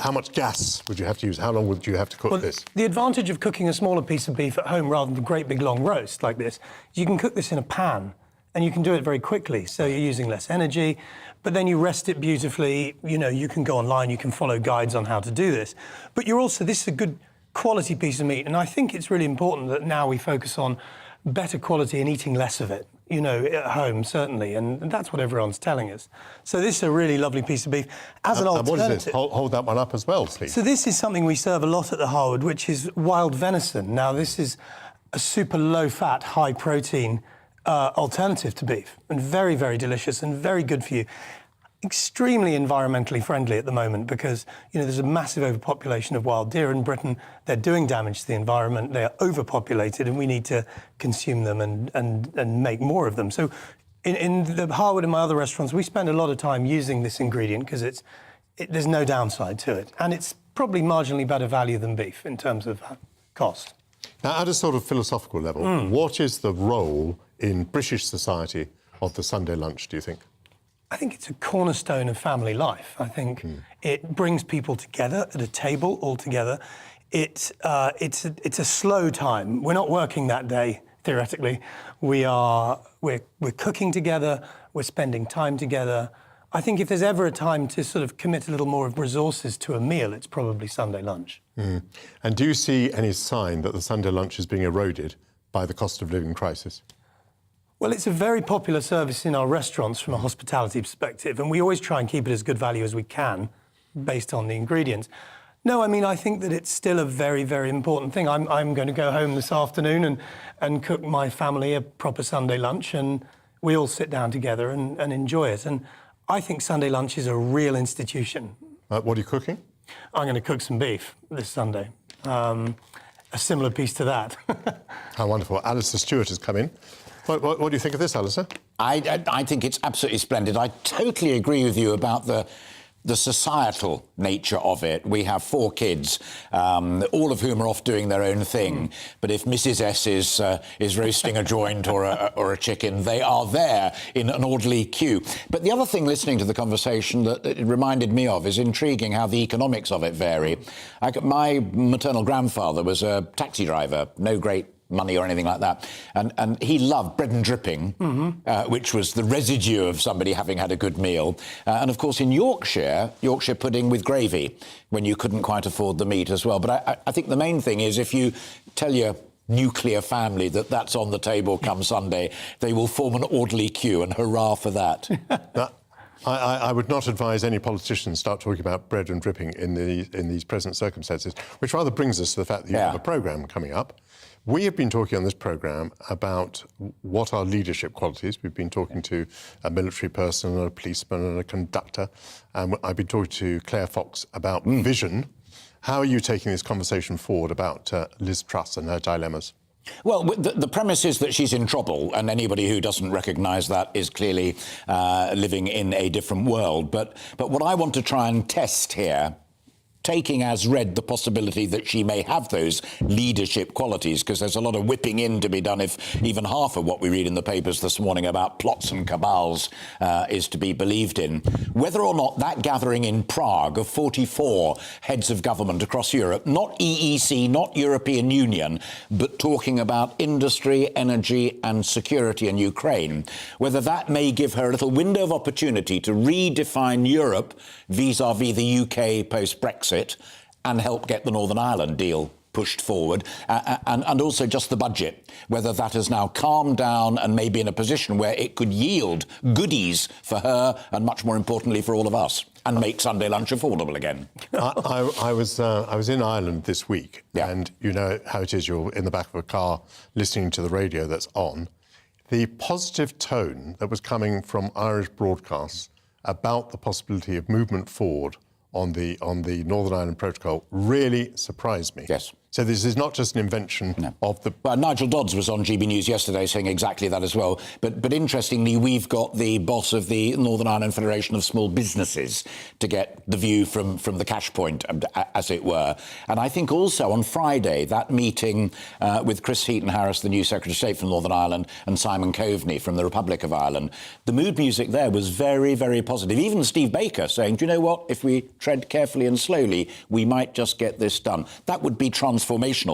How much gas would you have to use? How long would you have to cook this? The advantage of cooking a smaller piece of beef at home rather than a great big long roast like this, you can cook this in a pan, and you can do it very quickly. So you're using less energy, but then you rest it beautifully. You know, you can go online, you can follow guides on how to do this. But this is a good quality piece of meat, and I think it's really important that now we focus on better quality and eating less of it, you know, at home, certainly, and that's what everyone's telling us. So this is a really lovely piece of beef. As an alternative... And what is this? Hold that one up as well, please. So this is something we serve a lot at the Harwood, which is wild venison. Now, this is a super low-fat, high-protein alternative to beef, and very, very delicious and very good for you. Extremely environmentally friendly at the moment because, you know, there's a massive overpopulation of wild deer in Britain. They're doing damage to the environment. They are overpopulated, and we need to consume them and make more of them. So in the Harwood and my other restaurants, we spend a lot of time using this ingredient because it's there's no downside to it. And it's probably marginally better value than beef in terms of cost. Now, at a sort of philosophical level, what is the role in British society of the Sunday lunch, do you think? I think it's a cornerstone of family life. I think it brings people together at a table all together. It's a slow time. We're not working that day, theoretically. We're cooking together, we're spending time together. I think if there's ever a time to sort of commit a little more of resources to a meal, it's probably Sunday lunch. And do you see any sign that the Sunday lunch is being eroded by the cost of living crisis? Well, it's a very popular service in our restaurants from a hospitality perspective, and we always try and keep it as good value as we can based on the ingredients. No, I mean, I think that it's still a very, very important thing. I'm going to go home this afternoon and cook my family a proper Sunday lunch, and we all sit down together and enjoy it. And I think Sunday lunch is a real institution. What are you cooking? I'm going to cook some beef this Sunday. A similar piece to that. How wonderful. Alistair Stewart has come in. What do you think of this, Alistair? I think it's absolutely splendid. I totally agree with you about the societal nature of it. We have 4 kids, all of whom are off doing their own thing. But if Mrs. S is roasting a joint or a chicken, they are there in an orderly queue. But the other thing, listening to the conversation, that it reminded me of is intriguing how the economics of it vary. My maternal grandfather was a taxi driver, no great money or anything like that. And he loved bread and dripping, which was the residue of somebody having had a good meal. And of course, in Yorkshire pudding with gravy, when you couldn't quite afford the meat as well. But I think the main thing is if you tell your nuclear family that's on the table come Sunday, they will form an orderly queue, and hurrah for that. I would not advise any politicians start talking about bread and dripping in these present circumstances, which rather brings us to the fact that you have a programme coming up. We have been talking on this programme about what are leadership qualities. We've been talking to a military person, a policeman and a conductor. And I've been talking to Claire Fox about vision. How are you taking this conversation forward about Liz Truss and her dilemmas? Well, the premise is that she's in trouble, and anybody who doesn't recognise that is clearly living in a different world. But what I want to try and test here, taking as read the possibility that she may have those leadership qualities, because there's a lot of whipping in to be done if even half of what we read in the papers this morning about plots and cabals is to be believed in. Whether or not that gathering in Prague of 44 heads of government across Europe, not EEC, not European Union, but talking about industry, energy and security in Ukraine, whether that may give her a little window of opportunity to redefine Europe vis-à-vis the UK post-Brexit, and help get the Northern Ireland deal pushed forward, and also just the budget, whether that has now calmed down and may be in a position where it could yield goodies for her and, much more importantly, for all of us, and make Sunday lunch affordable again. I was in Ireland this week, and you know how it is, you're in the back of a car listening to the radio that's on. The positive tone that was coming from Irish broadcasts about the possibility of movement forward on the Northern Ireland Protocol really surprised me. Yes. So this is not just an invention of the... Well, Nigel Dodds was on GB News yesterday saying exactly that as well. But interestingly, we've got the boss of the Northern Ireland Federation of Small Businesses to get the view from the cash point, as it were. And I think also on Friday, that meeting with Chris Heaton-Harris, the new Secretary of State from Northern Ireland, and Simon Coveney from the Republic of Ireland, the mood music there was very, very positive. Even Steve Baker saying, do you know what, if we tread carefully and slowly, we might just get this done. That would be transformational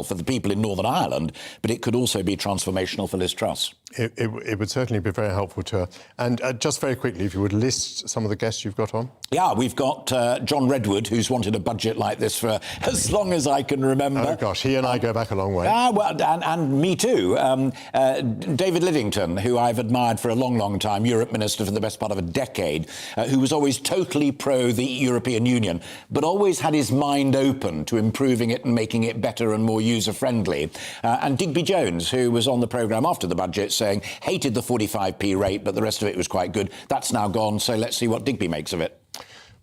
for the people in Northern Ireland, but it could also be transformational for Liz Truss. It would certainly be very helpful to her. And just very quickly, if you would list some of the guests you've got on. Yeah, we've got John Redwood, who's wanted a budget like this for as long as I can remember. Oh, gosh, he and I go back a long way. Well, and me too. David Lidington, who I've admired for a long, long time, Europe Minister for the best part of a decade, who was always totally pro the European Union, but always had his mind open to improving it and making it better and more user-friendly. And Digby Jones, who was on the programme after the budget, saying hated the 45p rate, but the rest of it was quite good. That's now gone, so let's see what Digby makes of it.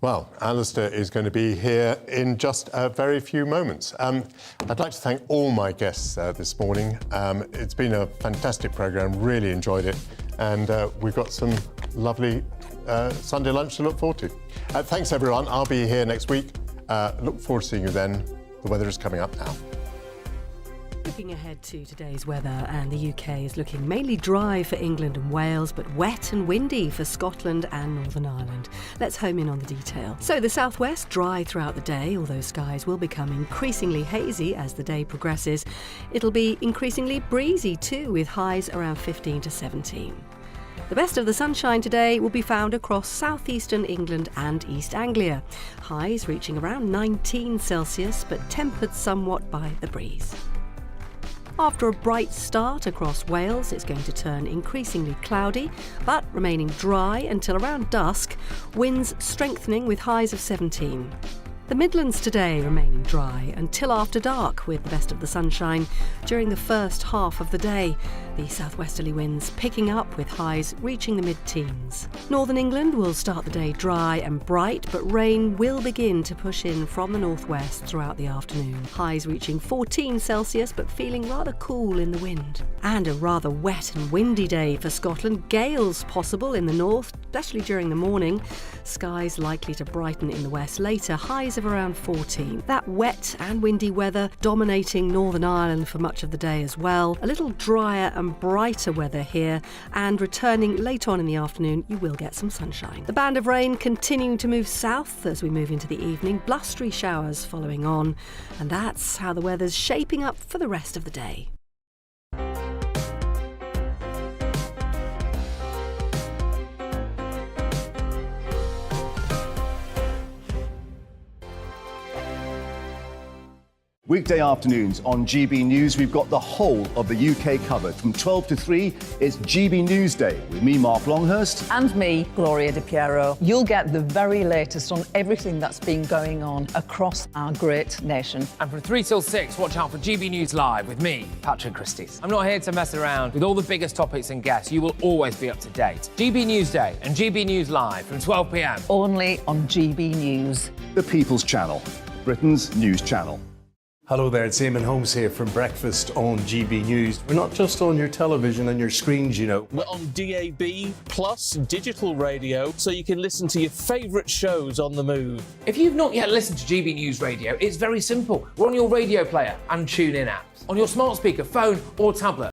Well, Alistair is going to be here in just a very few moments. I'd like to thank all my guests this morning. It's been a fantastic programme, really enjoyed it, and we've got some lovely Sunday lunch to look forward to. Thanks, everyone. I'll be here next week. Look forward to seeing you then. The weather is coming up now. Looking ahead to today's weather, and the UK is looking mainly dry for England and Wales, but wet and windy for Scotland and Northern Ireland. Let's home in on the detail. So the southwest dry throughout the day, although skies will become increasingly hazy as the day progresses. It'll be increasingly breezy too, with highs around 15 to 17. The best of the sunshine today will be found across southeastern England and East Anglia. Highs reaching around 19 Celsius, but tempered somewhat by the breeze. After a bright start across Wales, it's going to turn increasingly cloudy, but remaining dry until around dusk, winds strengthening with highs of 17. The Midlands today remaining dry until after dark, with the best of the sunshine during the first half of the day. The southwesterly winds picking up with highs reaching the mid-teens. Northern England will start the day dry and bright, but rain will begin to push in from the northwest throughout the afternoon. Highs reaching 14 Celsius, but feeling rather cool in the wind. And a rather wet and windy day for Scotland. Gales possible in the north, especially during the morning. Skies likely to brighten in the west later. Highs of around 14. That wet and windy weather dominating Northern Ireland for much of the day as well. A little drier and brighter weather here, and returning late on in the afternoon, you will get some sunshine. The band of rain continuing to move south as we move into the evening. Blustery showers following on, and that's how the weather's shaping up for the rest of the day. Weekday afternoons on GB News, we've got the whole of the UK covered. From 12 to 3, it's GB News Day with me, Mark Longhurst. And me, Gloria Di Piero. You'll get the very latest on everything that's been going on across our great nation. And from 3 till 6, watch out for GB News Live with me, Patrick Christys. I'm not here to mess around with all the biggest topics and guests. You will always be up to date. GB News Day and GB News Live from 12 p.m. Only on GB News. The People's Channel, Britain's news channel. Hello there, it's Eamon Holmes here from Breakfast on GB News. We're not just on your television and your screens, you know. We're on DAB plus digital radio, so you can listen to your favourite shows on the move. If you've not yet listened to GB News Radio, it's very simple. We're on your radio player and tune-in apps, on your smart speaker, phone or tablet.